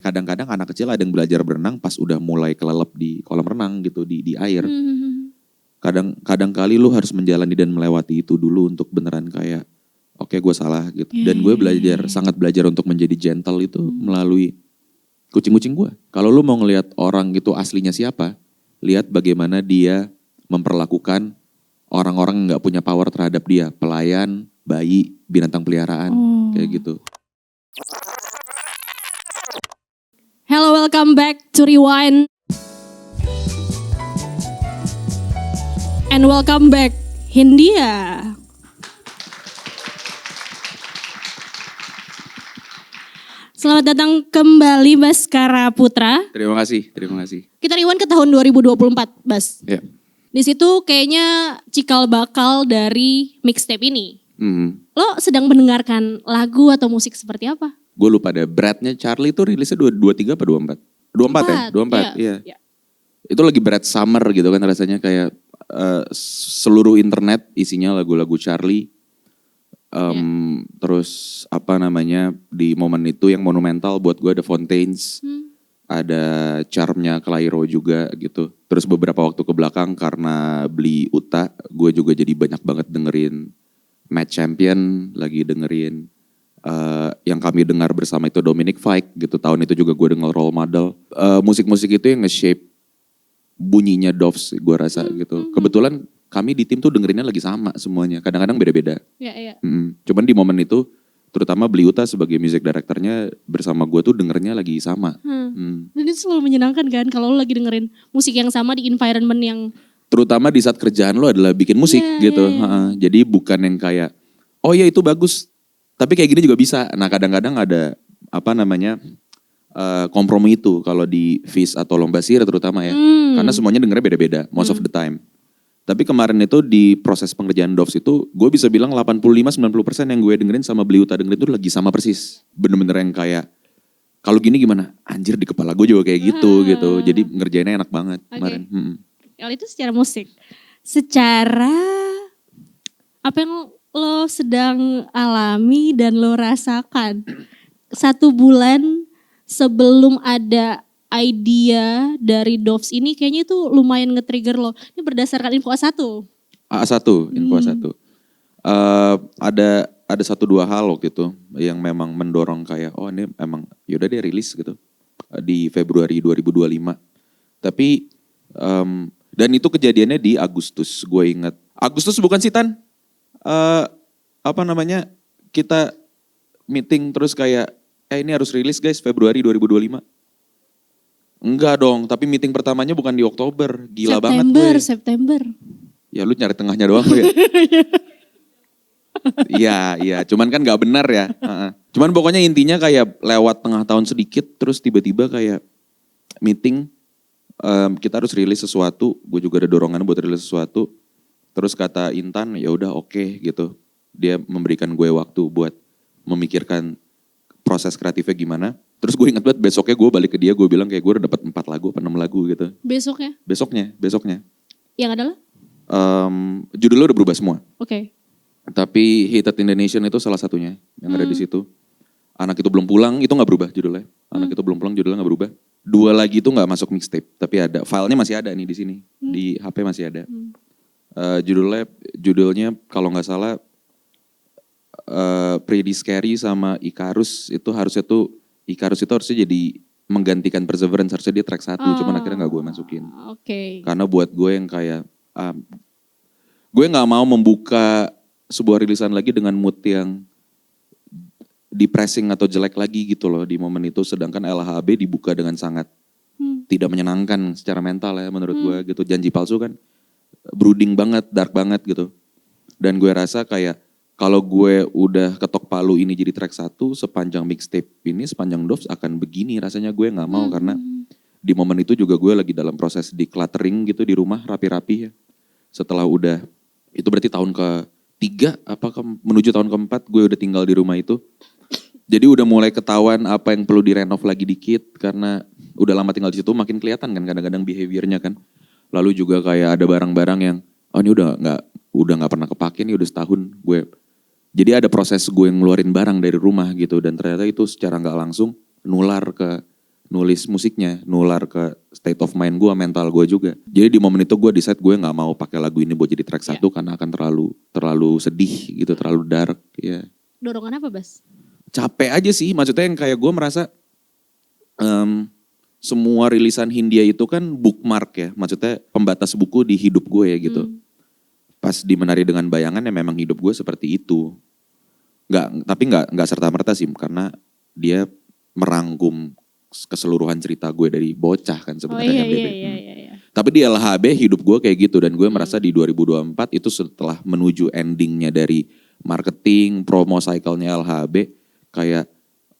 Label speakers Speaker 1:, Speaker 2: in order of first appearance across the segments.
Speaker 1: kadang-kadang anak kecil ada yang belajar berenang pas udah mulai kelelep di kolam renang gitu di air. Kadang kali lu harus menjalani dan melewati itu dulu untuk beneran kayak oke, gue salah gitu. Dan gue sangat belajar untuk menjadi gentle itu melalui kucing-kucing gue. Kalau lu mau ngelihat orang gitu aslinya siapa, lihat bagaimana dia memperlakukan orang-orang yang gak punya power terhadap dia. Pelayan, bayi, binatang peliharaan, kayak gitu.
Speaker 2: Hello, welcome back to Rewind. And welcome back Hindia. Selamat datang kembali Baskara Putra.
Speaker 1: Terima kasih.
Speaker 2: Kita rewind ke tahun 2024, Bas.
Speaker 1: Ya.
Speaker 2: Di situ kayaknya cikal bakal dari mixtape ini. Lo sedang mendengarkan lagu atau musik seperti apa?
Speaker 1: Gue lupa deh, beratnya Charlie tuh rilisnya 23 apa 24? 24 ya? 24, iya.
Speaker 2: Ya.
Speaker 1: Itu lagi berat summer gitu kan rasanya kayak seluruh internet isinya lagu-lagu Charlie. Terus apa namanya di momen itu yang monumental buat gue ada Fontaines. Ada charmnya Clairo juga gitu. Terus beberapa waktu ke belakang karena beli Uta, gue juga jadi banyak banget dengerin Match Champion, lagi dengerin yang kami dengar bersama itu Dominic Fike gitu. Tahun itu juga gue denger Role Model. Musik-musik itu yang nge-shape bunyinya Doves gue rasa gitu. Kebetulan kami di tim tuh dengerinnya lagi sama semuanya. Kadang-kadang beda-beda.
Speaker 2: Iya.
Speaker 1: Cuman di momen itu terutama Bliuta sebagai music directornya bersama gue tuh dengernya lagi sama.
Speaker 2: Dan itu selalu menyenangkan kan kalau lo lagi dengerin musik yang sama di environment yang
Speaker 1: terutama di saat kerjaan lo adalah bikin musik gitu. Jadi bukan yang kayak oh ya itu bagus tapi kayak gini juga bisa. Nah kadang-kadang ada apa namanya kompromi itu kalau di FIS atau Lomba Sihir terutama ya. Karena semuanya dengernya beda-beda most of the time. Tapi kemarin itu di proses pengerjaan Doves itu gue bisa bilang 85-90% yang gue dengerin sama Bliuta dengerin itu lagi sama persis. Bener-bener yang kayak kalau gini gimana? Anjir di kepala gue juga kayak gitu. Jadi ngerjainnya enak banget kemarin.
Speaker 2: Kalau itu secara musik. Secara apa yang lo sedang alami dan lo rasakan 1 bulan sebelum ada idea dari Doves ini kayaknya itu lumayan nge-trigger lo. Ini berdasarkan info A1.
Speaker 1: A1, info A1. Ada 1-2 hal waktu itu yang memang mendorong kayak oh ini emang yaudah deh rilis gitu. Di Februari 2025. Tapi dan itu kejadiannya di Agustus, gue ingat. Agustus bukan sih Tan? Apa namanya? Kita meeting terus kayak ini harus rilis guys Februari 2025. Enggak dong, tapi meeting pertamanya bukan di Oktober. Gila banget gue.
Speaker 2: September.
Speaker 1: Ya lu nyari tengahnya doang lu ya. Iya, cuman kan gak benar ya. Cuman pokoknya intinya kayak lewat tengah tahun sedikit terus tiba-tiba kayak meeting kita harus rilis sesuatu, gue juga ada dorongan buat rilis sesuatu. Terus kata Intan, ya udah oke gitu. Dia memberikan gue waktu buat memikirkan proses kreatifnya gimana. Terus gue ingat banget besoknya gue balik ke dia, gue bilang kayak gue udah dapat 4 lagu atau 6 lagu gitu. Besoknya.
Speaker 2: Yang adalah?
Speaker 1: Judulnya udah berubah semua.
Speaker 2: Oke.
Speaker 1: Tapi Hated in the Nation itu salah satunya yang ada di situ. Anak itu belum pulang, itu gak berubah judulnya. Anak itu belum pulang, judulnya gak berubah. 2 lagi itu gak masuk mixtape, tapi ada. Filenya masih ada nih di sini, di HP masih ada. Judulnya kalau gak salah Pretty Scary sama Icarus itu harusnya jadi menggantikan Perseverance, harusnya dia track 1, cuman akhirnya gak gue masukin. Karena buat gue yang kayak, gue gak mau membuka sebuah rilisan lagi dengan mood yang depressing atau jelek lagi gitu loh di momen itu. Sedangkan LHB dibuka dengan sangat tidak menyenangkan secara mental ya menurut gue gitu. Janji Palsu kan brooding banget, dark banget gitu. Dan gue rasa kayak kalau gue udah ketok palu ini jadi track 1 sepanjang mixtape ini, sepanjang Doves akan begini rasanya gue gak mau. Karena di momen itu juga gue lagi dalam proses decluttering gitu di rumah rapi-rapi ya. Setelah udah, itu berarti tahun ke-3 menuju tahun ke-4 gue udah tinggal di rumah itu. Jadi udah mulai ketahuan apa yang perlu direnov lagi dikit karena udah lama tinggal di situ makin kelihatan kan kadang-kadang behaviornya kan. Lalu juga kayak ada barang-barang yang ini udah nggak pernah kepake nih udah setahun gue. Jadi ada proses gue ngeluarin barang dari rumah gitu dan ternyata itu secara nggak langsung nular ke nulis musiknya, nular ke state of mind gue, mental gue juga. Jadi di momen itu gue decide gue nggak mau pakai lagu ini buat jadi track satu karena akan terlalu sedih gitu, terlalu dark. Ya.
Speaker 2: Dorongan apa, Bas?
Speaker 1: Capek aja sih, maksudnya yang kayak gue merasa semua rilisan Hindia itu kan bookmark ya, maksudnya pembatas buku di hidup gue ya gitu. Pas di Menari Dengan Bayangan ya memang hidup gue seperti itu. Tapi nggak serta-merta sih, karena dia merangkum keseluruhan cerita gue dari bocah kan sebenarnya.
Speaker 2: Iya.
Speaker 1: Tapi di LHB hidup gue kayak gitu, dan gue merasa di 2024 itu setelah menuju endingnya dari marketing, promo cycle-nya LHB, kayak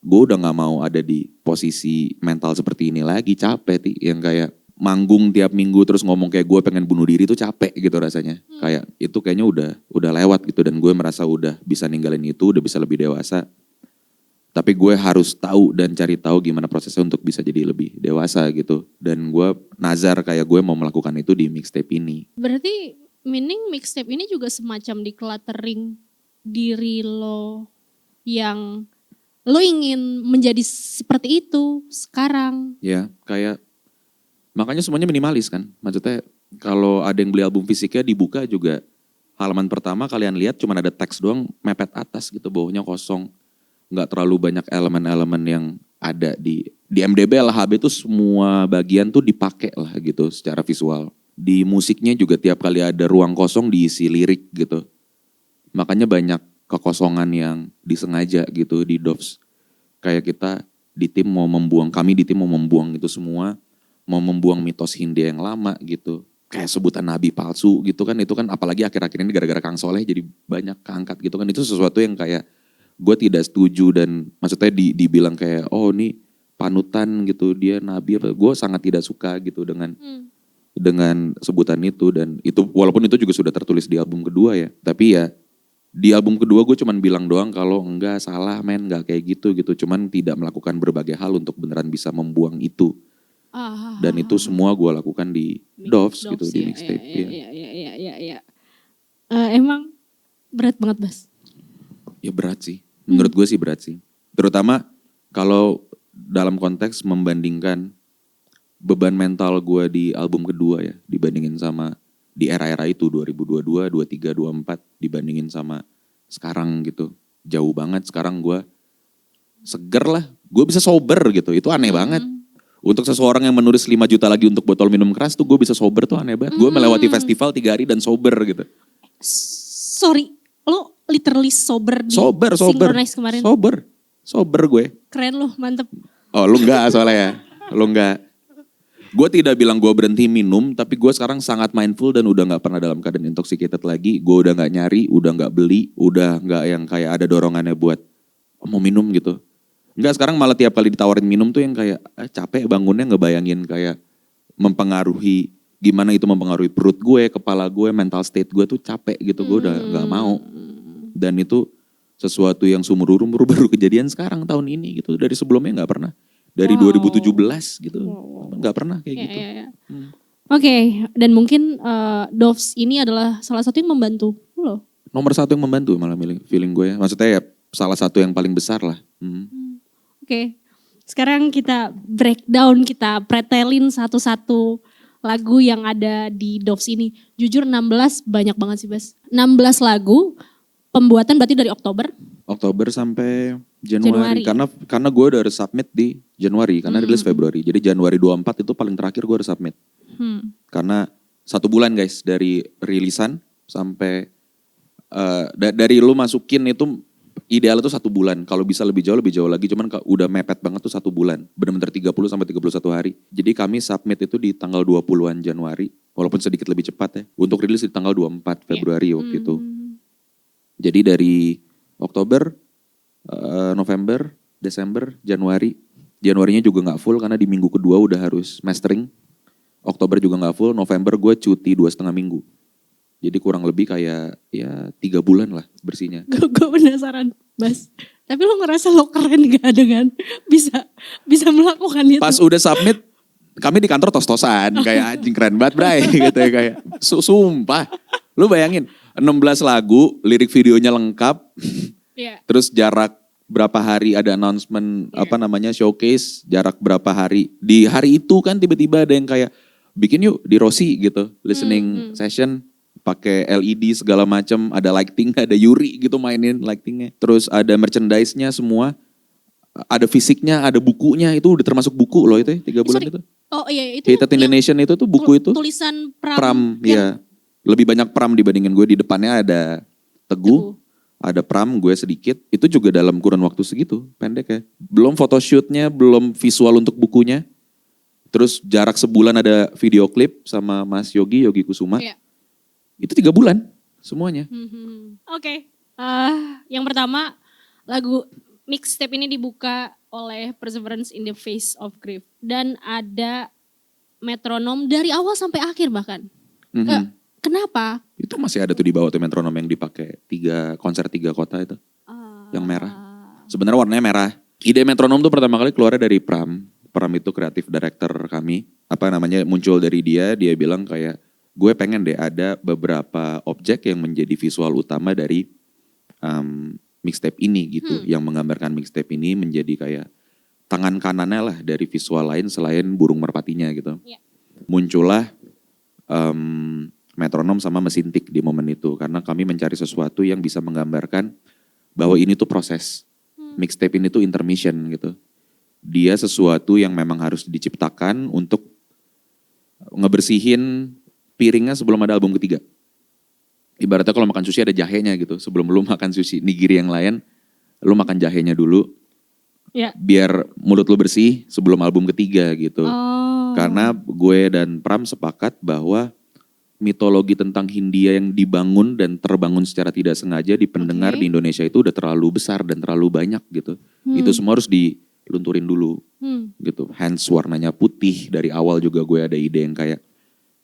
Speaker 1: gue udah gak mau ada di posisi mental seperti ini lagi, capek yang kayak manggung tiap minggu terus ngomong kayak gue pengen bunuh diri itu capek gitu rasanya. Kayak itu kayaknya udah lewat gitu, dan gue merasa udah bisa ninggalin itu, udah bisa lebih dewasa. Tapi gue harus tahu dan cari tahu gimana prosesnya untuk bisa jadi lebih dewasa gitu. Dan gue nazar kayak gue mau melakukan itu di mixtape ini.
Speaker 2: Berarti meaning mixtape ini juga semacam decluttering diri lo yang lo ingin menjadi seperti itu sekarang.
Speaker 1: Ya, kayak makanya semuanya minimalis kan. Maksudnya kalau ada yang beli album fisiknya dibuka juga halaman pertama kalian lihat cuma ada teks doang mepet atas gitu, bawahnya kosong. Nggak terlalu banyak elemen-elemen yang ada di MDB LHB tuh semua bagian tuh dipakai lah gitu secara visual. Di musiknya juga tiap kali ada ruang kosong diisi lirik gitu. Makanya banyak kekosongan yang disengaja gitu di Doves. Kayak kita di tim kami di tim mau membuang itu semua, mau membuang mitos Hindia yang lama gitu. Kayak sebutan nabi palsu gitu kan, itu kan apalagi akhir-akhir ini gara-gara Kang Soleh jadi banyak keangkat gitu kan. Itu sesuatu yang kayak gue tidak setuju, dan maksudnya dibilang kayak oh ini panutan gitu, dia nabi apa. Gue sangat tidak suka gitu dengan sebutan itu, dan itu walaupun itu juga sudah tertulis di album kedua ya. Tapi ya di album kedua gue cuman bilang doang kalau enggak salah men, enggak kayak gitu. Cuman tidak melakukan berbagai hal untuk beneran bisa membuang itu. Dan itu semua gue lakukan di Doves gitu, di mixtape.
Speaker 2: Iya. Emang berat banget, Bas?
Speaker 1: Ya berat sih, menurut gue sih berat sih. Terutama kalau dalam konteks membandingkan beban mental gue di album kedua ya, dibandingin sama di era-era itu 2022, 23, 24 dibandingin sama sekarang gitu. Jauh banget. Sekarang gue seger lah, gue bisa sober gitu, itu aneh banget. Untuk seseorang yang menulis 5 juta lagi untuk botol minum keras tuh gue bisa sober tuh aneh banget. Gue melewati festival 3 hari dan sober gitu.
Speaker 2: Sorry, lo literally sober di Synchronize kemarin?
Speaker 1: Sober gue.
Speaker 2: Keren lo, mantep.
Speaker 1: Oh lu enggak soalnya ya, lu enggak. Gue tidak bilang gue berhenti minum, tapi gue sekarang sangat mindful dan udah gak pernah dalam keadaan intoxicated lagi. Gue udah gak nyari, udah gak beli, udah gak yang kayak ada dorongannya buat mau minum gitu. Enggak, sekarang malah tiap kali ditawarin minum tuh yang kayak capek bangunnya ngebayangin kayak mempengaruhi, gimana itu mempengaruhi perut gue, kepala gue, mental state gue tuh capek gitu. Gue udah gak mau. Dan itu sesuatu yang sumur-umur baru kejadian sekarang tahun ini gitu. Dari sebelumnya gak pernah. Dari 2017 gitu, nggak pernah kayak gitu. Oke,
Speaker 2: dan mungkin Doves ini adalah salah satu yang membantu lo.
Speaker 1: Nomor satu yang membantu malah feeling gue ya. Maksudnya ya salah satu yang paling besar lah.
Speaker 2: Oke, sekarang kita breakdown, kita pretelin satu-satu lagu yang ada di Doves ini. Jujur 16 banyak banget sih, Bas. 16 lagu, pembuatan berarti dari Oktober
Speaker 1: sampai Januari. Karena gue udah harus submit di Januari, karena rilis Februari. Jadi Januari 24 itu paling terakhir gue harus submit. Karena 1 bulan guys dari rilisan sampai dari lu masukin itu ideal itu 1 bulan. Kalau bisa lebih jauh lagi. Cuman udah mepet banget tuh 1 bulan. Benar-benar 30 sampai 31 hari. Jadi kami submit itu di tanggal 20-an Januari. Walaupun sedikit lebih cepat ya. Untuk rilis di tanggal 24 Februari waktu itu. Jadi dari Oktober, November, Desember, Januari. Januarinya juga gak full karena di minggu kedua udah harus mastering. Oktober juga gak full, November gue cuti 2,5 minggu. Jadi kurang lebih kayak ya 3 bulan lah bersihnya.
Speaker 2: Gue penasaran, Bas. Tapi lo ngerasa lo keren gak dengan bisa melakukan itu?
Speaker 1: Pas udah submit, kami di kantor tos-tosan. Kayak anjing keren banget bray gitu ya kayak. Sumpah, lu bayangin 16 lagu, lirik videonya lengkap. Terus jarak berapa hari ada announcement showcase jarak berapa hari. Di hari itu kan tiba-tiba ada yang kayak bikin yuk di Rossi gitu, listening session pakai LED segala macam, ada lighting, ada Yuri gitu mainin lightingnya. Terus ada merchandise-nya semua, ada fisiknya, ada bukunya, itu udah termasuk buku loh itu 3 bulan itu.
Speaker 2: Oh iya itu.
Speaker 1: Hated in the Nation itu tuh buku itu.
Speaker 2: Tulisan
Speaker 1: Pram, iya. Lebih banyak Pram dibandingin gue. Di depannya ada Teguh, ada Pram, gue sedikit. Itu juga dalam kurun waktu segitu, pendek ya. Belum photoshootnya, belum visual untuk bukunya. Terus jarak sebulan ada video klip sama Mas Yogi Kusuma.
Speaker 2: Iya.
Speaker 1: Itu 3 bulan semuanya.
Speaker 2: Oke. Yang pertama lagu mixtape ini dibuka oleh Perseverance in the Face of Grief. Dan ada metronom dari awal sampai akhir bahkan. Kenapa?
Speaker 1: Itu masih ada tuh di bawah tuh metronom yang dipakai 3 konser 3 kota itu. Yang merah. Sebenarnya warnanya merah. Ide metronom tuh pertama kali keluarnya dari Pram. Pram itu kreatif director kami. Muncul dari dia bilang kayak gue pengen deh ada beberapa objek yang menjadi visual utama dari mixtape ini gitu. Yang menggambarkan mixtape ini menjadi kayak tangan kanannya lah dari visual lain selain burung merpatinya gitu.
Speaker 2: Yeah.
Speaker 1: Muncullah metronom sama mesin tik di momen itu. Karena kami mencari sesuatu yang bisa menggambarkan bahwa ini tuh proses. Mixtape ini tuh intermission gitu. Dia sesuatu yang memang harus diciptakan untuk ngebersihin piringnya sebelum ada album ketiga. Ibaratnya kalau makan sushi ada jahenya gitu. Sebelum lu makan sushi nigiri yang lain, lu makan jahenya dulu.
Speaker 2: Yeah.
Speaker 1: Biar mulut lu bersih sebelum album ketiga gitu. Karena gue dan Pram sepakat bahwa mitologi tentang Hindia yang dibangun dan terbangun secara tidak sengaja di pendengar di Indonesia itu udah terlalu besar dan terlalu banyak gitu. Itu semua harus dilunturin dulu gitu. Hence warnanya putih. Dari awal juga gue ada ide yang kayak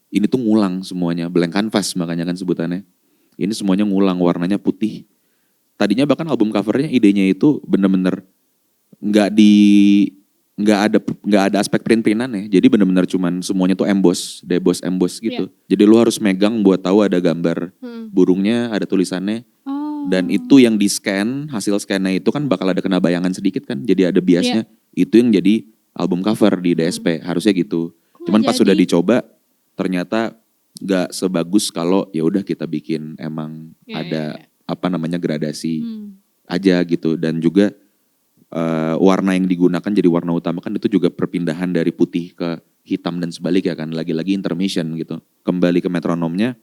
Speaker 1: ini tuh ngulang semuanya, blank canvas makanya kan sebutannya. Ini semuanya ngulang, warnanya putih. Tadinya bahkan album covernya idenya itu bener-bener nggak ada aspek print-printan ya. Jadi bener-bener cuman semuanya tuh emboss gitu. Yeah. Jadi lu harus megang buat tahu ada gambar burungnya, ada tulisannya. Dan itu yang di scan, hasil scannya itu kan bakal ada kena bayangan sedikit kan. Jadi ada biasnya. Yeah. Itu yang jadi album cover di DSP, harusnya gitu. Cuman pas sudah dicoba ternyata gak sebagus kalau ya udah kita bikin emang ada gradasi aja gitu. Dan juga warna yang digunakan jadi warna utama kan itu juga perpindahan dari putih ke hitam dan sebaliknya kan. Lagi-lagi intermission gitu. Kembali ke metronomnya,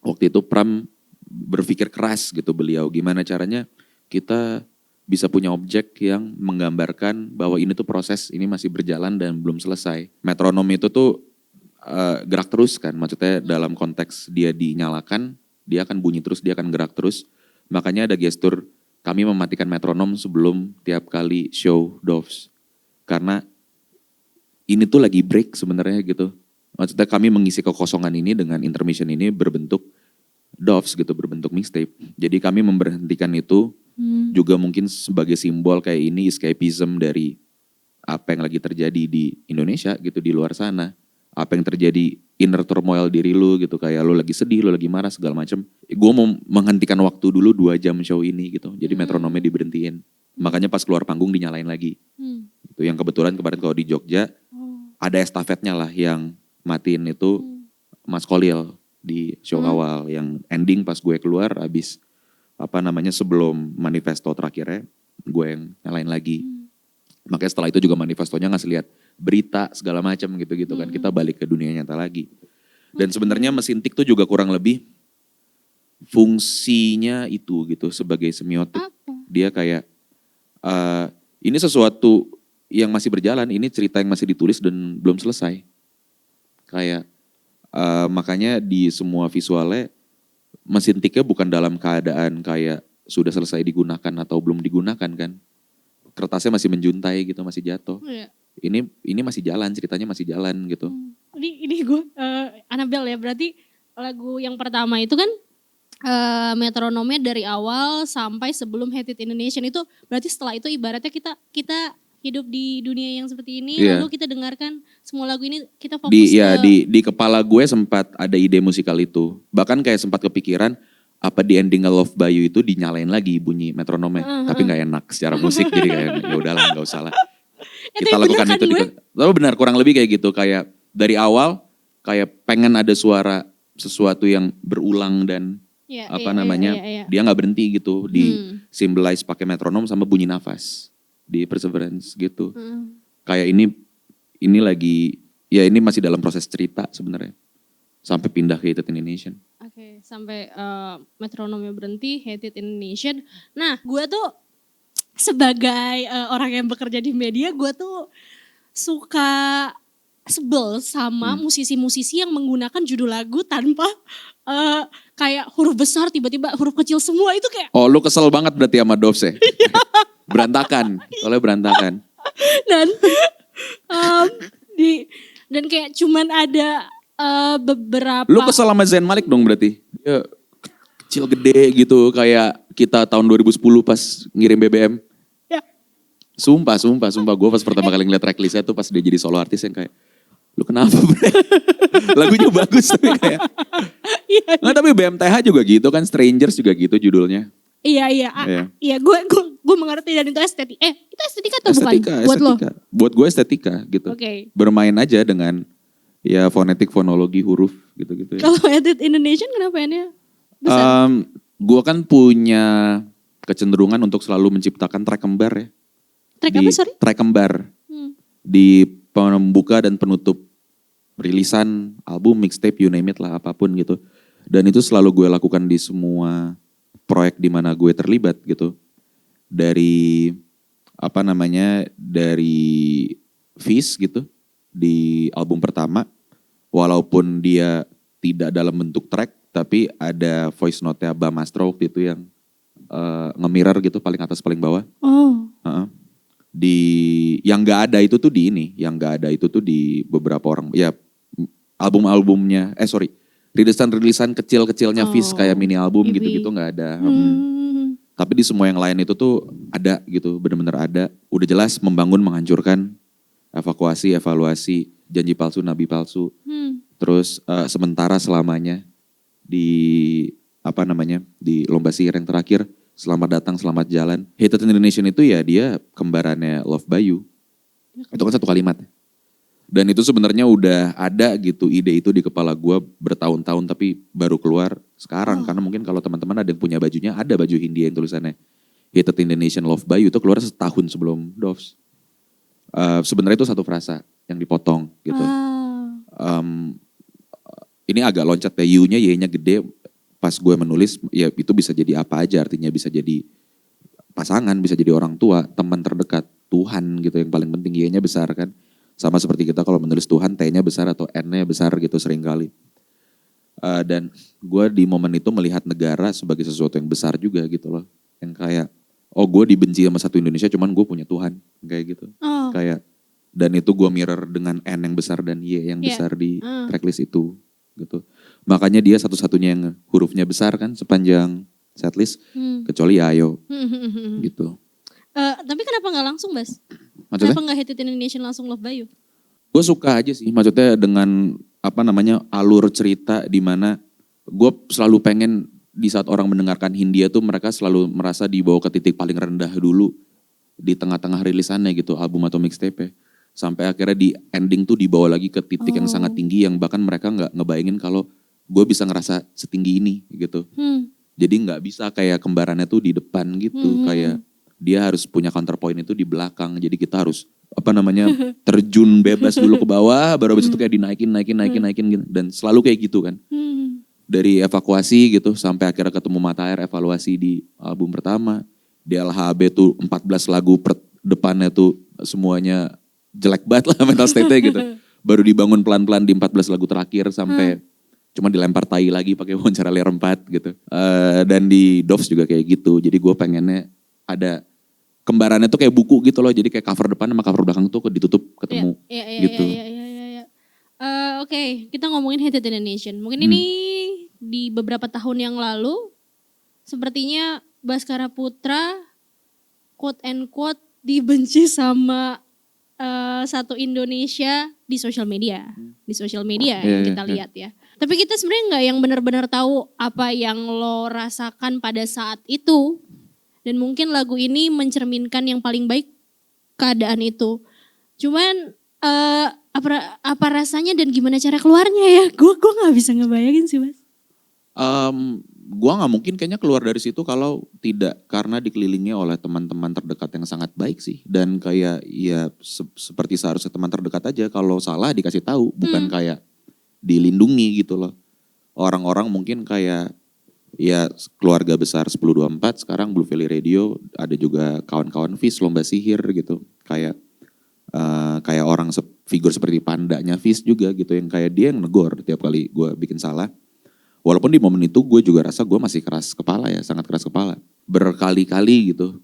Speaker 1: waktu itu Pram berpikir keras gitu beliau. Gimana caranya kita bisa punya objek yang menggambarkan bahwa ini tuh proses, ini masih berjalan dan belum selesai. Metronom itu tuh gerak terus kan, maksudnya dalam konteks dia dinyalakan, dia akan bunyi terus, dia akan gerak terus. Makanya ada gestur kami mematikan metronom sebelum tiap kali show Doves. Karena ini tuh lagi break sebenarnya gitu. Maksudnya kami mengisi kekosongan ini dengan intermission ini berbentuk Doves gitu, berbentuk mixtape. Jadi kami memberhentikan itu juga mungkin sebagai simbol kayak ini escapism dari apa yang lagi terjadi di Indonesia gitu, di luar sana. Apa yang terjadi inner turmoil diri lu gitu, kayak lu lagi sedih, lu lagi marah segala macam. Gue mau menghentikan waktu dulu 2 jam show ini gitu. Jadi metronomnya diberhentiin. Makanya pas keluar panggung dinyalain lagi. Itu yang kebetulan kemarin kalau di Jogja ada estafetnya lah yang matiin itu Mas Kolil di show awal. Yang ending pas gue keluar abis sebelum manifesto terakhirnya gue yang nyalain lagi. Makanya setelah itu juga manifestonya ngasih lihat berita segala macam gitu-gitu kan. Kita balik ke dunia nyata lagi. Dan sebenarnya mesin tik tuh juga kurang lebih fungsinya itu gitu sebagai semiotik. Dia kayak ini sesuatu yang masih berjalan, ini cerita yang masih ditulis dan belum selesai. Kayak makanya di semua visualnya mesin tiknya bukan dalam keadaan kayak sudah selesai digunakan atau belum digunakan kan. Kertasnya masih menjuntai gitu, masih jatuh. Iya. Ini masih jalan, ceritanya masih jalan gitu.
Speaker 2: Ini gue Annabelle ya, berarti lagu yang pertama itu kan metronomnya dari awal sampai sebelum Hated in the Nation itu, berarti setelah itu ibaratnya kita hidup di dunia yang seperti ini, lalu kita dengarkan semua lagu ini, kita fokus
Speaker 1: di kepala gue sempat ada ide musikal itu. Bahkan kayak sempat kepikiran, apa di ending Love by You itu dinyalain lagi bunyi metronomnya, tapi nggak enak secara musik jadi kayak ya udahlah nggak usah lah. Kita lakukan
Speaker 2: kan
Speaker 1: itu tapi benar kurang lebih kayak gitu, kayak dari awal kayak pengen ada suara sesuatu yang berulang dan dia nggak berhenti gitu, di symbolize pakai metronom sama bunyi nafas di Perseverance gitu. Kayak ini lagi ya ini masih dalam proses cerita sebenarnya. Sampai pindah ke Hate It in the Nation.
Speaker 2: Oke, sampai metronomnya berhenti, Hate It in the Nation. Nah, gue tuh sebagai orang yang bekerja di media, gue tuh suka sebel sama musisi-musisi yang menggunakan judul lagu tanpa kayak huruf besar tiba-tiba huruf kecil semua itu kayak.
Speaker 1: Oh, lu kesel banget berarti sama Doves ya? Berantakan, soalnya berantakan.
Speaker 2: Dan dan kayak cuman ada beberapa.
Speaker 1: Lu kesel sama Zayn Malik dong berarti? Dia kecil gede gitu kayak kita tahun 2010 pas ngirim BBM.
Speaker 2: Ya.
Speaker 1: Sumpah. Gue pas pertama kali ngeliat tracklistnya tuh pas dia jadi solo artis yang kayak, lu kenapa bre? Lagunya bagus tapi kayak. Nggak, tapi BMTH juga gitu kan, Strangers juga gitu judulnya.
Speaker 2: Iya, gue mengerti dan itu estetika. Itu estetika atau bukan? Buat lo?
Speaker 1: Buat gue estetika gitu.
Speaker 2: Okay.
Speaker 1: Bermain aja dengan ya fonetik, fonologi, huruf gitu-gitu ya.
Speaker 2: Kalau Hate It in the Nation kenapa ini besar?
Speaker 1: Gue kan punya kecenderungan untuk selalu menciptakan track kembar ya.
Speaker 2: Track apa sorry?
Speaker 1: Track kembar. Di pembuka dan penutup rilisan album, mixtape, you name it lah, apapun gitu. Dan itu selalu gue lakukan di semua proyek di mana gue terlibat gitu. Dari dari Fizz gitu di album pertama, walaupun dia tidak dalam bentuk track, tapi ada voice note-nya Bam Astro waktu itu yang nge-mirror gitu paling atas paling bawah.
Speaker 2: Oh.
Speaker 1: Yang nggak ada itu tuh di ini, yang nggak ada itu tuh di beberapa orang ya album-albumnya, rilisan kecil-kecilnya Fizz kayak mini album gitu-gitu nggak ada. Tapi di semua yang lain itu tuh ada gitu, bener-bener ada. Udah jelas membangun, menghancurkan, evakuasi, evaluasi, janji palsu, nabi palsu. Terus sementara selamanya di di lomba sihir yang terakhir, selamat datang, selamat jalan. Hate It in the Nation itu ya dia kembarannya Love by You. Itu kan satu kalimat. Dan itu sebenarnya udah ada gitu ide itu di kepala gue bertahun-tahun tapi baru keluar sekarang. Karena mungkin kalau teman-teman ada yang punya bajunya, ada baju Hindia yang tulisannya Hate It in the Nation Love by You itu keluar setahun sebelum Doves. Sebenarnya itu satu frasa yang dipotong gitu. Ini agak loncat ya, Y-nya gede. Pas gue menulis ya itu bisa jadi apa aja, artinya bisa jadi pasangan, bisa jadi orang tua, teman terdekat, Tuhan gitu yang paling penting, Y-nya besar kan. Sama seperti kita kalau menulis Tuhan, T-nya besar atau N-nya besar gitu seringkali. Dan gue di momen itu melihat negara sebagai sesuatu yang besar juga gitu loh. Yang kayak, oh gue dibenci sama satu Indonesia cuman gue punya Tuhan. Kayak gitu. Kayak, dan itu gue mirror dengan N yang besar dan Y yang besar di tracklist itu. Gitu. Makanya dia satu-satunya yang hurufnya besar kan sepanjang setlist. Kecuali Ayo. Gitu.
Speaker 2: Tapi kenapa gak langsung Bas?
Speaker 1: Maksudnya?
Speaker 2: Kenapa gak Hate It in the Nation langsung Love by You?
Speaker 1: Gue suka aja sih, maksudnya dengan alur cerita di mana gue selalu pengen di saat orang mendengarkan Hindia tuh mereka selalu merasa dibawa ke titik paling rendah dulu di tengah-tengah rilisannya gitu, album atau mixtape. Sampai akhirnya di ending tuh dibawa lagi ke titik yang sangat tinggi yang bahkan mereka nggak ngebayangin kalau gue bisa ngerasa setinggi ini gitu. Jadi nggak bisa kayak kembarannya tuh di depan gitu, kayak dia harus punya counterpoint itu di belakang. Jadi kita harus terjun bebas dulu ke bawah, baru habis itu kayak dinaikin gitu. Dan selalu kayak gitu kan. Dari evakuasi gitu sampai akhirnya ketemu Mata Air, evaluasi di album pertama. Di LHB tuh 14 lagu depannya tuh semuanya jelek banget lah mental state-nya gitu. Baru dibangun pelan-pelan di 14 lagu terakhir sampai cuma dilempar tai lagi pakai wawancara layer 4 gitu. Dan di Doves juga kayak gitu. Jadi gue pengennya ada kembarannya tuh kayak buku gitu loh. Jadi kayak cover depan sama cover belakang tuh ditutup ketemu gitu.
Speaker 2: Oke, kita ngomongin Hate It in the Nation. Mungkin ini di beberapa tahun yang lalu sepertinya Baskara Putra quote and quote dibenci sama satu Indonesia di sosial media. Di sosial media
Speaker 1: Iya,
Speaker 2: yang
Speaker 1: iya,
Speaker 2: kita
Speaker 1: iya.
Speaker 2: lihat ya. Tapi kita sebenarnya nggak yang benar-benar tahu apa yang lo rasakan pada saat itu. Dan mungkin lagu ini mencerminkan yang paling baik keadaan itu. Cuman apa rasanya dan gimana cara keluarnya ya? Gue nggak bisa ngebayangin sih Mas.
Speaker 1: Gua nggak mungkin kayaknya keluar dari situ kalau tidak karena dikelilingi oleh teman-teman terdekat yang sangat baik sih. Dan kayak ya seperti seharusnya teman terdekat aja, kalau salah dikasih tahu, bukan kayak dilindungi gitu loh. Orang-orang mungkin kayak ya keluarga besar 1024, sekarang Blue Valley Radio, ada juga kawan-kawan Fis lomba sihir gitu. Kayak orang figur seperti pandanya Fis juga gitu, yang kayak dia yang negor tiap kali gue bikin salah. Walaupun di momen itu gue juga rasa gue masih keras kepala ya, sangat keras kepala. Berkali-kali gitu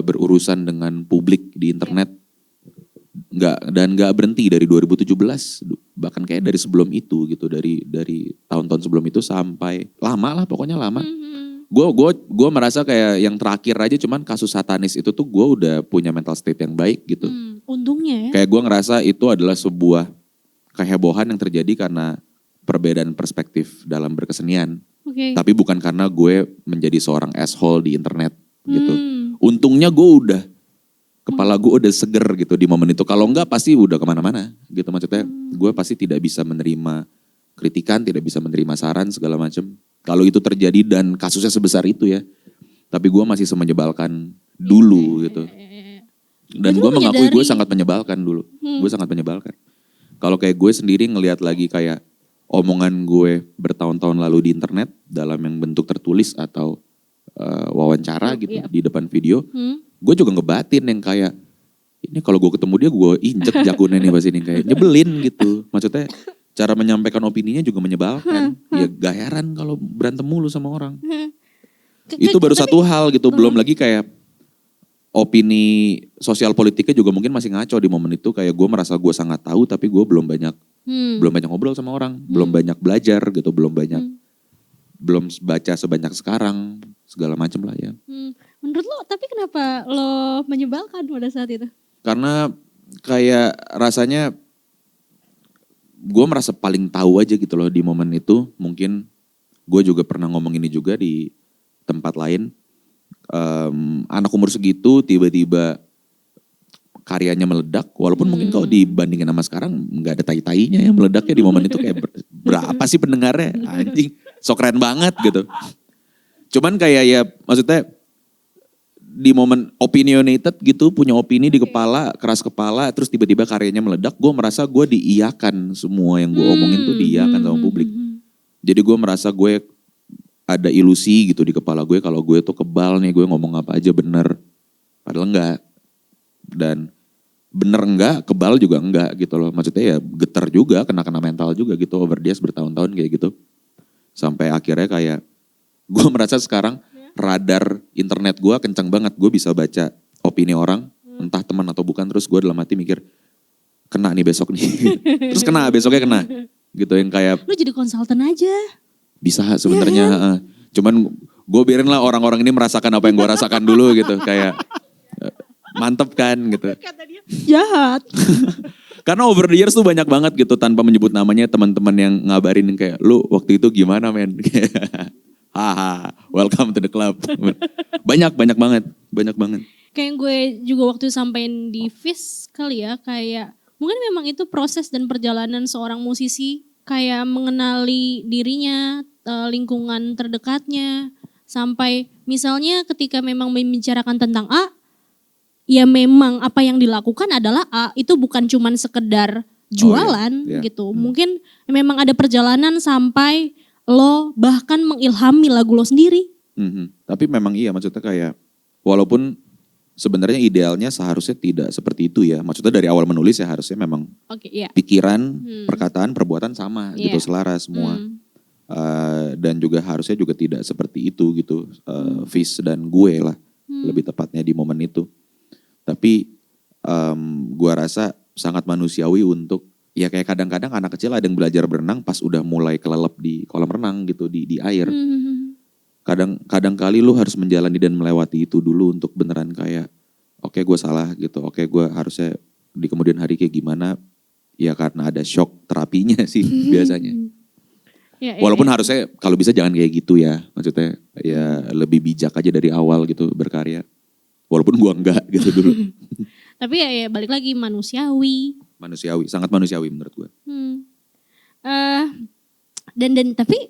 Speaker 1: berurusan dengan publik di internet. Nggak berhenti dari 2017, bahkan kayak dari sebelum itu gitu, dari tahun-tahun sebelum itu sampai lama lah, pokoknya lama. Gue merasa kayak yang terakhir aja cuman kasus satanis itu tuh gue udah punya mental state yang baik gitu.
Speaker 2: Untungnya ya.
Speaker 1: Kayak gue ngerasa itu adalah sebuah kehebohan yang terjadi karena perbedaan perspektif dalam berkesenian.
Speaker 2: Oke.
Speaker 1: Tapi bukan karena gue menjadi seorang asshole di internet gitu. Untungnya gue udah, kepala gue udah seger gitu di momen itu. Kalau enggak pasti udah kemana-mana gitu. Maksudnya gue pasti tidak bisa menerima kritikan, tidak bisa menerima saran segala macam. Kalau itu terjadi dan kasusnya sebesar itu ya. Tapi gue masih semenyebalkan dulu gitu. Dan gue mengakui gue sangat menyebalkan dulu. Gue sangat menyebalkan. Kalau kayak gue sendiri ngelihat lagi kayak omongan gue bertahun-tahun lalu di internet dalam yang bentuk tertulis atau wawancara gitu di depan video, gue juga ngebatin yang kayak ini kalau gue ketemu dia gue injek jagonya nih pas ini, kayak nyebelin gitu. Maksudnya cara menyampaikan opininya juga menyebalkan. Ya gak heran kalau berantem mulu sama orang. Itu baru satu hal gitu, belum lagi kayak opini sosial politiknya juga mungkin masih ngaco di momen itu. Kayak gue merasa gue sangat tahu tapi gue belum banyak ngobrol sama orang, belum banyak belajar gitu, belum baca sebanyak sekarang, segala macam lah ya.
Speaker 2: Menurut lo, tapi kenapa lo menyebalkan pada saat itu?
Speaker 1: Karena kayak rasanya gue merasa paling tahu aja gitu loh di momen itu. Mungkin gue juga pernah ngomong ini juga di tempat lain. Anak umur segitu tiba-tiba karyanya meledak, walaupun mungkin kalau dibandingin sama sekarang nggak ada tai-tainya ya meledaknya di momen itu. Kayak berapa sih pendengarnya, anjing so keren banget gitu. Cuman kayak ya maksudnya di momen opinionated gitu, punya opini di kepala, keras kepala, terus tiba-tiba karyanya meledak, gue merasa gue diiyakan, semua yang gue omongin tuh diiyakan sama publik. Jadi gue merasa gue ada ilusi gitu di kepala gue kalau gue tuh kebal nih, gue ngomong apa aja bener. Padahal enggak. Dan bener enggak, kebal juga enggak gitu loh. Maksudnya ya getar juga, kena mental juga gitu, overdias bertahun-tahun kayak gitu. Sampai akhirnya kayak gue merasa sekarang radar internet gue kencang banget. Gue bisa baca opini orang, entah teman atau bukan. Terus gue dalam hati mikir, kena nih besok nih. Terus kena, besoknya kena. Gitu yang kayak...
Speaker 2: Lu jadi konsultan aja.
Speaker 1: Bisa sebenarnya. Cuman gue biarin lah orang-orang ini merasakan apa yang gue rasakan dulu gitu. Kayak mantep kan gitu.
Speaker 2: Kata dia, jahat.
Speaker 1: Karena over the years tuh banyak banget gitu tanpa menyebut namanya teman-teman yang ngabarin yang kayak, lu waktu itu gimana men? Haha, welcome to the club. Banyak banget.
Speaker 2: Kayak gue juga waktu sampein di FIS kali ya, kayak mungkin memang itu proses dan perjalanan seorang musisi, kayak mengenali dirinya, lingkungan terdekatnya, sampai misalnya ketika memang membicarakan tentang A, ya memang apa yang dilakukan adalah A, itu bukan cuman sekedar jualan gitu. Mungkin memang ada perjalanan sampai lo bahkan mengilhami lagu lo sendiri.
Speaker 1: Tapi memang iya, maksudnya kayak walaupun sebenarnya idealnya seharusnya tidak seperti itu ya. Maksudnya dari awal menulis ya harusnya memang pikiran, perkataan, perbuatan sama gitu, selaras semua. Dan juga harusnya juga tidak seperti itu gitu. Fis dan gue lah lebih tepatnya di momen itu. Tapi gue rasa sangat manusiawi untuk ya kayak kadang-kadang anak kecil ada yang belajar berenang pas udah mulai kelelep di kolam renang gitu di air. Kadang kali lu harus menjalani dan melewati itu dulu untuk beneran kayak oke, gue salah gitu. Oke, gue harusnya di kemudian hari kayak gimana, ya karena ada shock terapinya sih biasanya. Walaupun harusnya kalau bisa jangan kayak gitu ya, maksudnya ya lebih bijak aja dari awal gitu berkarya. Walaupun gua enggak gitu dulu.
Speaker 2: Tapi ya balik lagi manusiawi.
Speaker 1: Manusiawi, sangat manusiawi menurut gua.
Speaker 2: Dan tapi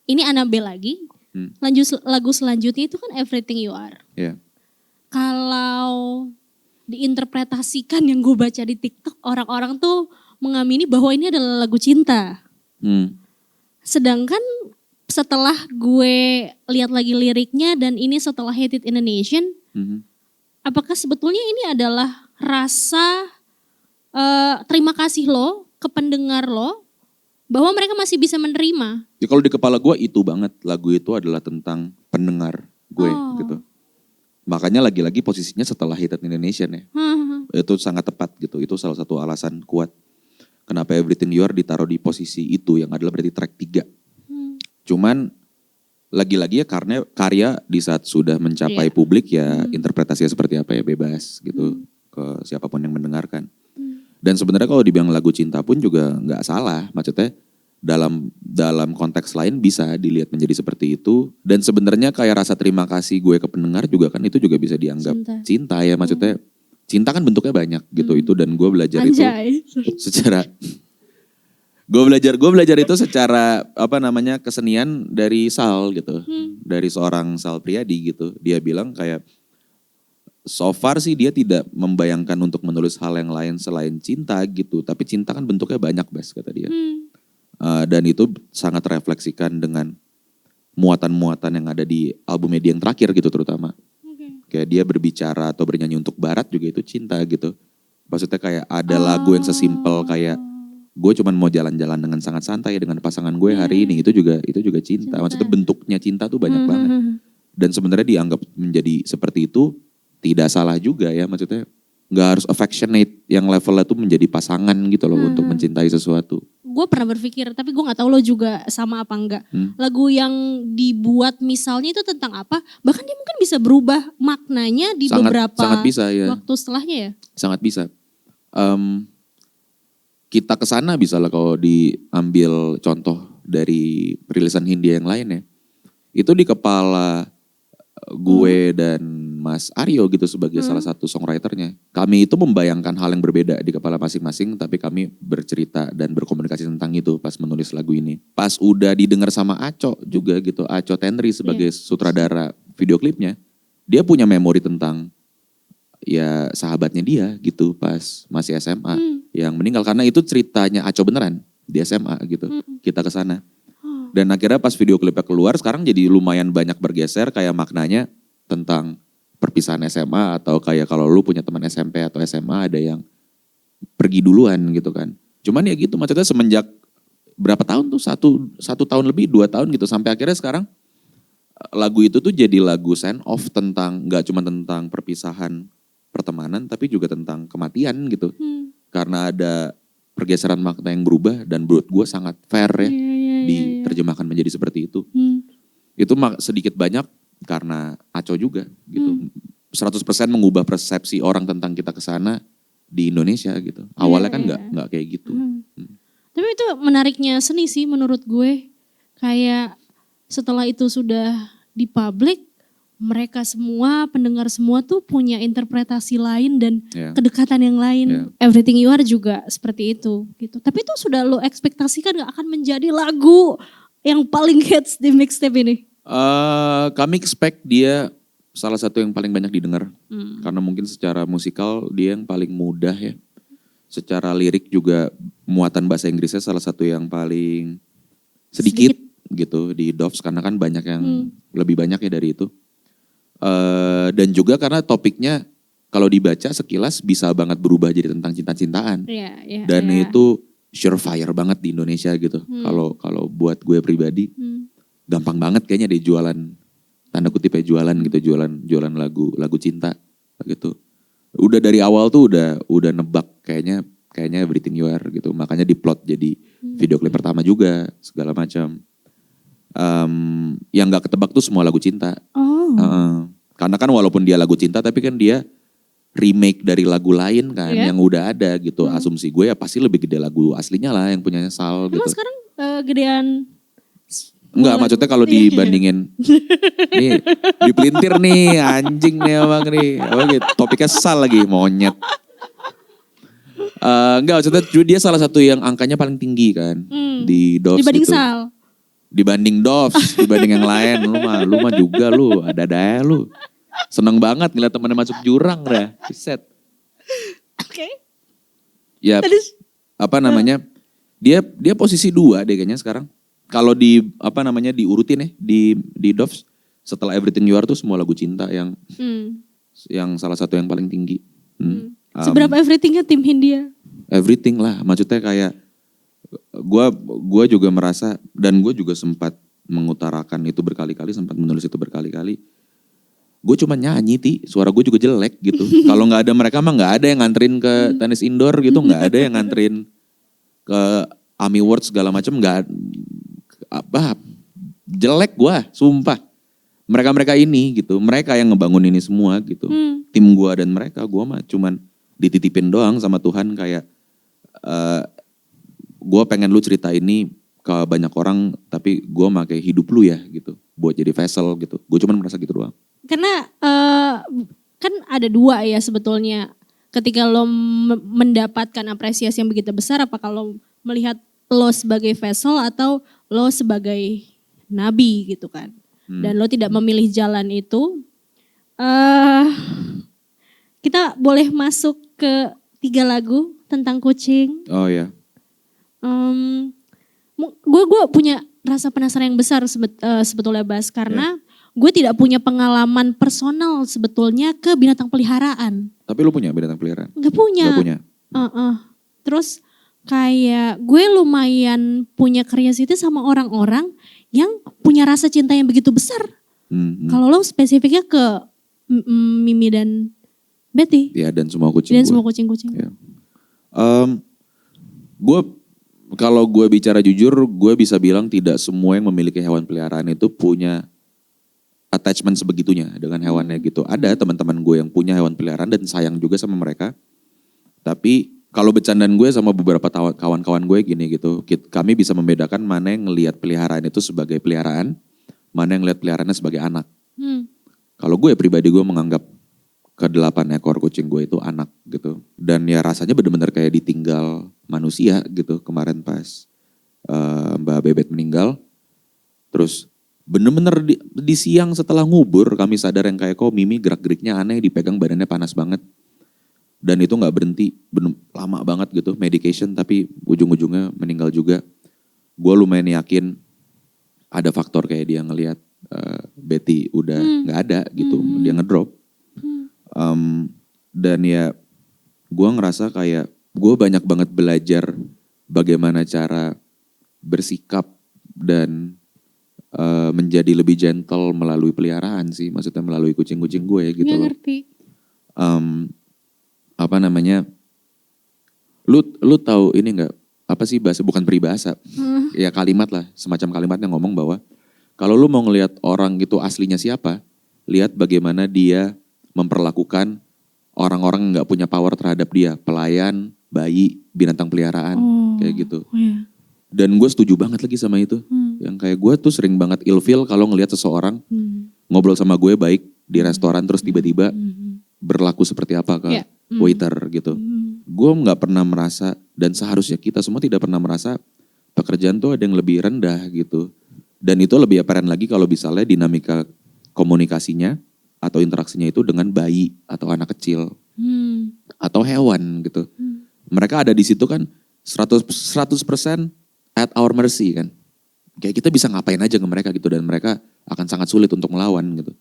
Speaker 2: ini Annabelle lagi. Lanjut lagu selanjutnya itu kan Everything You Are.
Speaker 1: Iya.
Speaker 2: Kalau diinterpretasikan yang gue baca di TikTok, orang-orang tuh mengamini bahwa ini adalah lagu cinta. Sedangkan setelah gue lihat lagi liriknya dan ini setelah Hate It in the Nation, apakah sebetulnya ini adalah rasa terima kasih lo ke pendengar lo bahwa mereka masih bisa menerima?
Speaker 1: Ya kalau di kepala gue itu banget, lagu itu adalah tentang pendengar gue gitu. Makanya lagi-lagi posisinya setelah Hate It in the Nation ya. Itu sangat tepat gitu, itu salah satu alasan kuat. Kenapa Everything You Are ditaruh di posisi itu yang adalah berarti track 3. Cuman lagi-lagi ya karena karya di saat sudah mencapai publik ya interpretasinya seperti apa ya bebas gitu ke siapapun yang mendengarkan. Dan sebenarnya kalau dibilang lagu cinta pun juga nggak salah, maksudnya dalam konteks lain bisa dilihat menjadi seperti itu. Dan sebenarnya kayak rasa terima kasih gue ke pendengar juga kan itu juga bisa dianggap cinta ya, maksudnya cinta kan bentuknya banyak gitu itu. Dan gue belajar itu secara gue belajar itu secara apa namanya kesenian dari Sal gitu, dari seorang Sal Priadi gitu. Dia bilang kayak so far sih dia tidak membayangkan untuk menulis hal yang lain selain cinta gitu, tapi cinta kan bentuknya banyak Bas kata dia. Dan itu sangat refleksikan dengan muatan-muatan yang ada di album media yang terakhir gitu terutama. Kayak dia berbicara atau bernyanyi untuk barat juga itu cinta gitu. Maksudnya kayak ada lagu yang sesimpel kayak gue cuman mau jalan-jalan dengan sangat santai dengan pasangan gue hari ini, itu juga cinta. Maksudnya bentuknya cinta tuh banyak banget. Dan sebenarnya dianggap menjadi seperti itu tidak salah juga ya, maksudnya nggak harus affectionate yang levelnya tuh menjadi pasangan gitu loh untuk mencintai sesuatu.
Speaker 2: Gue pernah berpikir, tapi gue nggak tahu lo juga sama apa enggak. Lagu yang dibuat misalnya itu tentang apa, bahkan dia mungkin bisa berubah maknanya di beberapa
Speaker 1: sangat bisa, ya.
Speaker 2: Waktu setelahnya ya.
Speaker 1: Sangat bisa. Kita kesana bisa lah kalau diambil contoh dari rilisan Hindia yang lain ya. Itu di kepala gue dan Mas Aryo gitu sebagai salah satu songwriternya. Kami itu membayangkan hal yang berbeda di kepala masing-masing, tapi kami bercerita dan berkomunikasi tentang itu pas menulis lagu ini. Pas udah didengar sama Aco juga gitu, Aco Tenri sebagai sutradara video klipnya, dia punya memori tentang ya sahabatnya dia gitu pas masih SMA yang meninggal, karena itu ceritanya Aco beneran di SMA gitu. Kita kesana. Dan akhirnya pas video klipnya keluar sekarang jadi lumayan banyak bergeser kayak maknanya tentang perpisahan SMA, atau kayak kalau lu punya teman SMP atau SMA ada yang pergi duluan gitu kan. Cuman ya gitu, maksudnya semenjak berapa tahun tuh, satu tahun lebih, 2 tahun gitu, sampai akhirnya sekarang lagu itu tuh jadi lagu send off tentang, gak cuma tentang perpisahan pertemanan tapi juga tentang kematian gitu. Karena ada pergeseran makna yang berubah dan menurut gue sangat fair ya diterjemahkan menjadi seperti itu. Itu sedikit banyak karena Aco juga gitu. 100% mengubah persepsi orang tentang kita kesana di Indonesia gitu. Awalnya kan nggak kayak gitu.
Speaker 2: Tapi itu menariknya seni sih menurut gue. Kayak setelah itu sudah di publik, mereka semua, pendengar semua tuh punya interpretasi lain dan kedekatan yang lain. Everything You Are juga seperti itu gitu. Tapi itu sudah lo ekspektasikan gak akan menjadi lagu yang paling hits di mixtape ini?
Speaker 1: Kami expect dia salah satu yang paling banyak didengar. Karena mungkin secara musikal dia yang paling mudah ya. Secara lirik juga muatan bahasa Inggrisnya salah satu yang paling sedikit gitu di Doves, karena kan banyak yang lebih banyak ya dari itu. Dan juga karena topiknya kalau dibaca sekilas bisa banget berubah jadi tentang cinta-cintaan. Dan itu surefire banget di Indonesia gitu. Kalau buat gue pribadi gampang banget kayaknya deh jualan, tanda kutip ya jualan gitu, jualan lagu cinta gitu. Udah dari awal tuh udah nebak kayaknya Everything You Are gitu. Makanya diplot jadi video klip pertama juga segala macam. Yang gak ketebak tuh semua lagu cinta. Karena kan walaupun dia lagu cinta tapi kan dia remake dari lagu lain kan
Speaker 2: Iya.
Speaker 1: yang udah ada gitu. Asumsi gue ya pasti lebih gede lagu aslinya lah yang punyanya Sal
Speaker 2: Emang
Speaker 1: gitu.
Speaker 2: sekarang gedean
Speaker 1: Enggak, maksudnya kalau dibandingin nih dipelintir nih anjing nih emang nih. Oke, topiknya Sal lagi monyet. Enggak, maksudnya dia salah satu yang angkanya paling tinggi kan di Doves
Speaker 2: dibanding
Speaker 1: gitu.
Speaker 2: Sal.
Speaker 1: Dibanding Doves, dibanding yang lain lu mah juga lu ada lu. Seneng banget ngeliat temennya masuk jurang dah. Set.
Speaker 2: Oke.
Speaker 1: Ya,
Speaker 2: Tadi
Speaker 1: apa namanya? Dia posisi 2 deh kayaknya sekarang. Kalau diurutin ya di Doves setelah Everything You Are tuh semua lagu cinta yang salah satu yang paling tinggi.
Speaker 2: seberapa everythingnya tim Hindia?
Speaker 1: Everything lah, maksudnya kayak gua juga merasa dan gue juga sempat mengutarakan itu berkali-kali, sempat menulis itu berkali-kali. Gue cuma nyanyi suara gue juga jelek gitu. Kalau nggak ada mereka mah nggak ada yang nganterin ke tenis indoor gitu, nggak ada yang nganterin ke AMI Awards segala macam, nggak apa jelek gue, sumpah. Mereka ini gitu, mereka yang ngebangun ini semua gitu. Tim gue dan mereka, gue mah cuman dititipin doang sama Tuhan kayak gue pengen lu cerita ini ke banyak orang, tapi gue pakai hidup lu ya gitu, buat jadi vessel gitu. Gue cuman merasa gitu doang.
Speaker 2: Karena kan ada 2 ya sebetulnya. Ketika lo mendapatkan apresiasi yang begitu besar, apakah lo melihat lo sebagai vessel atau lo sebagai nabi gitu kan. Dan lo tidak memilih jalan itu. Kita boleh masuk ke 3 lagu tentang kucing.
Speaker 1: Oh ya.
Speaker 2: Gue punya rasa penasaran yang besar sebetulnya Bas. Karena gue tidak punya pengalaman personal sebetulnya ke binatang peliharaan.
Speaker 1: Tapi lu punya binatang peliharaan?
Speaker 2: Gak punya.
Speaker 1: Gak punya?
Speaker 2: Terus kayak gue lumayan punya curiosity sama orang-orang yang punya rasa cinta yang begitu besar. Kalau lo spesifiknya ke Mimi dan Betty.
Speaker 1: Ya, dan semua kucing.
Speaker 2: Dan semua kucing-kucing.
Speaker 1: Ya. Kalau gue bicara jujur, gue bisa bilang tidak semua yang memiliki hewan peliharaan itu punya attachment sebegitunya dengan hewannya gitu. Ada teman-teman gue yang punya hewan peliharaan dan sayang juga sama mereka. Tapi kalau bercandaan gue sama beberapa kawan-kawan gue gini gitu, kami bisa membedakan mana yang ngelihat peliharaan itu sebagai peliharaan, mana yang ngelihat peliharaannya sebagai anak. Kalau gue pribadi gue menganggap ke-8 ekor kucing gue itu anak gitu. Dan ya rasanya benar-benar kayak ditinggal manusia gitu kemarin pas Mbak Bebet meninggal. Terus bener-bener di siang setelah ngubur kami sadar yang kayak kok Mimi gerak-geriknya aneh, dipegang badannya panas banget. Dan itu gak berhenti, lama banget gitu medication tapi ujung-ujungnya meninggal juga. Gue lumayan yakin ada faktor kayak dia ngelihat Betty udah gak ada gitu, dia ngedrop. Dan ya gue ngerasa kayak gue banyak banget belajar bagaimana cara bersikap dan menjadi lebih gentle melalui peliharaan sih, maksudnya melalui kucing-kucing gue gitu loh.
Speaker 2: Ngerti.
Speaker 1: Lu tahu ini nggak? Apa sih bahasa, bukan peribahasa, ya kalimat lah, semacam kalimat yang ngomong bahwa kalau lu mau ngelihat orang gitu aslinya siapa, lihat bagaimana dia memperlakukan orang-orang yang nggak punya power terhadap dia, pelayan, bayi, binatang peliharaan, kayak gitu.
Speaker 2: Iya.
Speaker 1: Dan gue setuju banget lagi sama itu. Yang kayak gue tuh sering banget ilfeel kalau ngelihat seseorang ngobrol sama gue baik di restoran terus tiba-tiba berlaku seperti apa ke waiter gitu. Gue nggak pernah merasa, dan seharusnya kita semua tidak pernah merasa pekerjaan tuh ada yang lebih rendah gitu. Dan itu lebih apparent lagi kalau misalnya dinamika komunikasinya atau interaksinya itu dengan bayi atau anak kecil atau hewan gitu. Mereka ada di situ kan 100% at our mercy kan. Kayak kita bisa ngapain aja ke mereka gitu dan mereka akan sangat sulit untuk melawan gitu.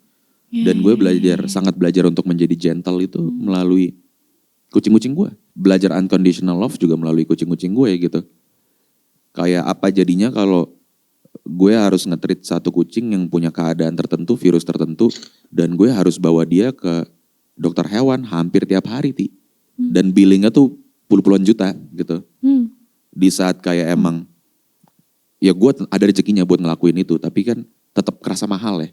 Speaker 1: Dan gue sangat belajar untuk menjadi gentle itu melalui kucing-kucing gue. Belajar unconditional love juga melalui kucing-kucing gue gitu. Kayak apa jadinya kalau gue harus nge-treat satu kucing yang punya keadaan tertentu, virus tertentu, dan gue harus bawa dia ke dokter hewan hampir tiap hari, dan billingnya tuh puluhan juta gitu. Di saat kayak emang, ya gue ada rezekinya buat ngelakuin itu, tapi kan tetap kerasa mahal ya.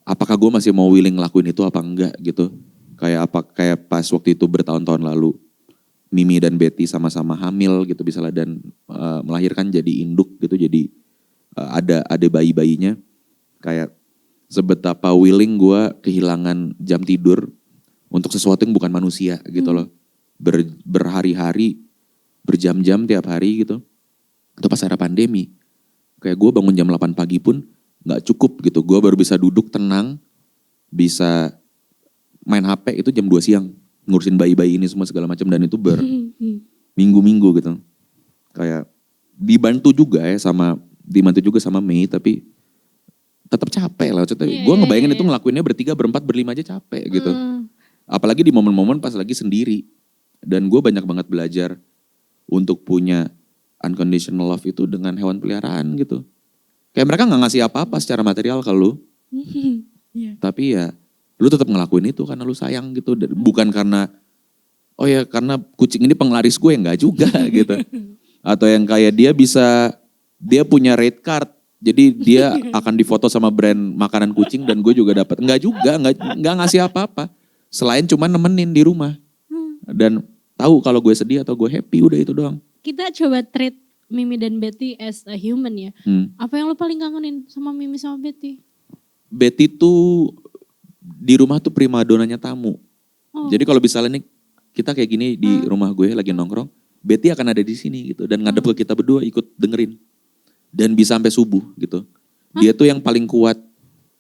Speaker 1: Apakah gue masih mau willing ngelakuin itu apa enggak gitu. Kayak pas waktu itu bertahun-tahun lalu Mimi dan Betty sama-sama hamil gitu misalnya dan melahirkan jadi induk gitu, jadi ada bayi-bayinya. Kayak sebetapa willing gue kehilangan jam tidur untuk sesuatu yang bukan manusia gitu loh. Berhari-hari, berjam-jam tiap hari gitu. Atau pas era pandemi, kayak gue bangun jam 8 pagi pun gak cukup gitu. Gue baru bisa duduk tenang, bisa main HP itu jam 2 siang. Ngurusin bayi-bayi ini semua segala macam, dan itu berminggu-minggu gitu. Kayak dibantu juga sama Mei, tapi tetap capek lah. Gue ngebayangin itu ngelakuinnya bertiga, berempat, berlima aja capek gitu. Apalagi di momen-momen pas lagi sendiri. Dan gue banyak banget belajar untuk punya unconditional love itu dengan hewan peliharaan gitu. Kayak mereka gak ngasih apa-apa secara material ke lu. Tapi ya lu tetap ngelakuin itu karena lu sayang gitu. Bukan karena, oh ya karena kucing ini penglaris gue, enggak juga gitu. Atau yang kayak dia punya red card. Jadi dia akan difoto sama brand makanan kucing dan gue juga dapat. Enggak juga, enggak ngasih apa-apa. Selain cuma nemenin di rumah. Dan tahu kalau gue sedih atau gue happy, udah itu doang.
Speaker 2: Kita coba treat Mimi dan Betty as a human ya. Apa yang lo paling kangenin sama Mimi sama Betty?
Speaker 1: Betty tuh di rumah tuh primadonanya tamu. Jadi kalau misalnya nih kita kayak gini di rumah gue lagi nongkrong, Betty akan ada di sini gitu dan ngadep ke kita berdua ikut dengerin. Dan bisa sampai subuh gitu. Dia tuh yang paling kuat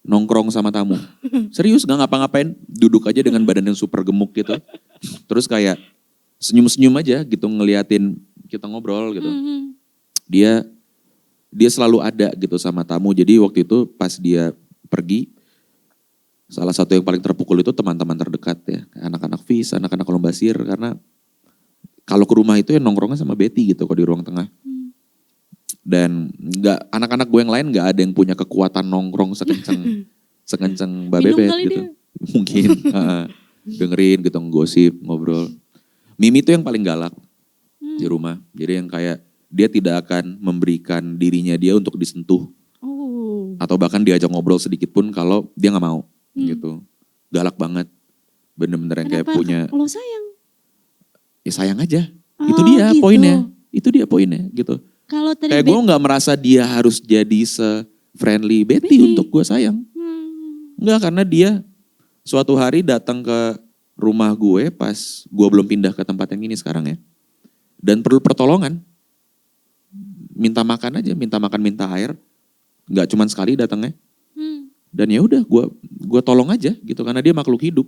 Speaker 1: nongkrong sama tamu. Serius gak ngapa-ngapain, duduk aja dengan badan yang super gemuk gitu. Terus kayak senyum-senyum aja gitu ngeliatin kita ngobrol gitu. Dia selalu ada gitu sama tamu. Jadi waktu itu pas dia pergi, salah satu yang paling terpukul itu teman-teman terdekat ya. Anak-anak FIS, anak-anak Lombasir. Karena kalau ke rumah itu ya nongkrongnya sama Betty gitu kok di ruang tengah. Dan anak-anak gue yang lain gak ada yang punya kekuatan nongkrong sekenceng Mbak Bebet gitu. Dia. Mungkin dengerin gitu, ngosip, ngobrol. Mimi itu yang paling galak di rumah. Jadi yang kayak dia tidak akan memberikan dirinya dia untuk disentuh. Atau bahkan diajak ngobrol sedikit pun kalau dia gak mau gitu. Galak banget. Bener-bener yang kayak punya.
Speaker 2: Lo sayang?
Speaker 1: Ya sayang aja. Itu dia gitu. Poinnya. Itu dia poinnya gitu. Kayak gue gak merasa dia harus jadi se-friendly Betty untuk gue sayang. Enggak, karena dia suatu hari datang ke rumah gue pas gue belum pindah ke tempat yang ini sekarang ya. Dan perlu pertolongan. Minta makan aja, minta makan, minta air. Gak cuman sekali datangnya. Dan ya udah gue tolong aja gitu karena dia makhluk hidup.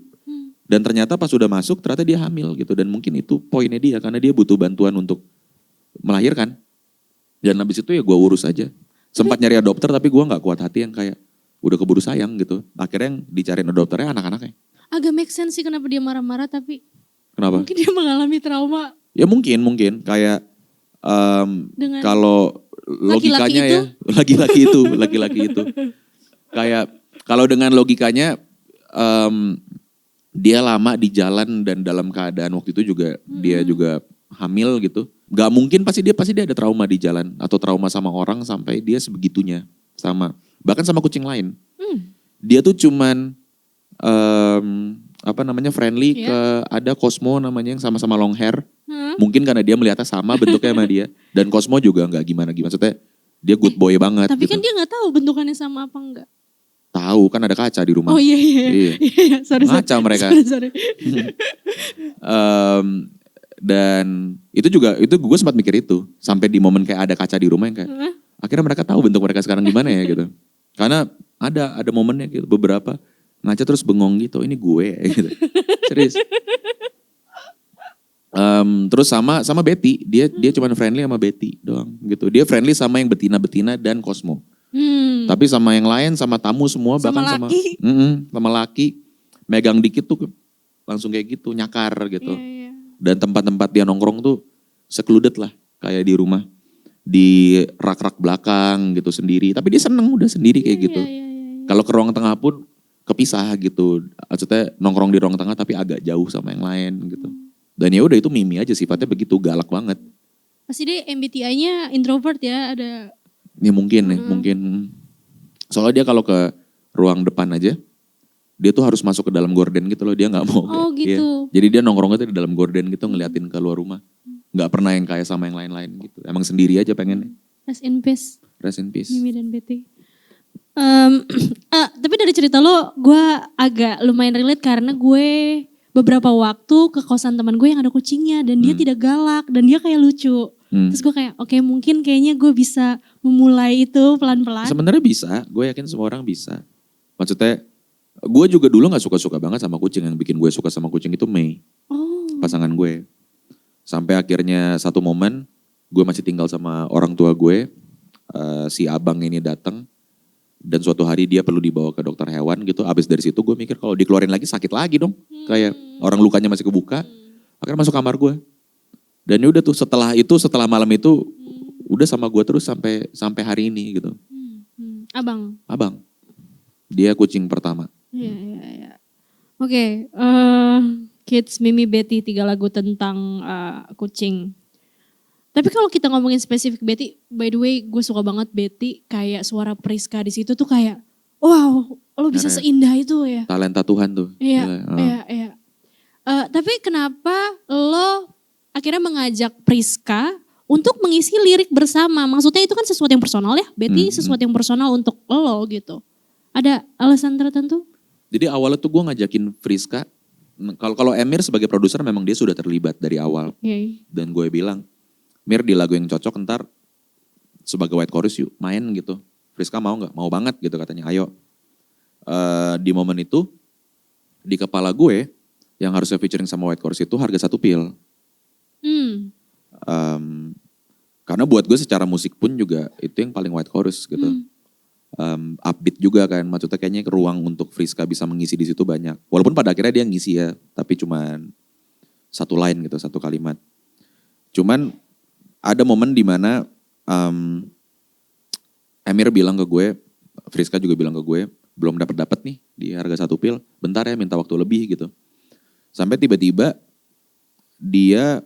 Speaker 1: Dan ternyata pas udah masuk ternyata dia hamil gitu. Dan mungkin itu poinnya dia karena dia butuh bantuan untuk melahirkan. Dan habis itu ya gue urus aja. Sempat nyari adopter tapi gue gak kuat hati yang kayak udah keburu sayang gitu. Akhirnya yang dicariin adopternya anak-anaknya.
Speaker 2: Agak make sense sih kenapa dia marah-marah tapi.
Speaker 1: Kenapa?
Speaker 2: Mungkin dia mengalami trauma.
Speaker 1: Ya mungkin. Kayak kalau logikanya ya. Laki-laki itu. Kayak kalau dengan logikanya dia lama di jalan dan dalam keadaan waktu itu juga dia juga hamil gitu. Gak mungkin pasti dia ada trauma di jalan atau trauma sama orang sampai dia sebegitunya bahkan sama kucing lain. Dia tuh cuman friendly ke ada Cosmo namanya yang sama-sama long hair. Mungkin karena dia melihatnya sama bentuknya sama dia dan Cosmo juga nggak gimana maksudnya dia good boy banget.
Speaker 2: Tapi
Speaker 1: gitu.
Speaker 2: Kan dia nggak tahu bentukannya sama apa enggak.
Speaker 1: Tahu kan ada kaca di rumah.
Speaker 2: Oh iya. Sorry.
Speaker 1: Ngaca mereka.
Speaker 2: Sorry.
Speaker 1: Dan itu gue sempat mikir itu sampai di momen kayak ada kaca di rumah yang kayak akhirnya mereka tahu bentuk mereka sekarang gimana ya gitu. Karena ada momennya gitu beberapa ngaca terus bengong gitu ini gue gitu. Serius. Terus sama Betty dia cuma friendly sama Betty doang gitu. Dia friendly sama yang betina dan Cosmo. Tapi sama yang lain sama tamu semua bahkan sama laki megang dikit tuh langsung kayak gitu nyakar gitu. Yeah. Dan tempat-tempat dia nongkrong tuh secluded lah kayak di rumah. Di rak-rak belakang gitu sendiri. Tapi dia seneng udah sendiri kayak gitu. Kalau ke ruang tengah pun kepisah gitu. Maksudnya nongkrong di ruang tengah tapi agak jauh sama yang lain gitu. Dan ya udah itu Mimi aja sifatnya begitu galak banget.
Speaker 2: Pasti dia MBTI-nya introvert ya ada.
Speaker 1: Ya mungkin. Soalnya dia kalau ke ruang depan aja dia tuh harus masuk ke dalam gorden gitu loh, dia nggak mau.
Speaker 2: Oh
Speaker 1: Iya.
Speaker 2: gitu.
Speaker 1: Jadi dia nongkrongnya tuh di dalam gorden gitu ngeliatin ke luar rumah. Nggak pernah yang kayak sama yang lain-lain gitu. Emang sendiri aja pengennya.
Speaker 2: Rest in peace,
Speaker 1: Rest in peace.
Speaker 2: Mimi dan Betty. Tapi dari cerita lo, gue agak lumayan relate karena gue beberapa waktu ke kosan teman gue yang ada kucingnya dan dia tidak galak dan dia kayak lucu. Terus gue kayak oke, mungkin kayaknya gue bisa memulai itu pelan-pelan.
Speaker 1: Sebenarnya bisa, gue yakin semua orang bisa. Maksudnya, gue juga dulu nggak suka-suka banget sama kucing. Yang bikin gue suka sama kucing itu Mei, pasangan gue. Sampai akhirnya satu momen, gue masih tinggal sama orang tua gue. Si abang ini datang dan suatu hari dia perlu dibawa ke dokter hewan gitu. Abis dari situ gue mikir kalau dikeluarin lagi sakit lagi dong. Kayak orang lukanya masih kebuka. Akhirnya masuk kamar gue. Dan udah tuh setelah malam itu udah sama gue terus sampai hari ini gitu.
Speaker 2: Abang.
Speaker 1: Dia kucing pertama.
Speaker 2: Iya. Oke, Kids, Mimi, Betty, 3 lagu tentang kucing. Tapi kalau kita ngomongin spesifik Betty, by the way gue suka banget Betty, kayak suara Priska di situ tuh kayak wow, lo bisa seindah itu ya.
Speaker 1: Talenta Tuhan tuh.
Speaker 2: Iya. Tapi kenapa lo akhirnya mengajak Priska untuk mengisi lirik bersama? Maksudnya itu kan sesuatu yang personal ya, Betty sesuatu yang personal untuk lo gitu. Ada alasan tertentu?
Speaker 1: Jadi awalnya tuh gue ngajakin Priska, kalau Emir sebagai produser memang dia sudah terlibat dari awal. Dan gue bilang, Mir di lagu yang cocok ntar sebagai white chorus yuk main gitu. Priska mau gak? Mau banget gitu katanya, ayo. Di momen itu, di kepala gue yang harusnya featuring sama white chorus itu harga 1 pil. Karena buat gue secara musik pun juga itu yang paling white chorus gitu. Upbeat juga kan, maksudnya kayaknya ruang untuk Priska bisa mengisi di situ banyak. Walaupun pada akhirnya dia ngisi ya, tapi cuman 1 line gitu, 1 kalimat. Cuman ada momen di mana Emir bilang ke gue, Priska juga bilang ke gue, belum dapat nih di harga 1 pil, bentar ya minta waktu lebih gitu. Sampai tiba-tiba dia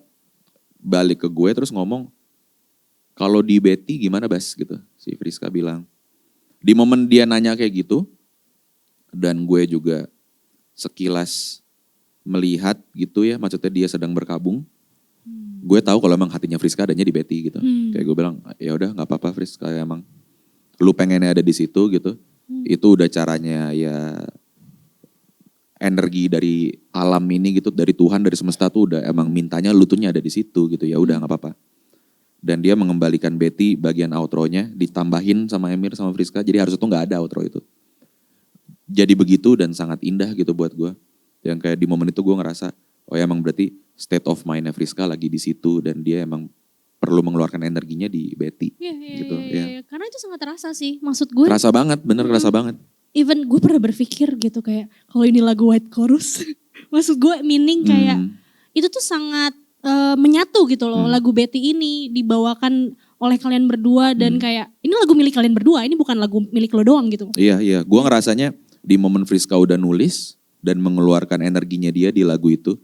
Speaker 1: balik ke gue terus ngomong, kalau di Betty gimana Bas gitu, si Priska bilang. Di momen dia nanya kayak gitu, dan gue juga sekilas melihat gitu ya, maksudnya dia sedang berkabung. Gue tahu kalau emang hatinya Priska adanya di Betty gitu. Kayak gue bilang, ya udah nggak apa-apa Priska, emang lu pengennya ada di situ gitu. Itu udah caranya ya, energi dari alam ini gitu, dari Tuhan, dari semesta tuh udah emang mintanya lu tuh ada di situ gitu. Ya udah nggak apa-apa. Dan dia mengembalikan Betty bagian outro-nya, ditambahin sama Emir sama Priska, jadi harusnya tuh nggak ada outro itu. Jadi begitu dan sangat indah gitu buat gue. Yang kayak di momen itu gue ngerasa, oh ya emang berarti state of mind-nya Priska lagi di situ dan dia emang perlu mengeluarkan energinya di Betty. Gitu.
Speaker 2: Iya. Karena itu sangat terasa sih, maksud gue.
Speaker 1: Kerasa banget, bener kerasa banget.
Speaker 2: Even gue pernah berpikir gitu kayak, kalau ini lagu white chorus, maksud gue meaning kayak, itu tuh sangat menyatu gitu loh, lagu Betty ini dibawakan oleh kalian berdua dan kayak ini lagu milik kalian berdua, ini bukan lagu milik lo doang gitu.
Speaker 1: Iya, gue ngerasanya di momen Priska udah nulis dan mengeluarkan energinya dia di lagu itu,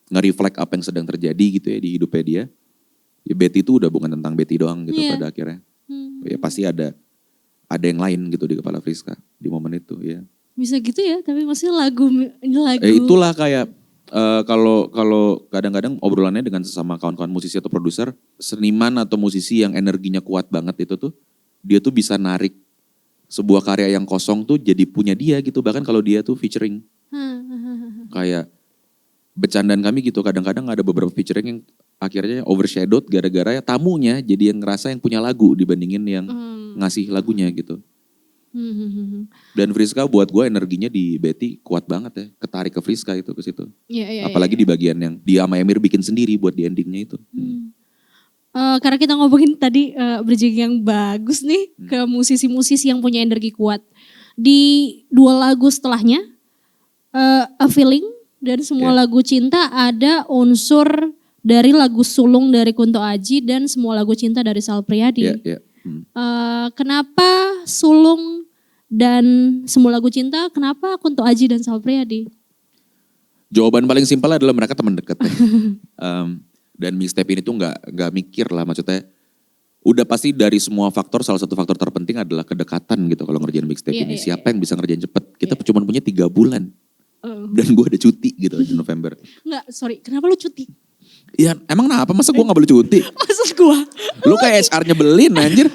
Speaker 1: nge-reflect apa yang sedang terjadi gitu ya di hidupnya dia. Ya Betty itu udah bukan tentang Betty doang gitu pada akhirnya. Ya pasti ada yang lain gitu di kepala Priska di momen itu ya.
Speaker 2: Bisa gitu ya, tapi maksudnya lagu.
Speaker 1: Itulah kayak kalau kadang-kadang obrolannya dengan sesama kawan-kawan musisi atau produser, seniman atau musisi yang energinya kuat banget itu tuh, dia tuh bisa narik sebuah karya yang kosong tuh jadi punya dia gitu. Bahkan kalau dia tuh featuring. Kayak bercandaan kami gitu, kadang-kadang ada beberapa featuring yang akhirnya overshadowed gara-gara ya tamunya jadi yang ngerasa yang punya lagu dibandingin yang ngasih lagunya gitu. Dan Priska buat gue energinya di Betty kuat banget ya, ketarik ke Priska itu ke situ. Apalagi di bagian yang dia sama Emir bikin sendiri buat di endingnya itu.
Speaker 2: Karena kita ngomongin tadi bridging yang bagus nih ke musisi-musisi yang punya energi kuat. Di 2 lagu setelahnya, A Feeling dan Semua Lagu Cinta ada unsur dari lagu Sulung dari Kunto Aji dan Semua Lagu Cinta dari Sal Priadi. Kenapa Sulung dan Semua Lagu Cinta, kenapa Kunto Aji dan Sal Priadi?
Speaker 1: Jawaban paling simpel adalah mereka teman dekat ya. Dan mixtape ini tuh nggak mikir lah, maksudnya udah pasti dari semua faktor, salah satu faktor terpenting adalah kedekatan gitu kalau ngerjain mixtape
Speaker 2: Iya,
Speaker 1: ini.
Speaker 2: iya,
Speaker 1: Siapa yang bisa ngerjain cepet? Kita
Speaker 2: Iya.
Speaker 1: cuma punya 3 bulan. Dan gue ada cuti gitu di November.
Speaker 2: Enggak, sorry. Kenapa lu cuti?
Speaker 1: Ya emang kenapa? Masa gue gak boleh cuti?
Speaker 2: Maksud gue.
Speaker 1: Lu kayak HR nyebelin anjir.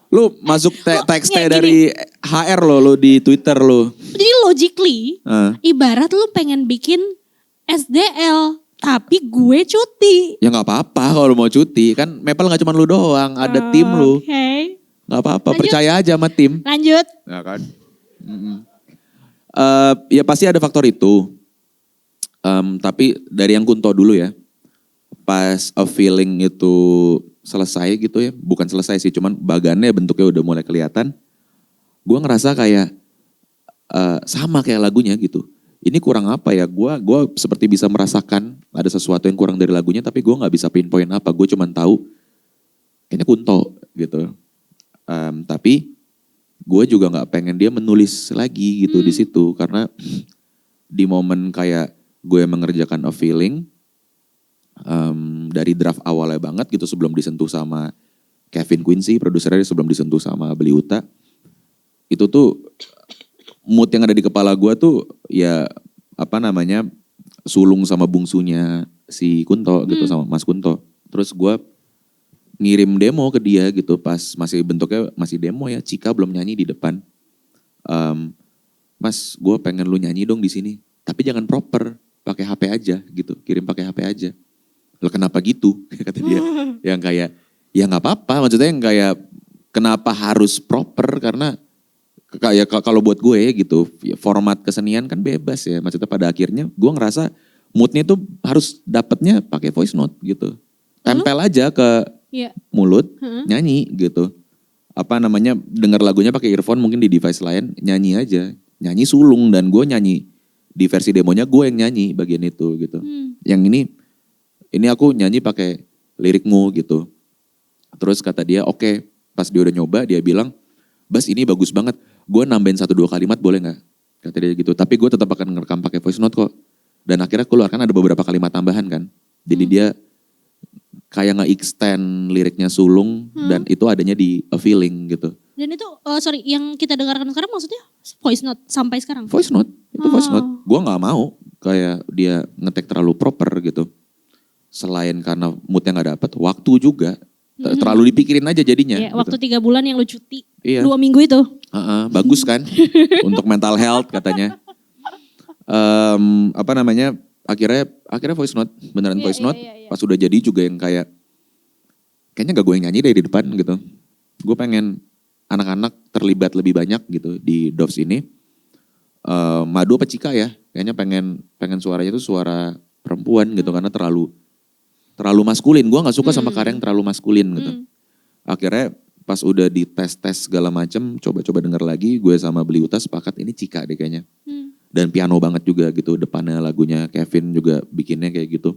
Speaker 1: Lu masuk teks
Speaker 2: Nggak,
Speaker 1: dari HR lo di Twitter lo.
Speaker 2: Jadi logically, ibarat lu pengen bikin SDL. Tapi gue cuti.
Speaker 1: Ya gak apa-apa kalau mau cuti. Kan Maple gak cuma lu doang, ada tim lu.
Speaker 2: Oke.
Speaker 1: Gak apa-apa,
Speaker 2: Lanjut.
Speaker 1: percaya aja sama tim.
Speaker 2: Lanjut.
Speaker 1: Ya kan? Ya pasti ada faktor itu. Tapi dari yang Kunto dulu ya. Pas A Feeling itu selesai gitu ya. Bukan selesai sih, cuman bagannya bentuknya udah mulai kelihatan. Gue ngerasa kayak sama kayak lagunya gitu. Ini kurang apa ya? Gue seperti bisa merasakan ada sesuatu yang kurang dari lagunya, tapi gue nggak bisa pinpoint apa. Gue cuma tahu kayaknya Kunto gitu. Tapi gue juga nggak pengen dia menulis lagi gitu di situ, karena di momen kayak gue mengerjakan A Feeling dari draft awalnya banget gitu, sebelum disentuh sama Kevin Quincy, produsernya, sebelum disentuh sama Beliuta, itu tuh mood yang ada di kepala gue tuh ya apa namanya, sulung sama bungsunya si Kunto gitu, sama Mas Kunto. Terus gue ngirim demo ke dia gitu pas masih bentuknya masih demo ya, Cika belum nyanyi di depan. Mas, gue pengen lu nyanyi dong di sini, tapi jangan proper, pakai HP aja gitu, kirim pakai HP aja. Lo kenapa gitu? Kata dia. Yang kayak ya nggak apa-apa, maksudnya yang kayak kenapa harus proper, karena kayak kalau buat gue gitu, format kesenian kan bebas ya. Maksudnya pada akhirnya gue ngerasa moodnya tuh harus dapetnya pakai voice note gitu. Tempel aja ke mulut, nyanyi gitu. Apa namanya, denger lagunya pakai earphone mungkin di device lain, nyanyi aja. Nyanyi sulung, dan gue nyanyi di versi demonya, gue yang nyanyi bagian itu gitu. Yang ini aku nyanyi pakai lirikmu gitu. Terus kata dia, oke. Pas dia udah nyoba, dia bilang, Bas ini bagus banget. Gue nambahin 1-2 kalimat boleh gak? Kata dia gitu. Tapi gue tetap akan ngerekam pakai voice note kok. Dan akhirnya keluarkan ada beberapa kalimat tambahan kan. Jadi dia kayak nge-extend liriknya sulung, dan itu adanya di A Feeling gitu.
Speaker 2: Dan itu, sorry, yang kita dengarkan sekarang maksudnya voice note sampai sekarang?
Speaker 1: Voice note, itu voice note. Gue gak mau kayak dia ngetek terlalu proper gitu. Selain karena moodnya gak dapet, waktu juga. Terlalu dipikirin aja jadinya.
Speaker 2: Iya,
Speaker 1: gitu.
Speaker 2: waktu 3 bulan yang lu cuti,
Speaker 1: Iya.
Speaker 2: 2 minggu itu.
Speaker 1: Bagus kan untuk mental health katanya. Apa namanya, akhirnya voice note, beneran voice note. Pas udah jadi juga yang kayak, kayaknya gak gue yang nyanyi deh di depan gitu. Gue pengen anak-anak terlibat lebih banyak gitu di Doves ini. Madu apa Cika ya, kayaknya pengen suaranya tuh suara perempuan gitu, karena terlalu maskulin. Gue gak suka sama karya yang terlalu maskulin gitu. Akhirnya pas udah dites-tes segala macem, coba-coba denger lagi, gue sama Beliuta sepakat ini Cika deh kayaknya. Dan piano banget juga gitu, depannya lagunya Kevin juga bikinnya kayak gitu.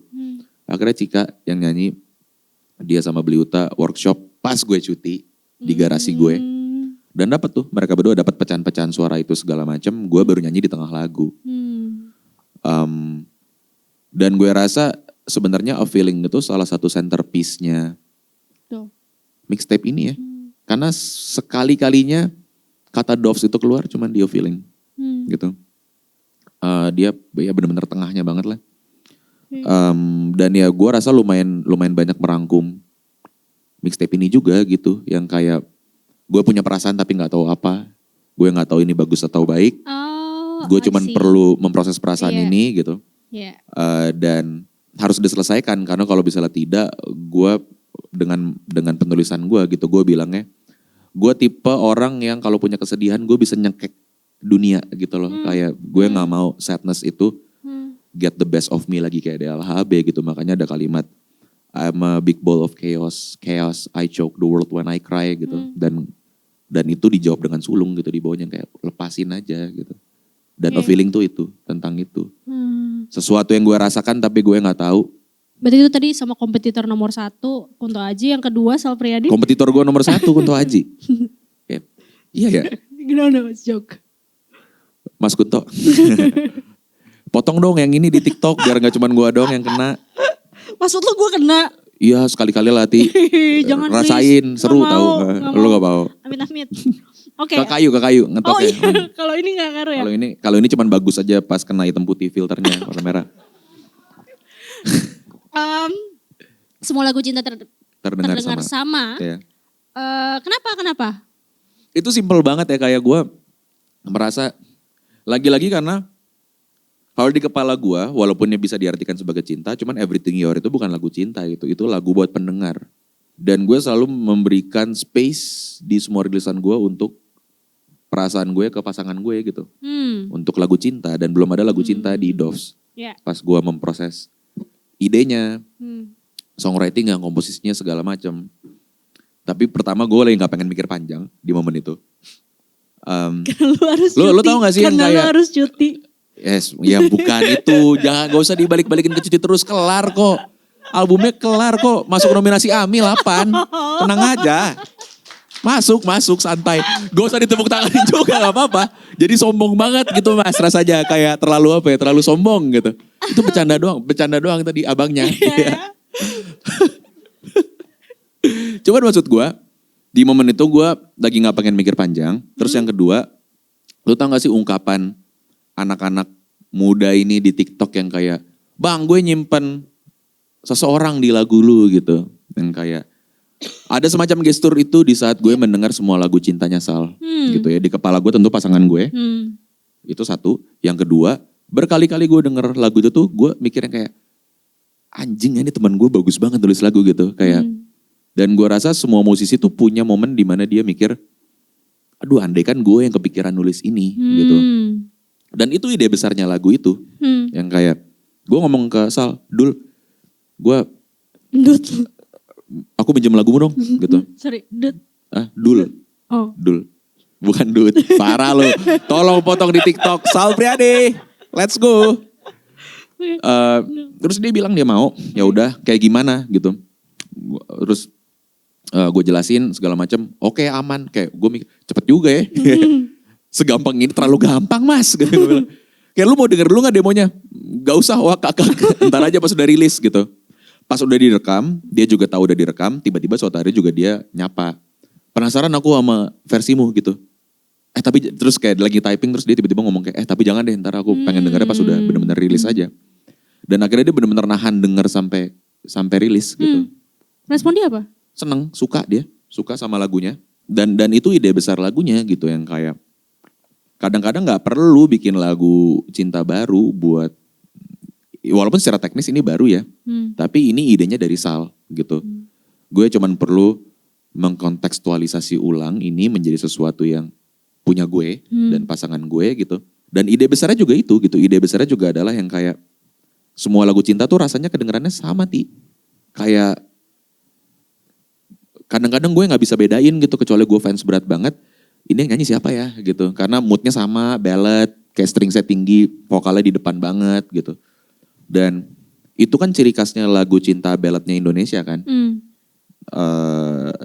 Speaker 1: Akhirnya Cika yang nyanyi, dia sama Beliuta workshop pas gue cuti di garasi gue. Dan dapat tuh, mereka berdua dapat pecahan-pecahan suara itu segala macem, gue baru nyanyi di tengah lagu. Dan gue rasa sebenarnya A Feeling itu salah satu centerpiece-nya mixtape ini ya. Karena sekali-kalinya kata Doves itu keluar cuman di A Feeling gitu. Dia ya benar-benar tengahnya banget lah. Dan ya gue rasa lumayan banyak merangkum mixtape ini juga gitu. Yang kayak gue punya perasaan tapi gak tahu apa. Gue gak tahu ini bagus atau baik. Gue cuman perlu memproses perasaan ini gitu. Dan harus diselesaikan, karena kalau misalnya tidak, gue dengan penulisan gue gitu, gue bilangnya, gue tipe orang yang kalau punya kesedihan gue bisa nyekek dunia gitu loh. Kayak gue gak mau sadness itu get the best of me lagi kayak di LHB gitu. Makanya ada kalimat, I'm a big ball of chaos, I choke the world when I cry gitu. Dan itu dijawab dengan sulung gitu di bawahnya, kayak lepasin aja gitu. Dan A Feeling tuh itu, tentang itu. Sesuatu yang gue rasakan tapi gue gak tahu.
Speaker 2: Berarti itu tadi sama kompetitor nomor 1, Kunto Aji, yang kedua Sal Priadi.
Speaker 1: Kompetitor gue nomor 1 Kunto Aji. Iya ya.
Speaker 2: Gimana Mas joke?
Speaker 1: Mas Kunto. Potong dong yang ini di TikTok biar gak cuma gue doang yang kena.
Speaker 2: Maksud lu gue kena?
Speaker 1: Iya sekali-kali lah Ti.
Speaker 2: Jangan
Speaker 1: Rasain,
Speaker 2: please.
Speaker 1: seru
Speaker 2: Nggak
Speaker 1: tahu.
Speaker 2: mau, nggak
Speaker 1: Lu
Speaker 2: mau.
Speaker 1: gak mau.
Speaker 2: Amit-amit. Oke.
Speaker 1: Ke kayu ngetok
Speaker 2: Oh
Speaker 1: ya.
Speaker 2: iya, kalau ini nggak ngaruh ya?
Speaker 1: Kalau ini cuman bagus aja pas kena hitam putih filternya warna merah.
Speaker 2: Semua lagu cinta
Speaker 1: Terdengar
Speaker 2: sama.
Speaker 1: Iya.
Speaker 2: Kenapa?
Speaker 1: Itu simple banget ya, kayak gue merasa lagi-lagi karena kalau di kepala gue walaupun dia bisa diartikan sebagai cinta, cuman Everything You Are itu bukan lagu cinta gitu, itu lagu buat pendengar. Dan gue selalu memberikan space di semua rilisan gue untuk perasaan gue ke pasangan gue gitu. Untuk lagu cinta, dan belum ada lagu cinta di Doves.
Speaker 2: Yeah.
Speaker 1: Pas gue memproses idenya, songwriting, komposisinya segala macam. Tapi pertama gue lagi gak pengen mikir panjang di momen itu. Lu tau gak sih yang kayak...
Speaker 2: Lu harus cuti.
Speaker 1: Yes, ya bukan itu. Gak usah dibalik-balikin ke cuti terus, kelar kok. Albumnya kelar kok, masuk nominasi AMI 8. Tenang aja. Masuk santai. Gak usah ditepuk tanganin juga, gak apa-apa. Jadi sombong banget gitu Mas, rasanya kayak terlalu sombong gitu. Itu bercanda doang tadi abangnya. Cuman maksud gue, di momen itu gue lagi gak pengen mikir panjang. Terus yang kedua, lu tau gak sih ungkapan anak-anak muda ini di TikTok yang kayak, bang gue nyimpen seseorang di lagu lu gitu. Yang kayak, ada semacam gestur itu di saat gue mendengar semua lagu cintanya Sal. Gitu ya, di kepala gue tentu pasangan gue. Itu satu. Yang kedua, berkali-kali gue denger lagu itu tuh gue mikirnya kayak, anjing ini teman gue bagus banget tulis lagu gitu. Kayak, dan gue rasa semua musisi tuh punya momen dimana dia mikir, aduh andai kan gue yang kepikiran nulis ini gitu. Dan itu ide besarnya lagu itu. Yang kayak, gue ngomong ke Sal, Dul, aku pinjam lagumu dong gitu.
Speaker 2: Sorry, Dut.
Speaker 1: Dul.
Speaker 2: Oh.
Speaker 1: Dul. Bukan Dut. Parah lo. Tolong potong di TikTok. Sal Priadi. Let's go. Terus dia bilang dia mau. Ya udah kayak gimana gitu. Terus gue jelasin segala macam. Oke aman. Kayak gue mikir cepet juga ya. Segampang ini, terlalu gampang Mas. Kayak lu mau denger dulu gak demonya? Gak usah, wah kakak. Ntar aja pas udah rilis gitu. Pas udah direkam, dia juga tahu udah direkam, tiba-tiba suatu hari juga dia nyapa. Penasaran aku sama versimu gitu. Tapi terus kayak lagi typing, terus dia tiba-tiba ngomong kayak, tapi jangan deh, ntar aku pengen dengernya pas udah bener-bener rilis aja. Dan akhirnya dia bener-bener nahan denger sampai rilis gitu.
Speaker 2: Respon dia apa?
Speaker 1: Seneng, suka sama lagunya. Dan itu ide besar lagunya gitu, yang kayak kadang-kadang gak perlu bikin lagu cinta baru buat, walaupun secara teknis ini baru ya, tapi ini idenya dari Sal gitu. Gue cuman perlu mengkontekstualisasi ulang ini menjadi sesuatu yang punya gue dan pasangan gue gitu. Dan ide besarnya juga itu gitu. Ide besarnya juga adalah yang kayak semua lagu cinta tuh rasanya kedengarannya sama Ti. Kayak kadang-kadang gue gak bisa bedain gitu, kecuali gue fans berat banget. Ini yang nyanyi siapa ya gitu. Karena moodnya sama, ballad, kayak string set tinggi, vokalnya di depan banget gitu. Dan itu kan ciri khasnya lagu cinta balladnya Indonesia kan.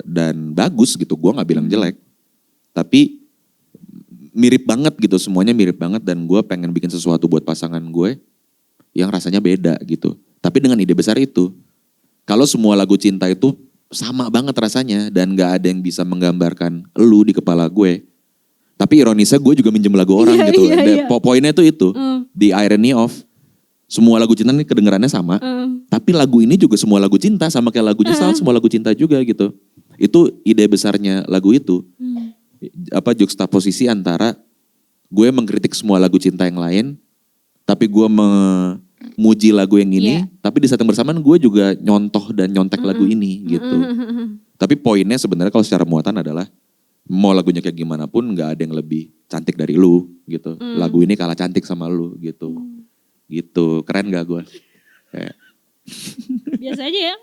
Speaker 1: Dan bagus gitu, gue gak bilang jelek. Tapi mirip banget gitu, semuanya mirip banget. Dan gue pengen bikin sesuatu buat pasangan gue yang rasanya beda gitu. Tapi dengan ide besar itu. Kalau semua lagu cinta itu sama banget rasanya dan gak ada yang bisa menggambarkan elu di kepala gue. Tapi ironisnya gue juga minjem lagu orang gitu. Dan poinnya tuh itu. The irony of semua lagu cinta ini kedengarannya sama, tapi lagu ini juga semua lagu cinta, sama kayak lagunya Sal, semua lagu cinta juga gitu. Itu ide besarnya lagu itu. Juxtaposisi antara gue mengkritik semua lagu cinta yang lain, tapi gue memuji lagu yang ini, tapi di saat yang bersamaan gue juga nyontoh dan nyontek lagu ini gitu. Tapi poinnya sebenarnya kalau secara muatan adalah, mau lagunya kayak gimana pun gak ada yang lebih cantik dari lu gitu. Lagu ini kalah cantik sama lu gitu. Gitu, keren gak gue?
Speaker 2: Biasa aja ya.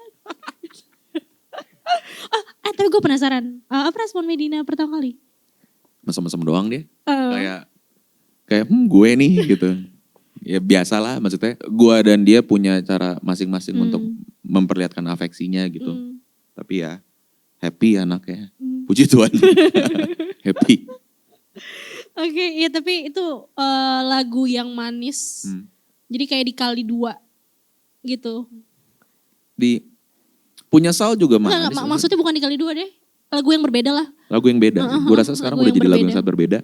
Speaker 2: Tapi gue penasaran, apa respon Medina pertama kali?
Speaker 1: Mesem-mesem doang dia, kayak gue nih gitu. Ya biasalah, maksudnya gue dan dia punya cara masing-masing untuk memperlihatkan afeksinya gitu. Tapi ya happy anaknya, puji Tuhan. Happy.
Speaker 2: Oke, ya tapi itu lagu yang manis. Jadi kayak dikali 2 gitu.
Speaker 1: Punya Sal juga
Speaker 2: Enggak,
Speaker 1: manis.
Speaker 2: maksudnya bukan dikali dua deh. Lagu yang berbeda lah.
Speaker 1: Lagu yang beda. Gue rasa sekarang
Speaker 2: lagu
Speaker 1: udah
Speaker 2: yang
Speaker 1: jadi lagu yang
Speaker 2: berbeda.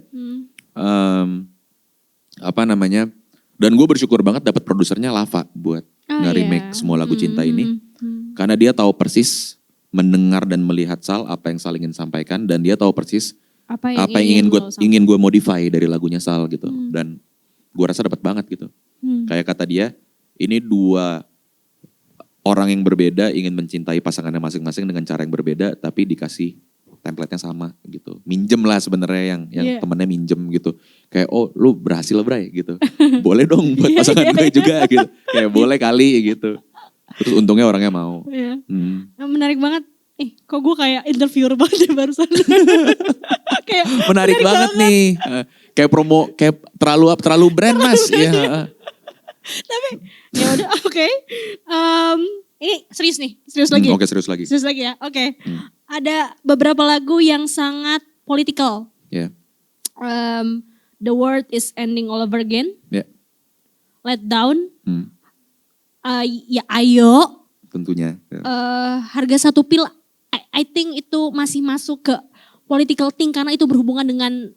Speaker 1: sangat berbeda. Dan gue bersyukur banget dapat produsernya Lava buat nge-remake semua lagu cinta ini. Karena dia tahu persis mendengar dan melihat Sal apa yang Sal ingin sampaikan, dan dia tahu persis apa yang ingin gue modify dari lagunya Sal gitu. Dan gue rasa dapat banget gitu. Kayak kata dia, ini dua orang yang berbeda ingin mencintai pasangannya masing-masing dengan cara yang berbeda, tapi dikasih template-nya sama gitu. Minjem lah sebenarnya yang temennya minjem gitu. Kayak lu berhasil Bray gitu. Boleh dong buat pasangan gue juga gitu. Kayak boleh kali gitu. Terus untungnya orangnya mau.
Speaker 2: Menarik banget. Kok gue kayak interviewer banget ya barusan. Kayak
Speaker 1: menarik banget nih. Kayak promo, kayak terlalu brand mas. Ya.
Speaker 2: Tapi ya udah oke. Ini serius nih, serius lagi.
Speaker 1: Oke, serius lagi.
Speaker 2: Serius lagi ya, oke. Ada beberapa lagu yang sangat political.
Speaker 1: Yeah.
Speaker 2: The World is Ending All Over Again.
Speaker 1: Yeah.
Speaker 2: Let Down. Ya Ayo.
Speaker 1: Tentunya. Yeah.
Speaker 2: Harga Satu Pil. I think itu masih masuk ke political thing karena itu berhubungan dengan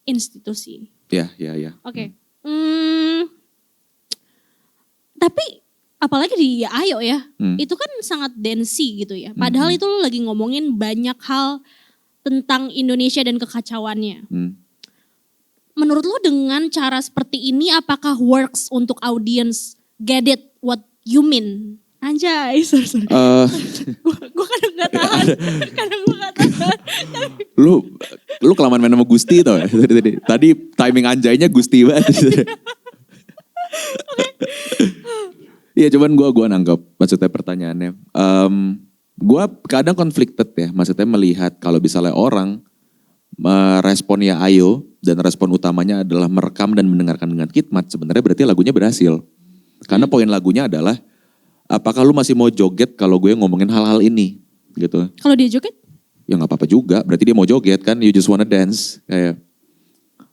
Speaker 2: institusi.
Speaker 1: Ya, ya, ya.
Speaker 2: Oke. Tapi apalagi di Ya Ayo ya, itu kan sangat dancey gitu ya. Padahal itu lo lagi ngomongin banyak hal tentang Indonesia dan kekacauannya. Menurut lo dengan cara seperti ini apakah works untuk audience get it what you mean? Anjay, sorry. Gue kadang gak tahan.
Speaker 1: Lu kelamaan main sama Gusti tau ya? Tadi timing anjaynya Gusti banget. Iya cuman gue nangkep maksudnya pertanyaannya. Gue kadang conflicted ya, maksudnya melihat kalau misalnya orang merespon Ya Ayo dan respon utamanya adalah merekam dan mendengarkan dengan khidmat, sebenarnya berarti lagunya berhasil. Karena poin lagunya adalah apakah lu masih mau joget kalau gue ngomongin hal-hal ini gitu.
Speaker 2: Kalau dia joget?
Speaker 1: Ya gak apa-apa juga, berarti dia mau joget kan, you just wanna dance. Kayak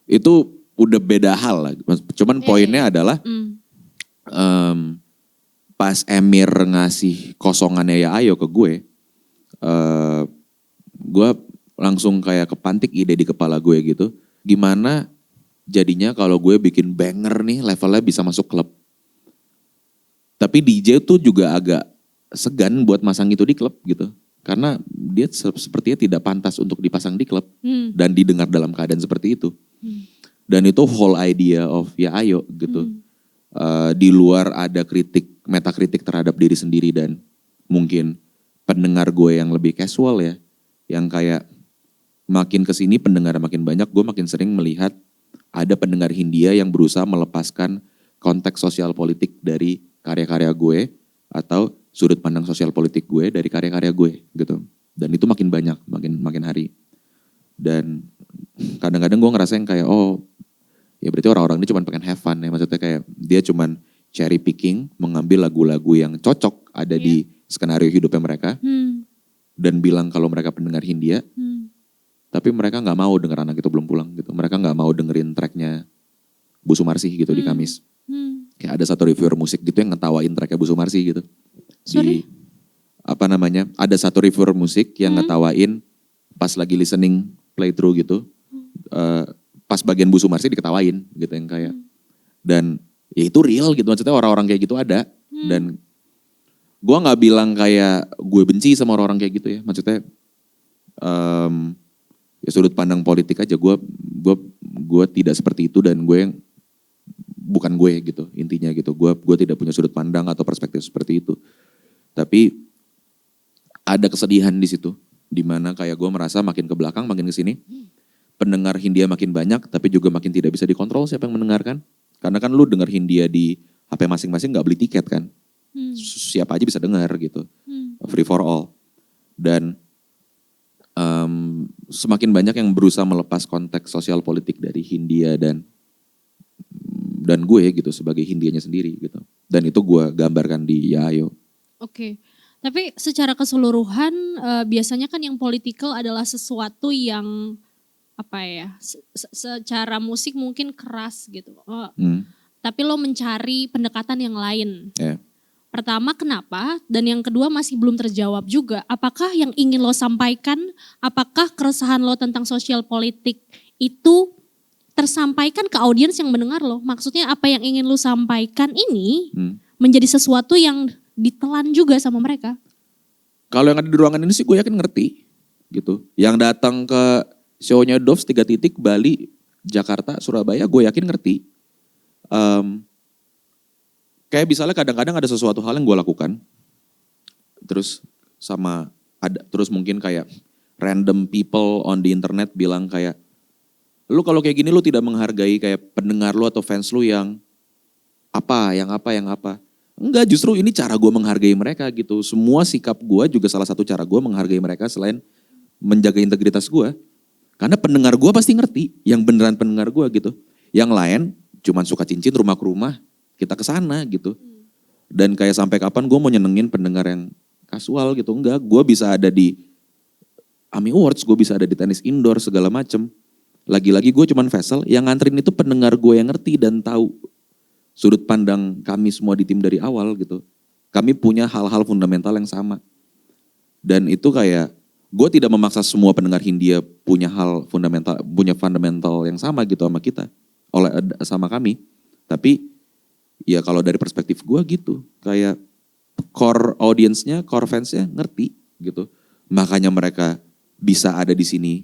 Speaker 1: itu udah beda hal lah. Cuman poinnya adalah pas Emir ngasih kosongannya Ya Ayo ke gue langsung kayak kepantik ide di kepala gue gitu. Gimana jadinya kalau gue bikin banger nih levelnya bisa masuk klub. Tapi DJ tuh juga agak segan buat masang itu di klub gitu. Karena dia sepertinya tidak pantas untuk dipasang di klub. Dan didengar dalam keadaan seperti itu. Dan itu whole idea of Ya Ayo gitu. Di luar ada metakritik terhadap diri sendiri dan mungkin pendengar gue yang lebih casual ya. Yang kayak makin kesini pendengar makin banyak, gue makin sering melihat ada pendengar Hindia yang berusaha melepaskan konteks sosial politik dari karya-karya gue atau sudut pandang sosial politik gue dari karya-karya gue gitu. Dan itu makin banyak, makin hari. Dan kadang-kadang gue ngerasain kayak ya berarti orang-orang ini cuma pengen have fun ya. Maksudnya kayak dia cuma cherry picking, mengambil lagu-lagu yang cocok ada di skenario hidupnya mereka. Dan bilang kalau mereka pendengar Hindia. Tapi mereka gak mau denger Anak Itu Belum Pulang gitu. Mereka gak mau dengerin tracknya Bu Sumarsih gitu di Kamis. Kayak ada satu reviewer musik gitu yang ngetawain tracknya Bu Sumarsih gitu.
Speaker 2: Sorry?
Speaker 1: Ada satu reviewer musik yang ngetawain pas lagi listening playthrough gitu. Pas bagian Bu Sumarsih diketawain gitu yang kayak. Dan ya itu real gitu, maksudnya orang-orang kayak gitu ada. Dan gue gak bilang kayak gue benci sama orang-orang kayak gitu ya. Maksudnya ya sudut pandang politik aja, gue tidak seperti itu dan bukan gue gitu intinya gitu. Gue tidak punya sudut pandang atau perspektif seperti itu. Tapi ada kesedihan di situ, dimana kayak gue merasa makin ke belakang, makin ke sini, pendengar Hindia makin banyak, tapi juga makin tidak bisa dikontrol siapa yang mendengarkan. Karena kan lu denger Hindia di HP masing-masing gak beli tiket kan. Siapa aja bisa dengar gitu. Free for all. Dan semakin banyak yang berusaha melepas konteks sosial politik dari Hindia dan gue gitu sebagai Hindianya sendiri gitu. Dan itu gue gambarkan di Ya Ayo.
Speaker 2: Oke. Tapi secara keseluruhan biasanya kan yang politikal adalah sesuatu yang apa ya, secara musik mungkin keras gitu. Tapi lo mencari pendekatan yang lain. Pertama, kenapa? Dan yang kedua masih belum terjawab juga. Apakah yang ingin lo sampaikan, apakah keresahan lo tentang sosial politik itu tersampaikan ke audiens yang mendengar lo? Maksudnya apa yang ingin lo sampaikan ini menjadi sesuatu yang ditelan juga sama mereka?
Speaker 1: Kalau yang ada di ruangan ini sih gue yakin ngerti gitu. Yang datang ke show-nya Doves 3 titik, Bali, Jakarta, Surabaya, gue yakin ngerti. Kayak misalnya kadang-kadang ada sesuatu hal yang gue lakukan, terus terus mungkin kayak random people on the internet bilang kayak, lu kalau kayak gini lu tidak menghargai kayak pendengar lu atau fans lu yang apa. Enggak, justru ini cara gue menghargai mereka gitu. Semua sikap gue juga salah satu cara gue menghargai mereka selain menjaga integritas gue. Karena pendengar gue pasti ngerti, yang beneran pendengar gue gitu. Yang lain cuman suka cincin rumah ke rumah, kita ke sana gitu. Dan kayak sampai kapan gue mau nyenengin pendengar yang kasual gitu. Enggak, gue bisa ada di AMI Awards, gue bisa ada di tenis indoor segala macem. Lagi-lagi gue cuman vessel, yang nganterin itu pendengar gue yang ngerti dan tahu sudut pandang kami semua di tim dari awal gitu. Kami punya hal-hal fundamental yang sama. Dan itu kayak, gue tidak memaksa semua pendengar Hindia punya fundamental yang sama gitu sama kita, sama kami. Tapi ya kalau dari perspektif gue gitu, kayak core audience-nya, core fans-nya ngerti gitu. Makanya mereka bisa ada di sini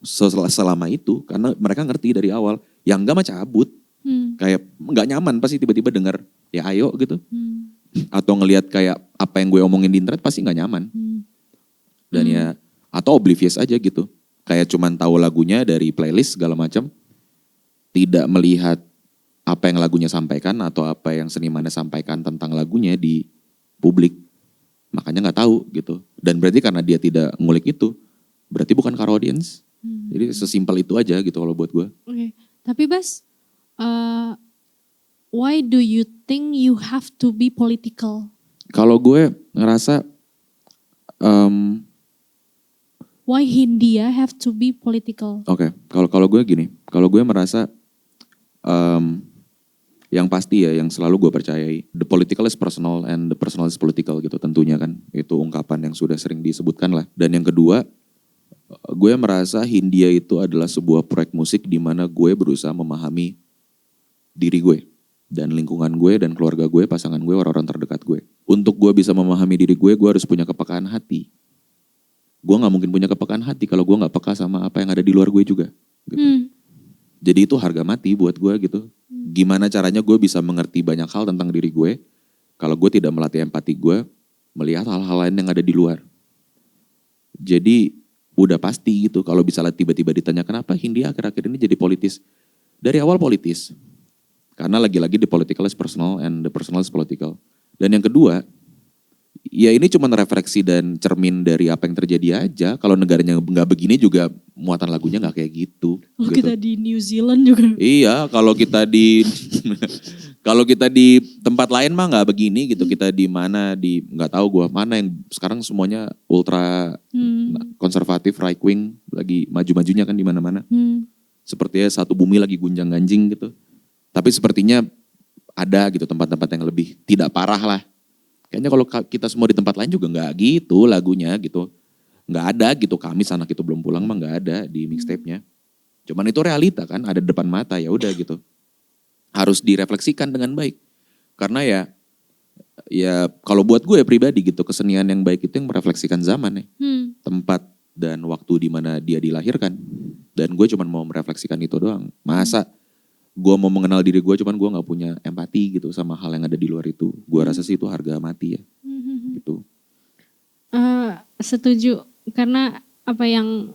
Speaker 1: selama itu, karena mereka ngerti dari awal. Yang enggak mah cabut, kayak nggak nyaman pasti tiba-tiba dengar ya ayo gitu. Atau ngelihat kayak apa yang gue omongin di internet pasti nggak nyaman. Dan ya, atau oblivious aja gitu. Kayak cuman tahu lagunya dari playlist segala macam, tidak melihat apa yang lagunya sampaikan atau apa yang senimannya sampaikan tentang lagunya di publik. Makanya nggak tahu gitu. Dan berarti karena dia tidak ngulik itu, berarti bukan core audience. Jadi sesimpel itu aja gitu kalau buat gue.
Speaker 2: Oke. Tapi Bas, why do you think you have to be political?
Speaker 1: Kalau gue ngerasa
Speaker 2: why Hindia have to be political?
Speaker 1: Oke, kalau gue gini, kalau gue merasa yang pasti ya, yang selalu gue percayai, the political is personal and the personal is political gitu tentunya kan. Itu ungkapan yang sudah sering disebutkan lah. Dan yang kedua, gue merasa Hindia itu adalah sebuah proyek musik di mana gue berusaha memahami diri gue dan lingkungan gue dan keluarga gue, pasangan gue, orang-orang terdekat gue. Untuk gue bisa memahami diri gue harus punya kepekaan hati. Gue gak mungkin punya kepekaan hati kalau gue gak peka sama apa yang ada di luar gue juga. Gitu. Jadi itu harga mati buat gue gitu. Gimana caranya gue bisa mengerti banyak hal tentang diri gue kalau gue tidak melatih empati gue melihat hal-hal lain yang ada di luar. Jadi udah pasti gitu kalau misalnya tiba-tiba ditanya kenapa Hindia akhir-akhir ini jadi politis. Dari awal politis. Karena lagi-lagi the political is personal and the personal is political. Dan yang kedua, ya ini cuma refleksi dan cermin dari apa yang terjadi aja. Kalau negaranya nggak begini juga muatan lagunya nggak kayak gitu.
Speaker 2: Kalau
Speaker 1: gitu.
Speaker 2: kita di New Zealand juga.
Speaker 1: Iya, kalau kita di kalau kita di tempat lain mah nggak begini gitu. Kita di mana di nggak tahu gue mana yang sekarang semuanya ultra konservatif, right wing lagi maju-majunya kan di mana-mana. Sepertinya satu bumi lagi gunjang-ganjing gitu. Tapi sepertinya ada gitu tempat-tempat yang lebih tidak parah lah. Kayaknya kalau kita semua di tempat lain juga nggak gitu lagunya gitu. Nggak ada gitu, Kamis anak itu belum pulang mah nggak ada di mixtape-nya. Cuman itu realita kan, ada di depan mata ya udah gitu. Harus direfleksikan dengan baik. Karena ya kalau buat gue pribadi gitu, kesenian yang baik itu yang merefleksikan zaman ya. Tempat dan waktu di mana dia dilahirkan. Dan gue cuman mau merefleksikan itu doang. Masa gue mau mengenal diri gue cuman gue gak punya empati gitu sama hal yang ada di luar itu. Gue rasa sih itu harga mati ya. Gitu.
Speaker 2: Setuju, karena apa yang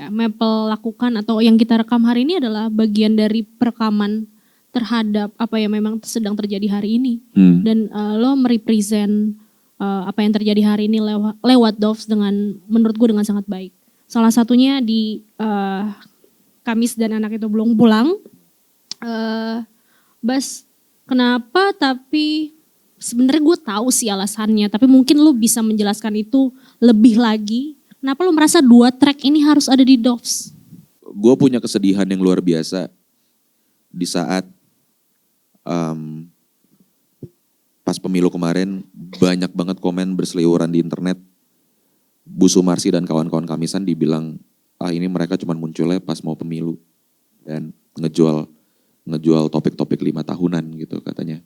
Speaker 2: Maple lakukan atau yang kita rekam hari ini adalah bagian dari perekaman terhadap apa yang memang sedang terjadi hari ini. Dan lo merepresent apa yang terjadi hari ini lewat Doves dengan, menurut gue dengan sangat baik. Salah satunya di Kamis dan anak itu belum pulang. Bas, kenapa? Tapi sebenarnya gue tahu sih alasannya, tapi mungkin lo bisa menjelaskan itu lebih lagi. Kenapa lo merasa 2 track ini harus ada di Doves?
Speaker 1: Gue punya kesedihan yang luar biasa di saat pas pemilu kemarin banyak banget komen berseliweran di internet. Bu Sumarsi dan kawan-kawan Kamisan dibilang, ini mereka cuma munculnya pas mau pemilu. Dan ngejual topik-topik 5 tahunan gitu katanya.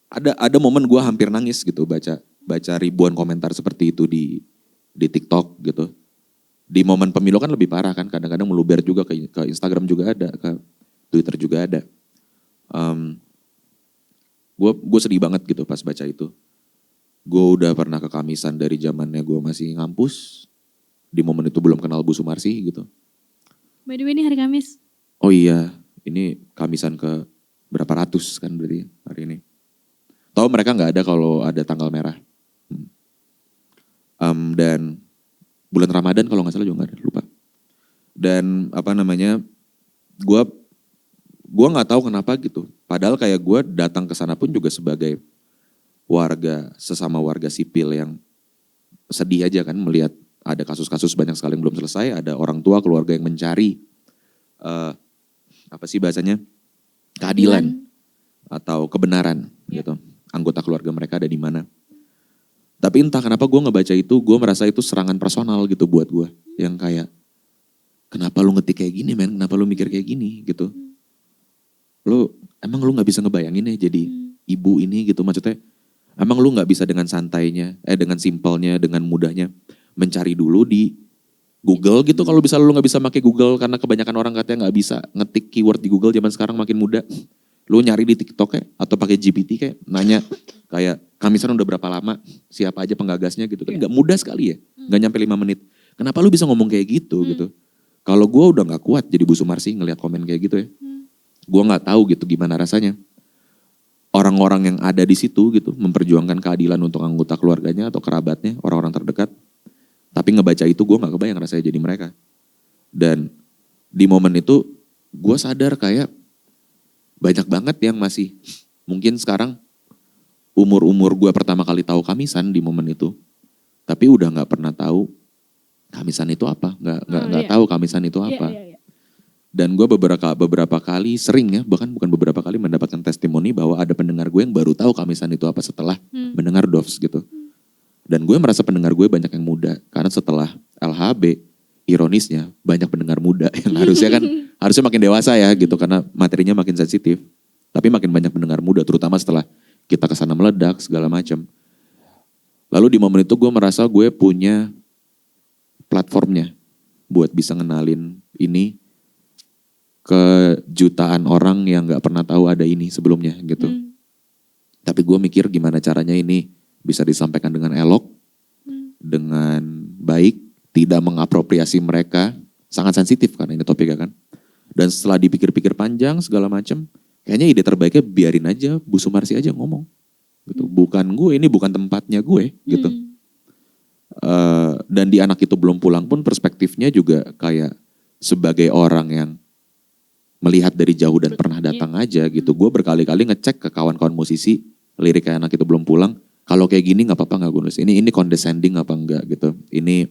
Speaker 1: Ada momen gue hampir nangis gitu baca ribuan komentar seperti itu di TikTok gitu. Di momen pemilu kan lebih parah kan, kadang-kadang meluber juga ke Instagram juga ada, ke Twitter juga ada. Gue sedih banget gitu pas baca itu. Gue udah pernah ke Kamisan dari zamannya gue masih ngampus. Di momen itu belum kenal Bu Sumarsi gitu.
Speaker 2: By the way ini hari Kamis.
Speaker 1: Oh iya, ini Kamisan ke berapa ratus kan berarti hari ini. Tahu mereka nggak ada kalau ada tanggal merah. Dan bulan Ramadan kalau nggak salah juga nggak ada, lupa. Dan gue nggak tahu kenapa gitu. Padahal kayak gue datang ke sana pun juga sebagai sesama warga sipil yang sedih aja kan melihat ada kasus-kasus banyak sekali yang belum selesai, ada orang tua keluarga yang mencari keadilan atau kebenaran gitu. Anggota keluarga mereka ada di mana. Tapi entah kenapa gue ngebaca itu, gue merasa itu serangan personal gitu buat gue. Yang kayak, kenapa lu ngetik kayak gini men, kenapa lu mikir kayak gini gitu. Emang lu gak bisa ngebayangin ya jadi ibu ini gitu, maksudnya emang lu gak bisa dengan santainya, dengan simpelnya, dengan mudahnya mencari dulu di Google gitu. Kalau bisa lu gak bisa pakai Google karena kebanyakan orang katanya gak bisa ngetik keyword di Google zaman sekarang makin mudah. Lu nyari di TikTok kayak atau pakai GPT kayak nanya kayak Kamisan udah berapa lama, siapa aja penggagasnya gitu kan. Gak mudah sekali ya, gak nyampe 5 menit. Kenapa lu bisa ngomong kayak gitu gitu. Kalau gue udah gak kuat jadi Bu Sumarsi ngelihat komen kayak gitu ya. Gue gak tahu gitu gimana rasanya. Orang-orang yang ada di situ gitu memperjuangkan keadilan untuk anggota keluarganya atau kerabatnya, orang-orang terdekat. Tapi ngebaca itu gue gak kebayang rasanya jadi mereka. Dan di momen itu gue sadar kayak banyak banget yang masih mungkin sekarang umur gue pertama kali tahu Kamisan di momen itu. Tapi udah gak pernah tahu Kamisan itu apa. Gak tahu Kamisan itu apa. Dan gue beberapa kali sering ya, bahkan bukan beberapa kali mendapatkan testimoni bahwa ada pendengar gue yang baru tahu Kamisan itu apa setelah mendengar Dovs gitu. Dan gue merasa pendengar gue banyak yang muda. Karena setelah LHB, ironisnya banyak pendengar muda yang harusnya makin dewasa ya gitu. Karena materinya makin sensitif. Tapi makin banyak pendengar muda, terutama setelah kita kesana meledak segala macam. Lalu di momen itu gue merasa gue punya platformnya buat bisa ngenalin ini ke jutaan orang yang gak pernah tahu ada ini sebelumnya gitu. Tapi gue mikir gimana caranya ini bisa disampaikan dengan elok, dengan baik, tidak mengapropriasi mereka. Sangat sensitif kan ini topiknya kan. Dan setelah dipikir-pikir panjang segala macam, kayaknya ide terbaiknya biarin aja Bu Sumarsi aja ngomong. Gitu. Bukan gue, ini bukan tempatnya gue gitu. Dan di anak itu belum pulang pun perspektifnya juga kayak sebagai orang yang melihat dari jauh dan pernah datang aja gitu. Gue berkali-kali ngecek ke kawan-kawan musisi, lirik anak itu belum pulang. Kalau kayak gini gak apa-apa gak gue nulis. Ini condescending apa enggak gitu. Ini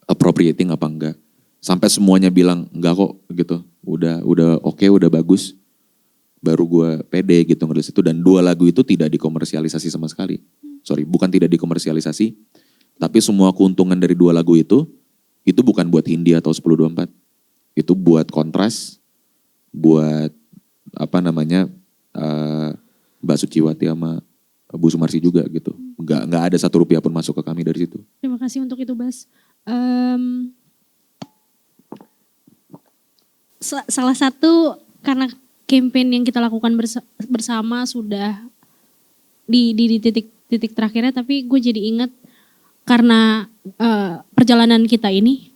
Speaker 1: appropriating apa enggak. Sampai semuanya bilang enggak kok gitu. Udah oke, udah bagus. Baru gue pede gitu nulis itu. Dan 2 lagu itu tidak dikomersialisasi sama sekali. Bukan tidak dikomersialisasi. Tapi semua keuntungan dari 2 lagu itu bukan buat Hindia atau 1024. Itu buat Kontras, buat Mbak Suciwati sama Bu Sumarsi juga gitu. Nggak ada 1 rupiah pun masuk ke kami dari situ.
Speaker 2: Terima kasih untuk itu Bas. Salah satu karena campaign yang kita lakukan bersama sudah di titik terakhirnya, tapi gue jadi ingat karena perjalanan kita ini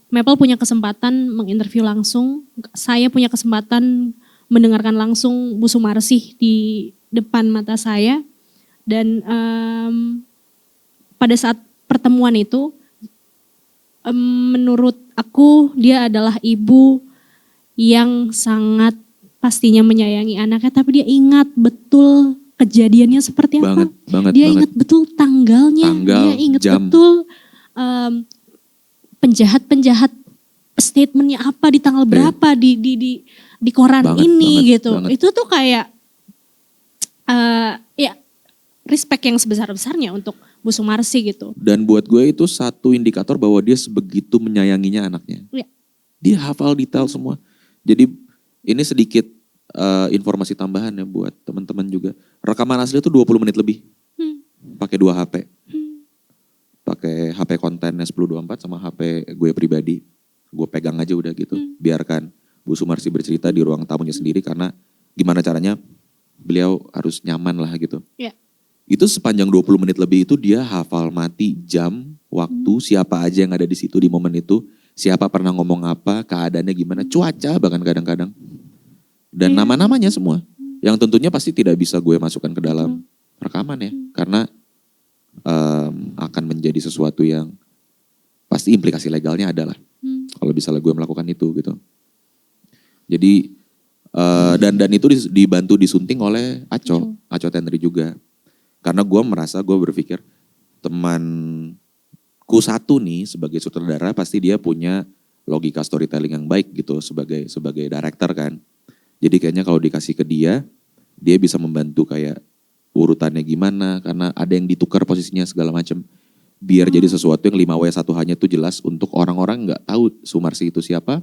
Speaker 2: Maple punya kesempatan menginterview langsung, saya punya kesempatan mendengarkan langsung Bu Sumarsi di depan mata saya. Dan pada saat pertemuan itu, menurut aku dia adalah ibu yang sangat pastinya menyayangi anaknya, tapi dia ingat betul kejadiannya seperti apa. Dia ingat betul tanggalnya, dia ingat betul penjahat statementnya apa di tanggal berapa di koran ini gitu. Itu tuh kayak Ya respect yang sebesar-besarnya untuk Bu Sumarsi gitu.
Speaker 1: Dan buat gue itu satu indikator bahwa dia sebegitu menyayanginya anaknya.
Speaker 2: Ya.
Speaker 1: Dia hafal detail semua. Jadi ini sedikit informasi tambahan ya buat teman-teman juga. Rekaman asli itu 20 menit lebih. Pakai 2 HP. Pakai HP kontennya 1024 sama HP gue pribadi. Gue pegang aja udah gitu. Biarkan Bu Sumarsi bercerita di ruang tamunya sendiri karena gimana caranya beliau harus nyaman lah gitu.
Speaker 2: Ya.
Speaker 1: Itu sepanjang 20 menit lebih itu dia hafal mati jam, waktu, siapa aja yang ada di situ di momen itu, siapa pernah ngomong apa, keadaannya gimana, cuaca bahkan kadang-kadang. Dan nama-namanya semua. Yang tentunya pasti tidak bisa gue masukkan ke dalam rekaman ya. Karena akan menjadi sesuatu yang pasti implikasi legalnya adalah. Kalau misalnya gue melakukan itu gitu. Jadi dan itu dibantu disunting oleh Aco Tendri juga. Karena gue merasa, gue berpikir temanku satu nih sebagai sutradara pasti dia punya logika storytelling yang baik gitu sebagai director kan. Jadi kayaknya kalau dikasih ke dia bisa membantu kayak urutannya gimana karena ada yang ditukar posisinya segala macam. Biar jadi sesuatu yang 5W1 hanya itu jelas untuk orang-orang nggak tahu Sumarsi itu siapa,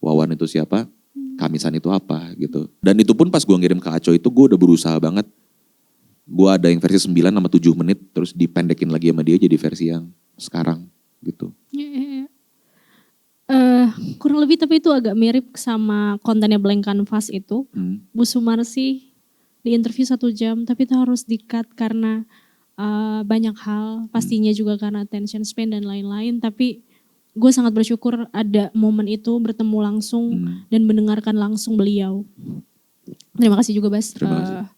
Speaker 1: Wawan itu siapa, Kamisan itu apa gitu. Dan itu pun pas gue ngirim ke Aco itu gue udah berusaha banget. Gue ada yang versi 9 sama 7 menit terus dipendekin lagi sama dia jadi versi yang sekarang gitu.
Speaker 2: Kurang lebih tapi itu agak mirip sama kontennya Blank Canvas itu. Bu Sumarsi di interview 1 jam tapi itu harus di-cut karena banyak hal. Pastinya juga karena attention span dan lain-lain. Tapi gue sangat bersyukur ada momen itu bertemu langsung dan mendengarkan langsung beliau. Terima kasih juga Bas.
Speaker 1: Terima kasih.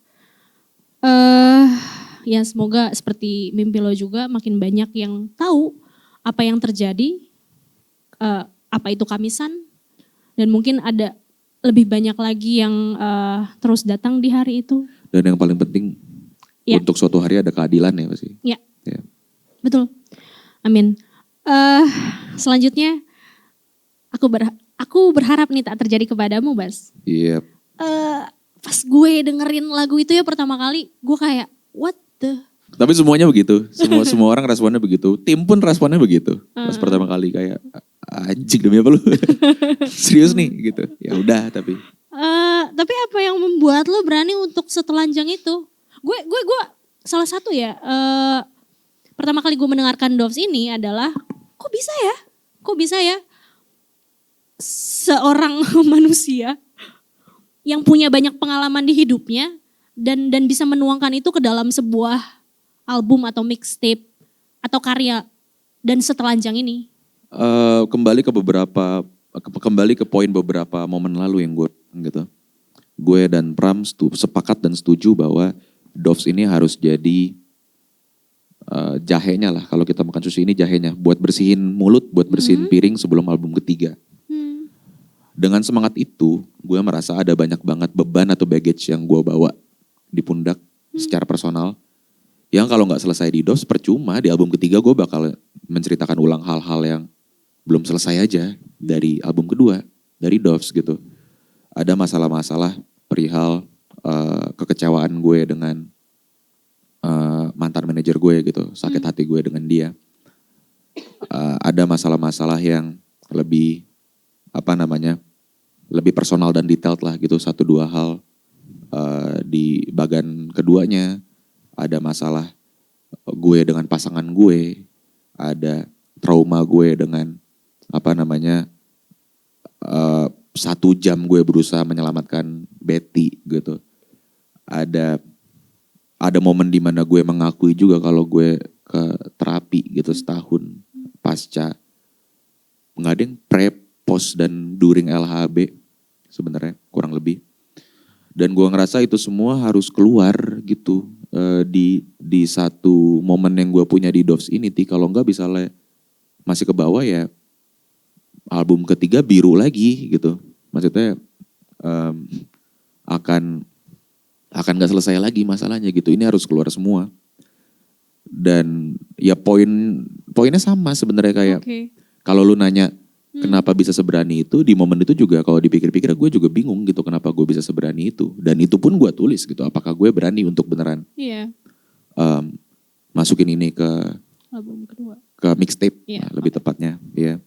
Speaker 2: Ya semoga seperti mimpi lo juga makin banyak yang tahu apa yang terjadi, apa itu Kamisan, dan mungkin ada lebih banyak lagi yang terus datang di hari itu.
Speaker 1: Dan yang paling penting untuk suatu hari ada keadilan ya pasti.
Speaker 2: Ya, betul. Amin. Selanjutnya aku berharap nih tak terjadi kepadamu Bas.
Speaker 1: Iya.
Speaker 2: Pas gue dengerin lagu itu ya pertama kali, gue kayak what the.
Speaker 1: Tapi semuanya begitu, semua orang responnya begitu. Tim pun responnya begitu. Pas pertama kali kayak anjing demi apa lu? Serius nih gitu. Ya udah tapi.
Speaker 2: Tapi apa yang membuat lo berani untuk setelanjang itu? Gue salah satu ya. Pertama kali gue mendengarkan Doves ini adalah kok bisa ya seorang manusia yang punya banyak pengalaman di hidupnya dan bisa menuangkan itu ke dalam sebuah album atau mixtape atau karya dan setelanjang ini.
Speaker 1: Kembali ke poin beberapa momen lalu yang gue dan Pram sepakat dan setuju bahwa Doves ini harus jadi jahenya lah, kalau kita makan sushi ini jahenya buat bersihin mulut, buat bersihin piring sebelum album ketiga. Dengan semangat itu, gue merasa ada banyak banget beban atau baggage yang gue bawa di pundak secara personal. Yang kalau gak selesai di Doves percuma, di album ketiga gue bakal menceritakan ulang hal-hal yang belum selesai aja dari album kedua, dari Doves gitu. Ada masalah-masalah perihal kekecewaan gue dengan mantan manajer gue gitu, sakit hati gue dengan dia. Ada masalah-masalah yang lebih lebih personal dan detailed lah gitu, 1-2 hal. Di bagian keduanya ada masalah gue dengan pasangan gue, ada trauma gue dengan 1 jam gue berusaha menyelamatkan Betty gitu. Ada momen di mana gue mengakui juga kalau gue ke terapi gitu setahun pasca, nggak ada yang pre, post dan during LHB sebenarnya kurang lebih. Dan gue ngerasa itu semua harus keluar gitu di satu momen yang gue punya di Doves ini. Kalau nggak misalnya masih ke bawah ya album ketiga biru lagi gitu. Maksudnya akan gak selesai lagi masalahnya gitu. Ini harus keluar semua. Dan ya poinnya sama sebenarnya kayak kalau lu nanya Kenapa bisa seberani itu? Di momen itu juga kalau dipikir-pikir gue juga bingung gitu kenapa gue bisa seberani itu. Dan itu pun gue tulis gitu. Apakah gue berani untuk beneran
Speaker 2: Iya.
Speaker 1: masukin ini ke
Speaker 2: Album kedua.
Speaker 1: ke mixtape
Speaker 2: Iya.
Speaker 1: lebih tepatnya. Iya.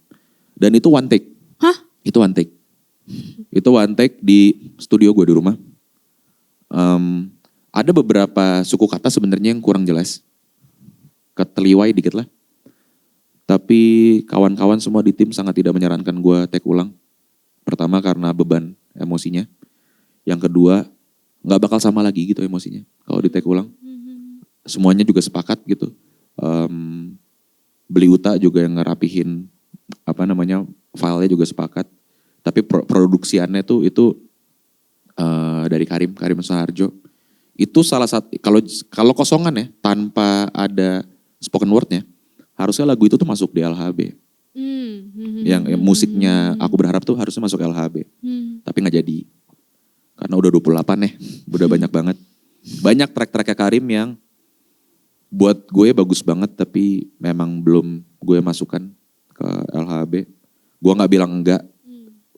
Speaker 1: Dan itu one take.
Speaker 2: Hah?
Speaker 1: Itu one take. Itu one take di studio gue di rumah. Ada beberapa suku kata sebenarnya yang kurang jelas. Keteliwai dikit lah. Tapi kawan-kawan semua di tim sangat tidak menyarankan gue take ulang. Pertama karena beban emosinya. Yang kedua gak bakal sama lagi gitu emosinya kalau di take ulang. Semuanya juga sepakat gitu. Beli Uta juga yang ngerapihin filenya juga sepakat. Tapi produksiannya tuh itu dari Karim Saharjo. Itu salah satu, kalau kosongan ya, tanpa ada spoken wordnya, harusnya lagu itu tuh masuk di LHB. Yang musiknya aku berharap tuh harusnya masuk LHB. Tapi gak jadi. Karena udah 28 ya, udah banyak banget. Banyak track-tracknya Karim yang buat gue bagus banget, tapi memang belum gue masukkan ke LHB. Gue gak bilang enggak,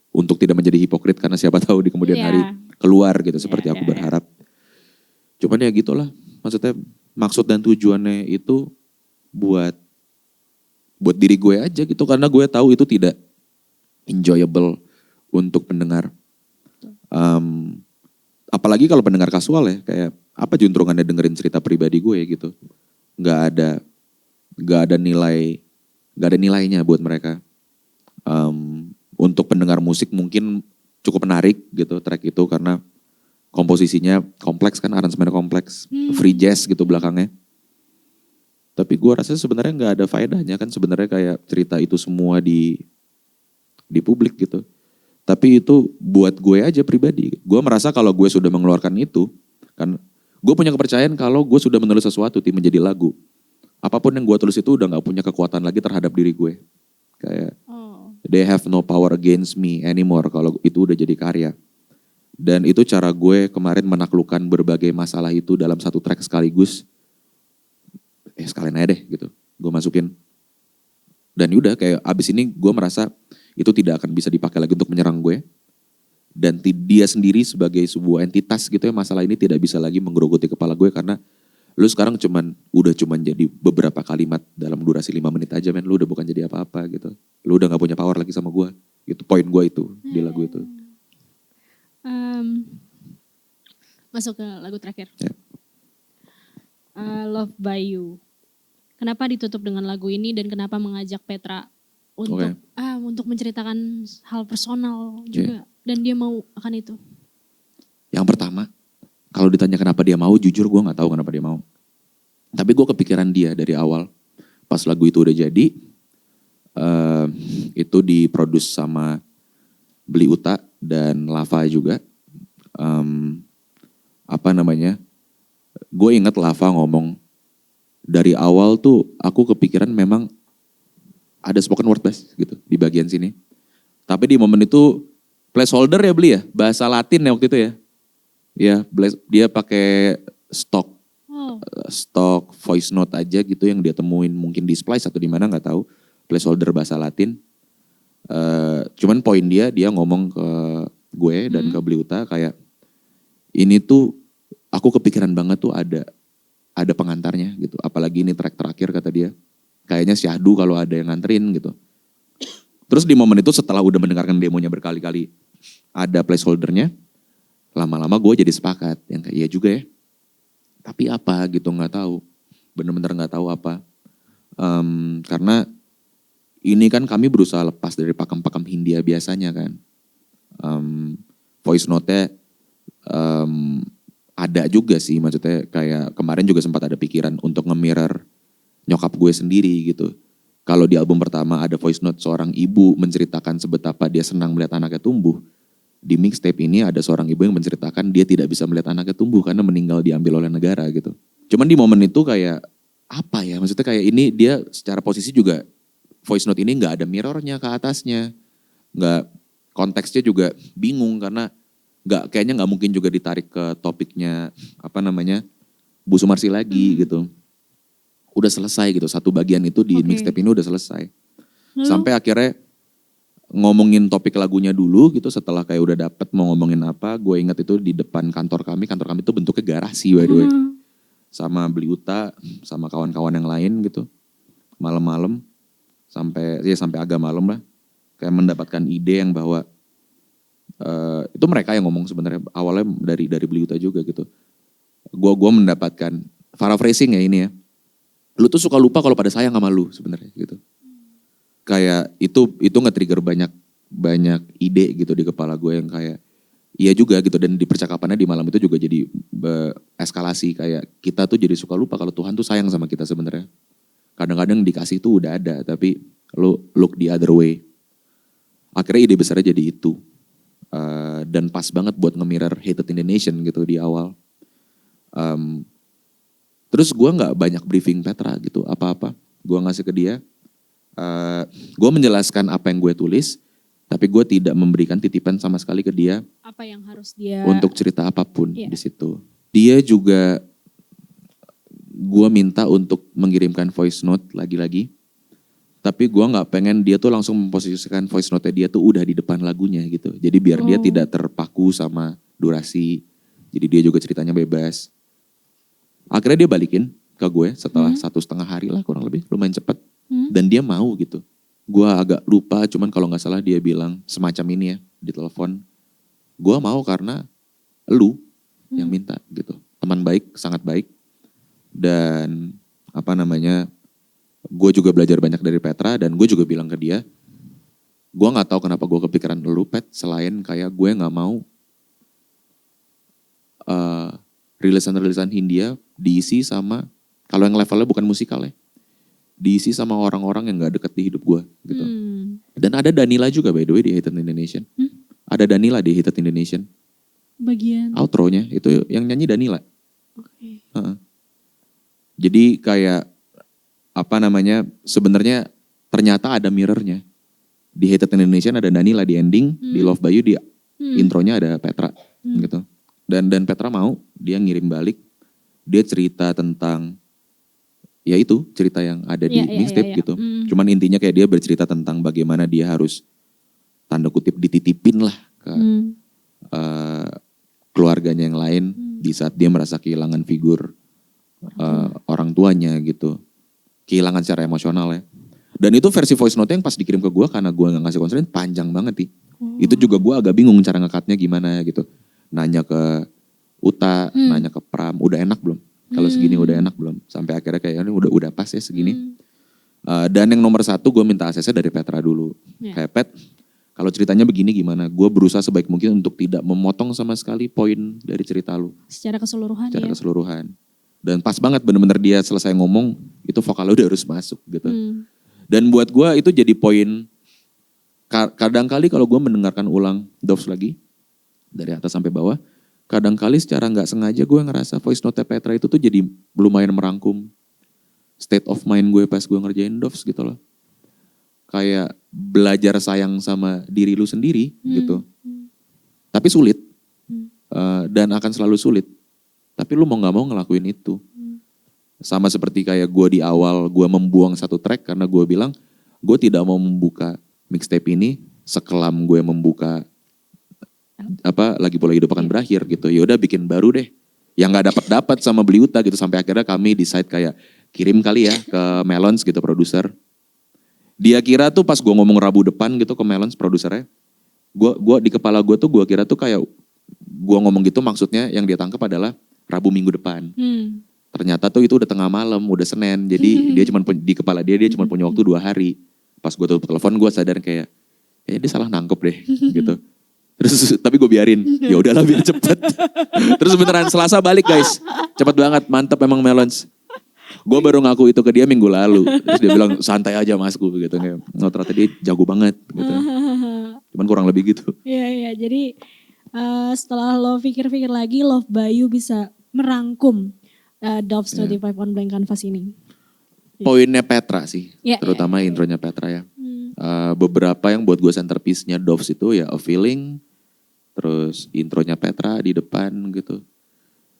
Speaker 1: untuk tidak menjadi hipokrit, karena siapa tahu di kemudian hari keluar gitu, seperti aku berharap. Cuman ya gitulah, maksudnya maksud dan tujuannya itu buat diri gue aja gitu, karena gue tahu itu tidak enjoyable untuk pendengar. Apalagi kalau pendengar kasual ya, kayak apa juntrungannya dengerin cerita pribadi gue gitu. Gak ada nilainya buat mereka. Untuk pendengar musik mungkin cukup menarik gitu track itu, karena komposisinya kompleks kan, aransemennya kompleks, free jazz gitu belakangnya. Tapi gue rasa sebenarnya nggak ada faedahnya kan, sebenarnya kayak cerita itu semua di publik gitu. Tapi itu buat gue aja pribadi. Gue merasa kalau gue sudah mengeluarkan itu, kan gue punya kepercayaan kalau gue sudah menulis sesuatu menjadi lagu. Apapun yang gue tulis itu udah nggak punya kekuatan lagi terhadap diri gue. Kayak they have no power against me anymore kalau itu udah jadi karya. Dan itu cara gue kemarin menaklukkan berbagai masalah itu dalam satu track sekaligus. Sekalian aja deh gitu, gue masukin. Dan yaudah kayak abis ini gue merasa itu tidak akan bisa dipakai lagi untuk menyerang gue. Dan dia sendiri sebagai sebuah entitas gitu ya, masalah ini tidak bisa lagi menggerogoti kepala gue, karena lu sekarang udah cuman jadi beberapa kalimat dalam durasi 5 menit aja men, lu udah bukan jadi apa-apa gitu. Lu udah gak punya power lagi sama gue. Itu poin gue itu di lagu itu.
Speaker 2: Masuk ke lagu terakhir.
Speaker 1: Yeah.
Speaker 2: Love by You. Kenapa ditutup dengan lagu ini dan kenapa mengajak Petra untuk menceritakan hal personal juga, dan dia mau akan itu?
Speaker 1: Yang pertama, kalau ditanya kenapa dia mau, jujur gue gak tahu kenapa dia mau. Tapi gue kepikiran dia dari awal. Pas lagu itu udah jadi, itu diproduce sama Beli Uta dan Lava juga. Gue inget Lava ngomong, dari awal tuh aku kepikiran memang ada spoken word bass gitu di bagian sini. Tapi di momen itu placeholder ya Beli ya, bahasa Latin ya waktu itu ya. Ya, dia pakai stok voice note aja gitu yang dia temuin mungkin di Splice atau di mana nggak tahu, placeholder bahasa Latin. Cuman poin dia ngomong ke gue dan ke Beli Uta kayak ini tuh aku kepikiran banget tuh ada pengantarnya gitu. Apalagi ini track terakhir kata dia. Kayaknya syahdu kalau ada yang nganterin gitu. Terus di momen itu setelah udah mendengarkan demonya berkali-kali, ada placeholdernya, lama-lama gue jadi sepakat. Yang kayak iya juga ya. Tapi apa gitu gak tahu. Bener-bener gak tahu apa. Karena ini kan kami berusaha lepas dari pakem-pakem Hindia biasanya kan. Voice note-nya ada juga sih, maksudnya kayak kemarin juga sempat ada pikiran untuk nge-mirror nyokap gue sendiri gitu. Kalau di album pertama ada voice note seorang ibu menceritakan sebetapa dia senang melihat anaknya tumbuh. Di mixtape ini ada seorang ibu yang menceritakan dia tidak bisa melihat anaknya tumbuh karena meninggal diambil oleh negara gitu. Cuman di momen itu kayak apa ya, maksudnya kayak ini dia secara posisi juga voice note ini gak ada mirrornya ke atasnya. Konteksnya juga bingung karena kayaknya nggak mungkin juga ditarik ke topiknya Bu Sumarsi lagi gitu. Udah selesai gitu, satu bagian itu di mixtape ini udah selesai. Sampai akhirnya ngomongin topik lagunya dulu gitu. Setelah kayak udah dapet mau ngomongin apa, gue ingat itu di depan kantor kami itu bentuknya garasi by the way. Sama Beli Uta, sama kawan-kawan yang lain gitu. Malam-malam sampai agak malam lah. Kayak mendapatkan ide yang bahwa itu mereka yang ngomong sebenarnya awalnya dari Beli Uta juga gitu. Gue mendapatkan paraphrasing ya ini ya. Lu tuh suka lupa kalau pada sayang sama lu sebenarnya gitu. Kayak itu nge-trigger banyak ide gitu di kepala gue yang kayak iya juga gitu, dan di percakapannya di malam itu juga jadi eskalasi kayak kita tuh jadi suka lupa kalau Tuhan tuh sayang sama kita sebenarnya. Kadang-kadang dikasih tuh udah ada tapi lu look the other way. Akhirnya ide besarnya jadi itu. Dan pas banget buat nge-mirror Hated in the Nation gitu di awal. Terus gue gak banyak briefing Petra gitu, apa-apa. Gue ngasih ke dia, gue menjelaskan apa yang gue tulis, tapi gue tidak memberikan titipan sama sekali ke dia.
Speaker 2: Apa yang harus dia...
Speaker 1: Untuk cerita apapun di situ. Dia juga, gue minta untuk mengirimkan voice note lagi-lagi. Tapi gue gak pengen dia tuh langsung memposisikan voice note-nya dia tuh udah di depan lagunya gitu. Jadi biar dia tidak terpaku sama durasi. Jadi dia juga ceritanya bebas. Akhirnya dia balikin ke gue setelah 1,5 hari lah kurang lebih. Lumayan cepet. Dan dia mau gitu. Gue agak lupa, cuman kalau gak salah dia bilang semacam ini ya di telepon. Gue mau karena lu yang minta gitu. Teman baik, sangat baik. Dan gue juga belajar banyak dari Petra, dan gue juga bilang ke dia, gue gak tahu kenapa gue kepikiran lu Pet, selain kayak gue gak mau rilisan-rilisan Hindia diisi sama, kalau yang levelnya bukan musikal ya, diisi sama orang-orang yang gak deket di hidup gue gitu. Dan ada Danila juga by the way di Hated in the Nation. Ada Danila di Hated in the Nation.
Speaker 2: Bagian
Speaker 1: outro-nya itu yang nyanyi Danila.
Speaker 2: Oke.
Speaker 1: Jadi kayak sebenarnya ternyata ada mirrornya. Di Hated in the Nation ada Danila di ending, di Love By You di intronya ada Petra gitu. Dan Petra mau, dia ngirim balik, dia cerita tentang ya itu cerita yang ada di mixtape gitu. Cuman intinya kayak dia bercerita tentang bagaimana dia harus tanda kutip dititipin lah ke keluarganya yang lain di saat dia merasa kehilangan figur orang tuanya gitu. Kehilangan secara emosional ya. Dan itu versi voice note yang pas dikirim ke gue karena gue gak ngasih konsen panjang banget nih. Itu juga gue agak bingung cara ngekatnya gimana gitu. Nanya ke Uta, nanya ke Pram, udah enak belum? Kalau segini udah enak belum? Sampai akhirnya kayak ini udah pas ya segini. Dan yang nomor 1 gue minta ACC dari Petra dulu. Kayak Pet, kalau ceritanya begini gimana? Gue berusaha sebaik mungkin untuk tidak memotong sama sekali poin dari cerita lu.
Speaker 2: Secara keseluruhan
Speaker 1: Secara keseluruhan. Dan pas banget bener-bener dia selesai ngomong, itu vokalnya udah harus masuk gitu. Dan buat gue itu jadi poin, kadang-kali kalau gue mendengarkan ulang Doves lagi, dari atas sampai bawah, kadang-kali secara gak sengaja gue ngerasa voice note Petra itu tuh jadi lumayan merangkum state of mind gue pas gue ngerjain Doves gitu loh. Kayak belajar sayang sama diri lu sendiri gitu. Tapi sulit, dan akan selalu sulit. Tapi lu mau gak mau ngelakuin itu. Sama seperti kayak gue di awal, gue membuang satu track karena gue bilang, gue tidak mau membuka mixtape ini sekelam gue membuka Lagi Pola Hidup Akan Berakhir gitu. Yaudah bikin baru deh. Yang gak dapat sama Beli Uta gitu. Sampai akhirnya kami decide kayak kirim kali ya ke Melons gitu produser. Dia kira tuh pas gue ngomong Rabu depan gitu ke Melons produsernya. Gue di kepala gue tuh gue kira tuh kayak gue ngomong gitu maksudnya yang dia tangkap adalah Rabu minggu depan. Ternyata tuh itu udah tengah malam, udah Senin. Jadi dia cuma di kepala dia cuma punya waktu 2 hari. Pas gue tutup telepon gue sadar kayak dia salah nangkep deh gitu. Terus tapi gue biarin. Ya udahlah biar cepet. Terus beneran Selasa balik guys. Cepet banget, mantep emang Melons. Gue baru ngaku itu ke dia minggu lalu. Terus dia bilang santai aja masku gitu. No, ternyata dia jago banget gitu. Cuman kurang lebih gitu.
Speaker 2: Iya, jadi setelah lo pikir-pikir lagi, Love By You bisa merangkum Doves 25 on Blank Canvas ini.
Speaker 1: Poinnya Petra sih, terutama intronya Petra ya. Beberapa yang buat gue centerpiece-nya Doves itu ya A Feeling, terus intronya Petra di depan gitu.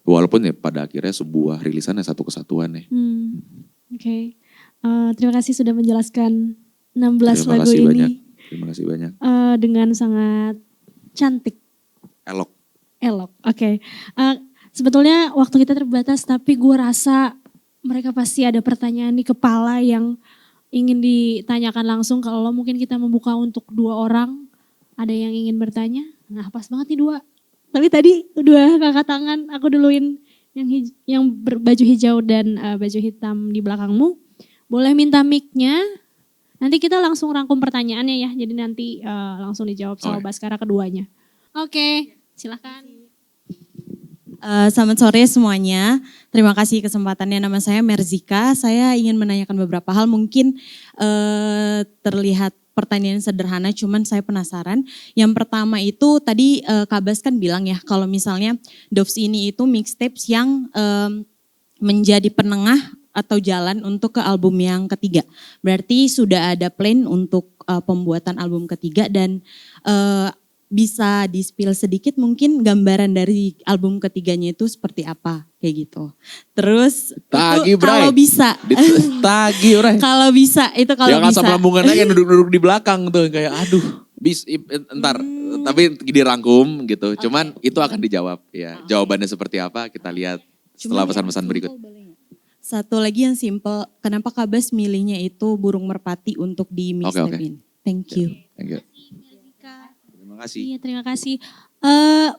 Speaker 1: Walaupun ya pada akhirnya sebuah rilisannya satu kesatuan ya.
Speaker 2: Oke. Terima kasih sudah menjelaskan 16
Speaker 1: Terima
Speaker 2: lagu
Speaker 1: kasih
Speaker 2: ini.
Speaker 1: banyak. Terima kasih banyak.
Speaker 2: Dengan sangat cantik.
Speaker 1: Elok.
Speaker 2: Oke. Sebetulnya waktu kita terbatas, tapi gue rasa mereka pasti ada pertanyaan di kepala yang ingin ditanyakan langsung. Kalau mungkin kita membuka untuk 2 orang, ada yang ingin bertanya. Nah pas banget nih 2. Tapi tadi 2 kakak tangan, aku duluin yang berbaju hijau dan baju hitam di belakangmu. Boleh minta mic-nya, nanti kita langsung rangkum pertanyaannya ya. Jadi nanti langsung dijawab sama Baskara keduanya. Oke, silakan.
Speaker 3: Selamat sore semuanya. Terima kasih kesempatannya. Nama saya Merzika. Saya ingin menanyakan beberapa hal. Mungkin terlihat pertanyaan sederhana, cuman saya penasaran. Yang pertama itu tadi Kak Bas kan bilang ya, kalau misalnya Doves ini itu mixtapes yang menjadi penengah atau jalan untuk ke album yang ketiga. Berarti sudah ada plan untuk pembuatan album ketiga dan bisa di-spill sedikit mungkin gambaran dari album ketiganya itu seperti apa kayak gitu. Terus
Speaker 1: Tagi,
Speaker 3: itu kalau bisa.
Speaker 1: Tagi, Bray.
Speaker 3: Kalau bisa itu kalau
Speaker 1: yang
Speaker 3: bisa.
Speaker 1: Yang asam lambungan aja duduk-duduk di belakang tuh kayak aduh. Ntar, tapi dirangkum gitu. Okay. Cuman itu akan dijawab ya. Jawabannya seperti apa kita lihat setelah pesan-pesan berikut.
Speaker 3: Satu lagi yang simple, kenapa Kak Bas milihnya itu burung merpati untuk di mixtape-in? Thank you.
Speaker 1: Thank you. Terima kasih.
Speaker 2: Iya, terima kasih.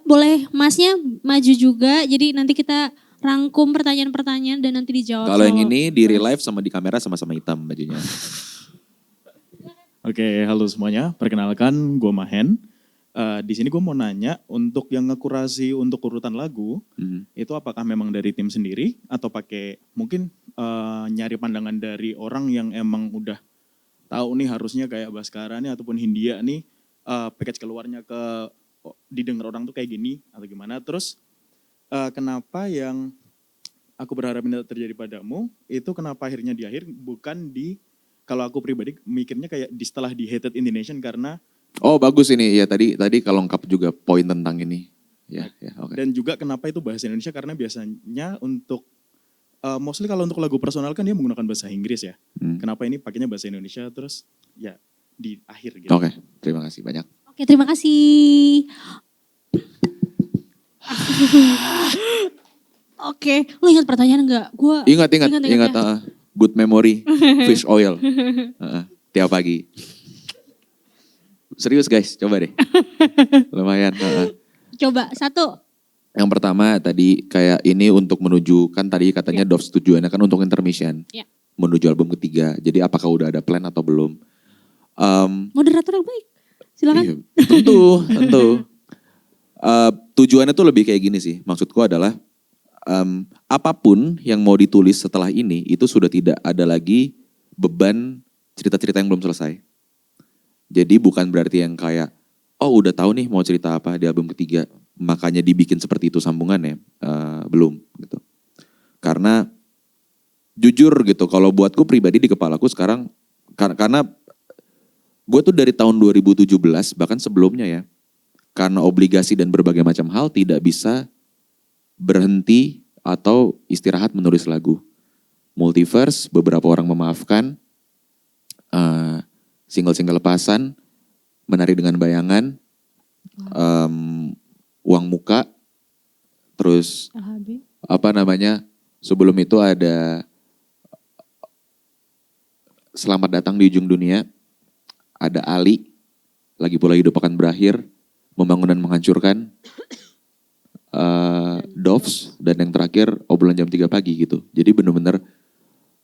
Speaker 2: Boleh Masnya maju juga, jadi nanti kita rangkum pertanyaan-pertanyaan dan nanti dijawab.
Speaker 1: Kalau yang ini di real life sama di kamera sama-sama hitam bajunya.
Speaker 4: Oke, halo semuanya. Perkenalkan, gue Mahen. Di sini gue mau nanya, untuk yang ngekurasi untuk urutan lagu, itu apakah memang dari tim sendiri atau pakai mungkin nyari pandangan dari orang yang emang udah tahu nih harusnya kayak Baskara nih ataupun Hindia nih, package keluarnya didengar orang tuh kayak gini atau gimana. Terus kenapa yang aku berharap ini terjadi padamu, itu kenapa akhirnya di akhir bukan di, kalau aku pribadi mikirnya kayak setelah di Hated in the Nation karena.
Speaker 1: Oh bagus ini, ya tadi kalau lengkap juga poin tentang ini. Ya, oke.
Speaker 4: Dan juga kenapa itu bahasa Indonesia, karena biasanya untuk, mostly kalau untuk lagu personal kan dia menggunakan bahasa Inggris ya. Kenapa ini pakainya bahasa Indonesia terus ya di akhir gitu.
Speaker 1: Oke, terima kasih banyak.
Speaker 2: Oke, terima kasih. Oke, lo ingat pertanyaan enggak? Gua
Speaker 1: Ingat.
Speaker 2: Ya?
Speaker 1: Good memory, fish oil. Tiap pagi. Serius guys, coba deh. Lumayan.
Speaker 2: Coba, 1.
Speaker 1: Yang pertama tadi kayak ini untuk menuju, kan tadi katanya Doves tujuannya kan untuk intermission. Menuju album ketiga. Jadi apakah udah ada plan atau belum?
Speaker 2: Moderator yang baik, silakan.
Speaker 1: Iya, tentu. Tujuannya tuh lebih kayak gini sih. Maksudku adalah apapun yang mau ditulis setelah ini itu sudah tidak ada lagi beban cerita-cerita yang belum selesai. Jadi bukan berarti yang kayak udah tahu nih mau cerita apa di album ketiga, makanya dibikin seperti itu sambungannya. Belum gitu. Karena jujur gitu, kalau buatku pribadi di kepalaku sekarang, karena gue tuh dari tahun 2017 bahkan sebelumnya ya, karena obligasi dan berbagai macam hal tidak bisa berhenti atau istirahat menulis lagu. Multiverse, beberapa orang memaafkan, single-single lepasan, menari dengan bayangan, uang muka, terus sebelum itu ada Selamat Datang di Ujung Dunia, ada Ali, Lagi Pula Hidup Akan Berakhir, Membangun dan Menghancurkan, Doves, dan yang terakhir Obrolan Jam 3 Pagi gitu. Jadi benar-benar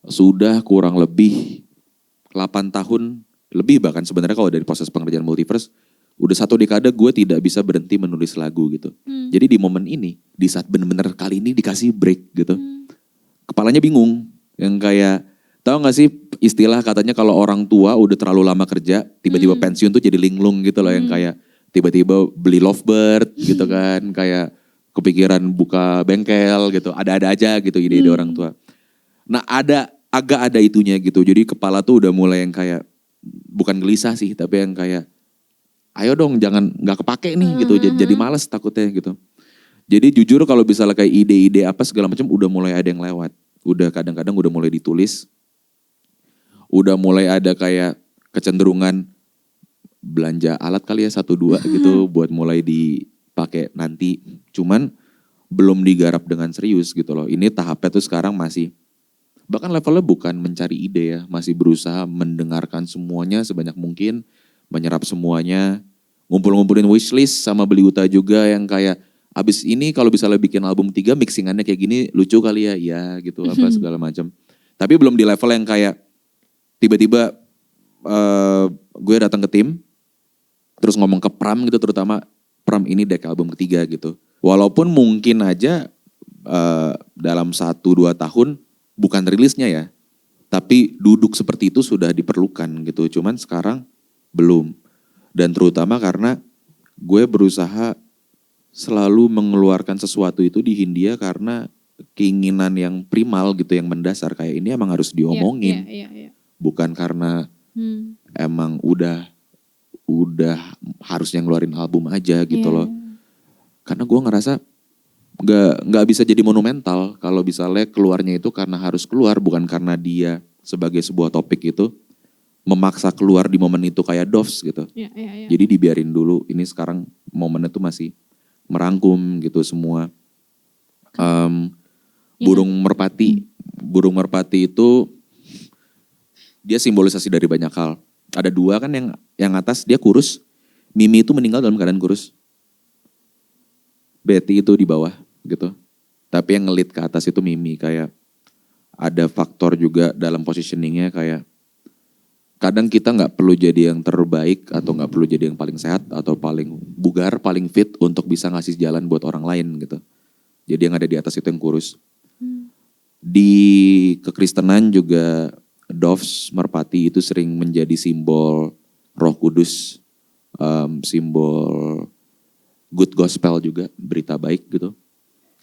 Speaker 1: sudah kurang lebih 8 tahun, lebih bahkan sebenarnya kalau dari proses pengerjaan Multiverse, udah 1 dekade gue tidak bisa berhenti menulis lagu gitu. Jadi di momen ini, di saat benar-benar kali ini dikasih break gitu, kepalanya bingung. Yang kayak, tahu gak sih istilah katanya kalau orang tua udah terlalu lama kerja, tiba-tiba pensiun tuh jadi linglung gitu loh, yang kayak tiba-tiba beli lovebird gitu kan, kayak kepikiran buka bengkel gitu, ada-ada aja gitu ide-ide orang tua. Nah agak ada itunya gitu, jadi kepala tuh udah mulai yang kayak, bukan gelisah sih, tapi yang kayak, ayo dong jangan gak kepake nih gitu, jadi males takutnya gitu. Jadi jujur kalau misalnya kayak ide-ide apa segala macam udah mulai ada yang lewat. Udah kadang-kadang udah mulai ditulis. Udah mulai ada kayak kecenderungan belanja alat kali ya 1-2 gitu buat mulai dipakai nanti. Cuman belum digarap dengan serius gitu loh. Ini tahapnya tuh sekarang masih, bahkan levelnya bukan mencari ide ya, masih berusaha mendengarkan semuanya sebanyak mungkin, menyerap semuanya, ngumpul-ngumpulin wishlist sama beli Uta juga yang kayak abis ini kalau bisa bikin album 3 mixingannya kayak gini lucu kali ya, iya gitu apa segala macam. Tapi belum di level yang kayak tiba-tiba gue datang ke tim terus ngomong ke Pram gitu, terutama Pram ini deck album ketiga gitu. Walaupun mungkin aja dalam 1-2 tahun bukan rilisnya ya, tapi duduk seperti itu sudah diperlukan gitu. Cuman sekarang belum. Dan terutama karena gue berusaha selalu mengeluarkan sesuatu itu di Hindia karena keinginan yang primal gitu, yang mendasar. Kayak ini emang harus diomongin.
Speaker 2: Iya.
Speaker 1: Bukan karena emang udah harusnya ngeluarin album aja gitu loh. Karena gue ngerasa nggak bisa jadi monumental kalau misalnya keluarnya itu karena harus keluar, bukan karena dia sebagai sebuah topik itu memaksa keluar di momen itu kayak Doves gitu.
Speaker 2: Iya.
Speaker 1: Jadi dibiarin dulu. Ini sekarang momennya tuh masih merangkum gitu semua. Burung merpati itu dia simbolisasi dari banyak hal. Ada 2 kan, yang atas dia kurus. Mimi itu meninggal dalam keadaan kurus. Betty itu di bawah gitu. Tapi yang ngelit ke atas itu Mimi. Kayak ada faktor juga dalam positioningnya, kayak kadang kita gak perlu jadi yang terbaik atau gak perlu jadi yang paling sehat atau paling bugar, paling fit untuk bisa ngasih jalan buat orang lain gitu. Jadi yang ada di atas itu yang kurus. Di kekristenan juga Doves merpati itu sering menjadi simbol Roh Kudus, simbol good gospel juga, berita baik gitu.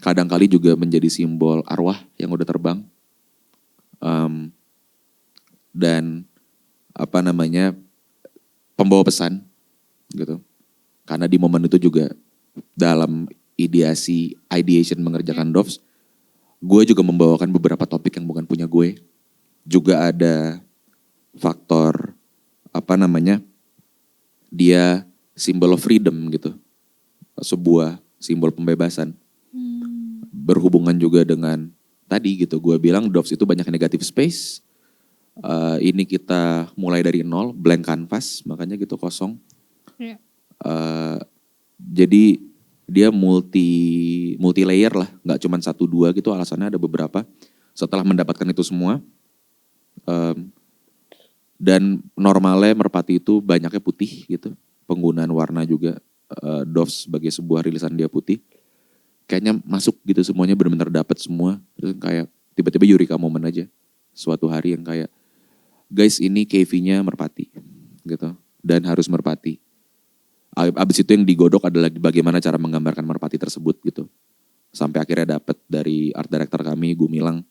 Speaker 1: Kadang-kali juga menjadi simbol arwah yang udah terbang. Dan pembawa pesan gitu. Karena di momen itu juga dalam ideation mengerjakan Doves, gue juga membawakan beberapa topik yang bukan punya gue. Juga ada faktor dia symbol of freedom gitu. Sebuah simbol pembebasan. Berhubungan juga dengan tadi gitu, gue bilang Doves itu banyak negative space. Ini kita mulai dari 0, blank canvas, makanya gitu kosong.
Speaker 2: Iya.
Speaker 1: Jadi dia multi layer lah, nggak cuma 1-2 gitu, alasannya ada beberapa. Setelah mendapatkan itu semua, dan normalnya merpati itu banyaknya putih gitu, penggunaan warna juga. Doves sebagai sebuah rilisan dia putih, kayaknya masuk gitu semuanya, benar-benar dapat semua. Terus kayak tiba-tiba Eureka moment aja, suatu hari yang kayak, guys ini KV-nya merpati gitu, dan harus merpati. Abis itu yang digodok adalah bagaimana cara menggambarkan merpati tersebut gitu. Sampai akhirnya dapat dari art director kami, Gumilang,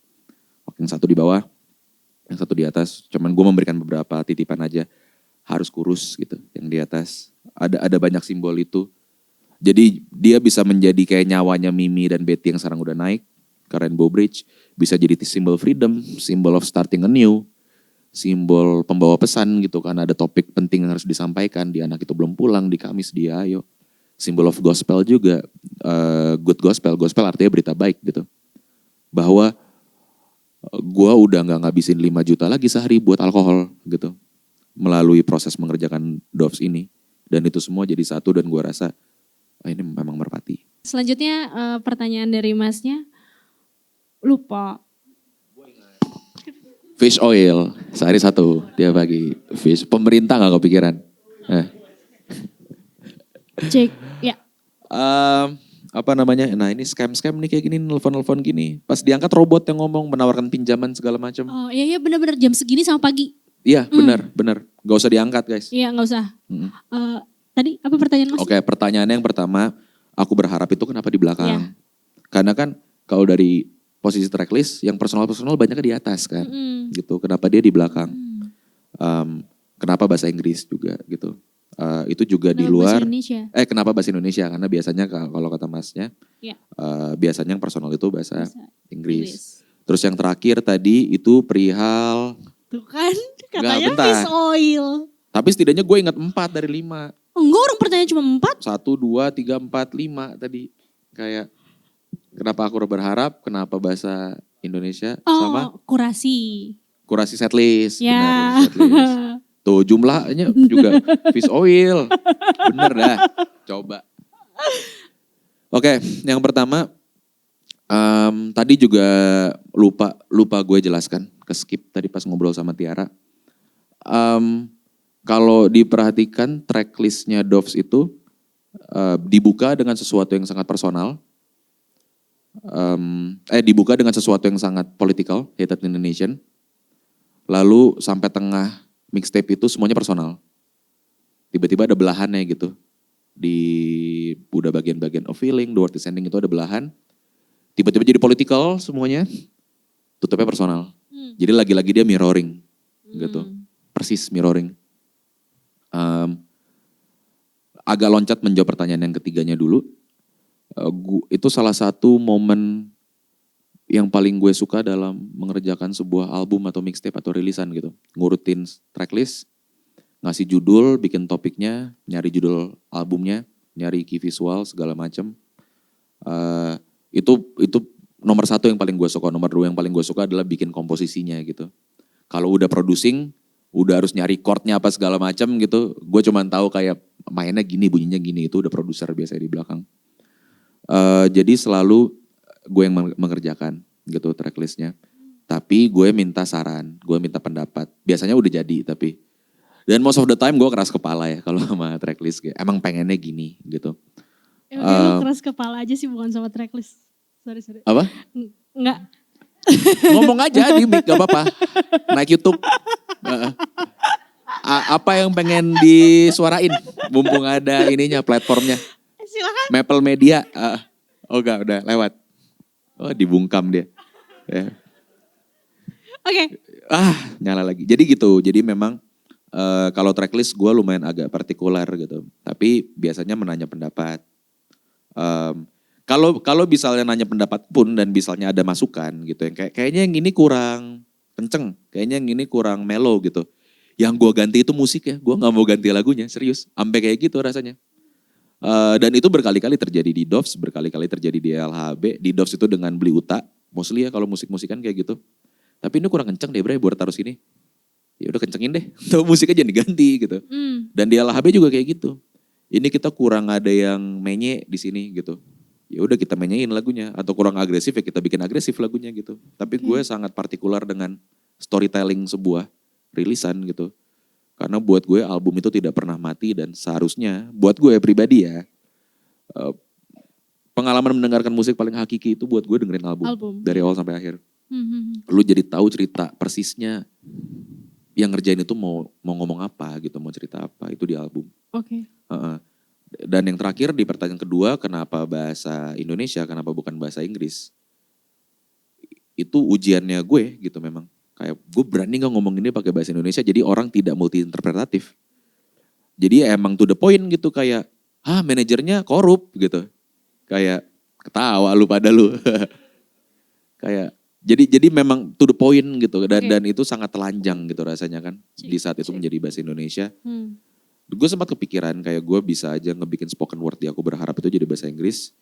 Speaker 1: yang 1 di bawah, yang 1 di atas. Cuman gue memberikan beberapa titipan aja, harus kurus gitu yang di atas. Ada banyak simbol itu. Jadi dia bisa menjadi kayak nyawanya Mimi dan Betty yang sekarang udah naik ke Rainbow Bridge. Bisa jadi simbol freedom, symbol of starting anew, simbol pembawa pesan gitu kan. Ada topik penting yang harus disampaikan, di anak itu belum pulang, di Kamis dia ayo. Simbol of gospel juga, good gospel artinya berita baik gitu. Bahwa gue udah gak ngabisin 5 juta lagi sehari buat alkohol gitu. Melalui proses mengerjakan Doves ini. Dan itu semua jadi satu, dan gue rasa ini memang merpati.
Speaker 2: Selanjutnya pertanyaan dari Masnya, lupa.
Speaker 1: Fish oil, sehari 1 dia bagi. Fish, pemerintah gak kepikiran?
Speaker 2: Cek, ya.
Speaker 1: Nah ini scam nih kayak gini, nelfon gini. Pas diangkat robot yang ngomong, menawarkan pinjaman segala macam.
Speaker 2: Oh iya benar-benar jam segini sama pagi.
Speaker 1: Iya benar. Gak usah diangkat guys.
Speaker 2: Iya gak usah. Tadi apa pertanyaan Mas?
Speaker 1: Oke, pertanyaannya yang pertama, aku berharap itu kenapa di belakang?
Speaker 2: Iya.
Speaker 1: Karena kan kalau dari posisi tracklist, yang personal banyaknya di atas kan. Gitu, kenapa dia di belakang? Kenapa bahasa Inggris juga gitu? Itu juga di luar.
Speaker 2: Bahasa Indonesia.
Speaker 1: Kenapa bahasa Indonesia? Karena biasanya kalau kata Masnya,
Speaker 2: Iya.
Speaker 1: Biasanya yang personal itu bahasa Inggris. Terus yang terakhir tadi itu perihal.
Speaker 2: Tuh kan,
Speaker 1: Nggak,
Speaker 2: katanya
Speaker 1: bentar.
Speaker 2: fish oil.
Speaker 1: Tapi setidaknya gue ingat 4 dari 5.
Speaker 2: Enggak, orang pertanyaan cuma 4.
Speaker 1: 1, 2, 3, 4, 5 tadi. Kayak kenapa aku berharap, kenapa bahasa Indonesia sama
Speaker 2: Kurasi.
Speaker 1: kurasi setlist.
Speaker 2: Ya.
Speaker 1: Benar, setlist. Tuh jumlahnya juga fish oil. Bener dah, coba. Oke, yang pertama tadi juga lupa gue jelaskan, ke-skip tadi pas ngobrol sama Tiara. Kalau diperhatikan tracklistnya Doves itu dibuka dengan sesuatu yang sangat personal. Dibuka dengan sesuatu yang sangat political, Hated in the Nation. Lalu sampai tengah mixtape itu semuanya personal. Tiba-tiba ada belahannya gitu. Udah bagian-bagian of feeling, the word is ending itu ada belahan. Tiba-tiba jadi political semuanya, tutupnya personal. Jadi lagi-lagi dia mirroring gitu. Persis mirroring. Agak loncat menjawab pertanyaan yang ketiganya dulu. Itu salah satu momen yang paling gue suka dalam mengerjakan sebuah album atau mixtape atau rilisan gitu. Ngurutin tracklist, ngasih judul, bikin topiknya, nyari judul albumnya, nyari key visual segala macam. Itu nomor 1 yang paling gue suka. Nomor 2 yang paling gue suka adalah bikin komposisinya gitu. Kalau udah producing, udah harus nyari chordnya apa segala macam gitu. Gue cuma tahu kayak mainnya gini, bunyinya gini, itu udah produser biasanya di belakang. Jadi selalu gue yang mengerjakan gitu tracklistnya. Tapi gue minta saran, gue minta pendapat. Biasanya udah jadi tapi. Dan most of the time gue keras kepala ya kalau sama tracklist. Emang pengennya gini gitu.
Speaker 2: Emang keras kepala aja sih, bukan sama tracklist. Sorry.
Speaker 1: Apa?
Speaker 2: Enggak.
Speaker 1: Ngomong aja di mic gak apa-apa. Naik YouTube. Apa yang pengen disuarain? Mumpung ada ininya, platformnya.
Speaker 2: Silakan.
Speaker 1: Maple Media. Oh enggak, udah lewat. Oh dibungkam dia. Ya.
Speaker 2: Oke.
Speaker 1: Nyala lagi. Jadi gitu, jadi memang kalau tracklist gue lumayan agak partikular gitu. Tapi biasanya menanya pendapat. Kalau misalnya nanya pendapat pun dan misalnya ada masukan gitu yang kayaknya yang ini kurang kenceng, kayaknya yang ini kurang mellow gitu. Yang gue ganti itu musiknya, gue nggak mau ganti lagunya, serius. Sampai kayak gitu rasanya. Dan itu berkali-kali terjadi di Doves, berkali-kali terjadi di LHB. Di Doves itu dengan Beli Uta, mostly ya kalau musik-musikan kayak gitu. Tapi ini kurang kenceng deh Bray buat taruh sini. Ya udah kencengin deh, tuh musiknya jangan diganti gitu. Dan di LHB juga kayak gitu. Ini kita kurang ada yang menye di sini gitu. Ya udah kita menyein lagunya, atau kurang agresif ya kita bikin agresif lagunya gitu. Tapi gue sangat partikular dengan storytelling sebuah rilisan gitu. Karena buat gue album itu tidak pernah mati dan seharusnya buat gue pribadi ya, pengalaman mendengarkan musik paling hakiki itu buat gue dengerin album. Dari awal sampai akhir. Lu jadi tahu cerita persisnya yang ngerjain itu mau ngomong apa gitu, mau cerita apa, itu di album.
Speaker 2: Oke.
Speaker 1: Dan yang terakhir di pertanyaan kedua, kenapa bahasa Indonesia, kenapa bukan bahasa Inggris? Itu ujiannya gue gitu memang. Kayak gue berani gak ngomong ini pakai bahasa Indonesia jadi orang tidak multi interpretatif. Jadi emang to the point gitu kayak, manajernya korup gitu. Kayak ketawa lu pada lu. Kayak jadi memang to the point gitu dan itu sangat telanjang gitu rasanya kan di saat itu menjadi bahasa Indonesia. Gue sempat kepikiran kayak gue bisa aja ngebikin spoken word di Aku Berharap itu jadi bahasa Inggris.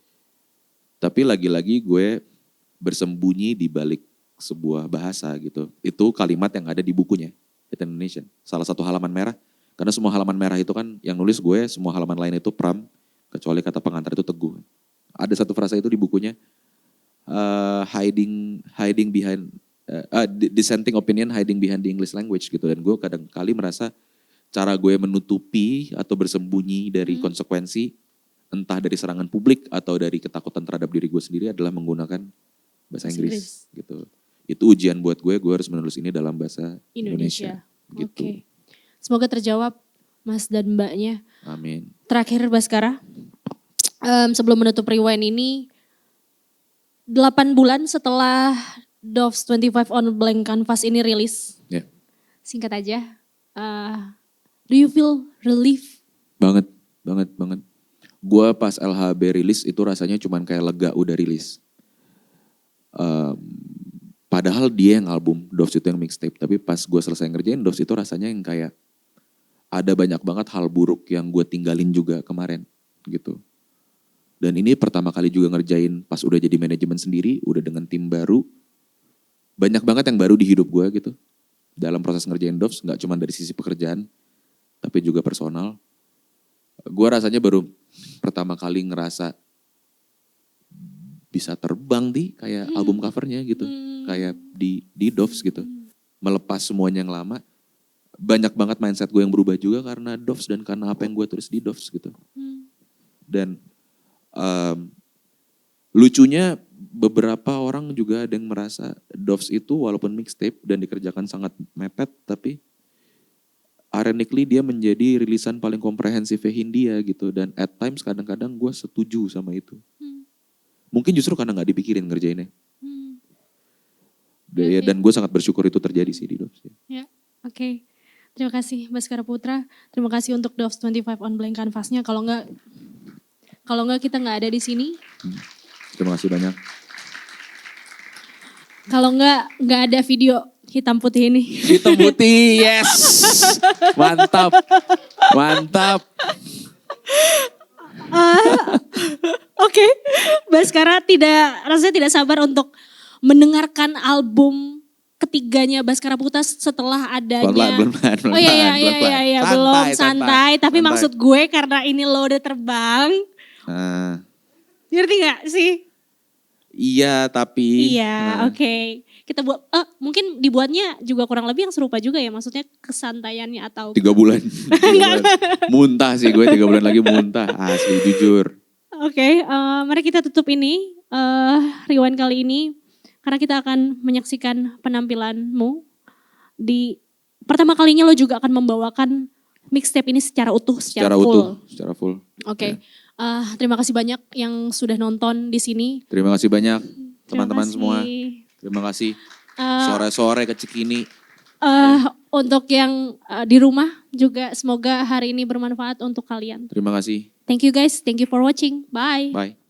Speaker 1: Tapi lagi-lagi gue bersembunyi di balik sebuah bahasa gitu. Itu kalimat yang ada di bukunya, Hated in the Nation. Salah satu halaman merah. Karena semua halaman merah itu kan yang nulis gue, semua halaman lain itu pram. Kecuali kata pengantar itu Teguh. Ada satu frasa itu di bukunya. Hiding behind, dissenting opinion hiding behind the English language gitu. Dan gue kadang kali merasa cara gue menutupi atau bersembunyi dari konsekuensi, entah dari serangan publik atau dari ketakutan terhadap diri gue sendiri adalah menggunakan bahasa Inggris gitu. Itu ujian buat gue harus menulis ini dalam bahasa Indonesia. Gitu.
Speaker 2: Oke. Semoga terjawab Mas dan Mbaknya.
Speaker 1: Amin.
Speaker 2: Terakhir Baskara, sebelum menutup rewind ini, 8 bulan setelah Doves 25 on Blank Canvas ini rilis.
Speaker 1: Yeah.
Speaker 2: Singkat aja, do you feel relief?
Speaker 1: Banget. Gue pas LHB rilis itu rasanya cuman kayak lega udah rilis. Padahal dia yang album, Doves itu yang mixtape. Tapi pas gue selesai ngerjain Doves itu rasanya yang kayak ada banyak banget hal buruk yang gue tinggalin juga kemarin gitu. Dan ini pertama kali juga ngerjain pas udah jadi manajemen sendiri, udah dengan tim baru. Banyak banget yang baru di hidup gue gitu. Dalam proses ngerjain Doves, gak cuma dari sisi pekerjaan, tapi juga personal. Gue rasanya baru pertama kali ngerasa bisa terbang di kayak album covernya gitu. Kayak di Doves gitu. Melepas semuanya yang lama. Banyak banget mindset gue yang berubah juga karena Doves dan karena apa yang gue tulis di Doves gitu. Dan lucunya beberapa orang juga ada yang merasa Doves itu walaupun mixtape dan dikerjakan sangat mepet, tapi ironically dia menjadi rilisan paling komprehensif Hindia gitu. Dan at times kadang-kadang gue setuju sama itu. Mungkin justru karena gak dipikirin ngerjainnya. Dan gue sangat bersyukur itu terjadi sih di Doves.
Speaker 2: Ya, oke. Terima kasih Baskara Putra. Terima kasih untuk Doves 25 on Blank Canvas-nya. Kalau enggak kita nggak ada di sini.
Speaker 1: Terima kasih banyak.
Speaker 2: Kalau nggak ada video hitam putih ini.
Speaker 1: Hitam putih, yes. Mantap.
Speaker 2: Oke. Baskara rasanya tidak sabar untuk mendengarkan album ketiganya Baskara Putra setelah adanya.
Speaker 1: Pelan-pelan.
Speaker 2: Oh iya, belum santai. Tapi maksud gue karena ini lo udah terbang. Ngerti gak sih?
Speaker 1: Iya, tapi.
Speaker 2: Iya, oke. Kita buat, mungkin dibuatnya juga kurang lebih yang serupa juga ya. Maksudnya kesantaiannya atau.
Speaker 1: 3 bulan. Muntah sih gue 3 bulan lagi muntah. Asli jujur.
Speaker 2: Oke, mari kita tutup ini. Rewind kali ini. Karena kita akan menyaksikan penampilanmu. Di pertama kalinya lo juga akan membawakan mixtape ini secara utuh, secara
Speaker 1: full.
Speaker 2: Oke. Terima kasih banyak yang sudah nonton di sini.
Speaker 1: Terima kasih banyak teman-teman semua. Terima kasih. Sore-sore ke Cikini.
Speaker 2: Untuk yang di rumah juga semoga hari ini bermanfaat untuk kalian.
Speaker 1: Terima kasih.
Speaker 2: Thank you guys. Thank you for watching. Bye.
Speaker 1: Bye.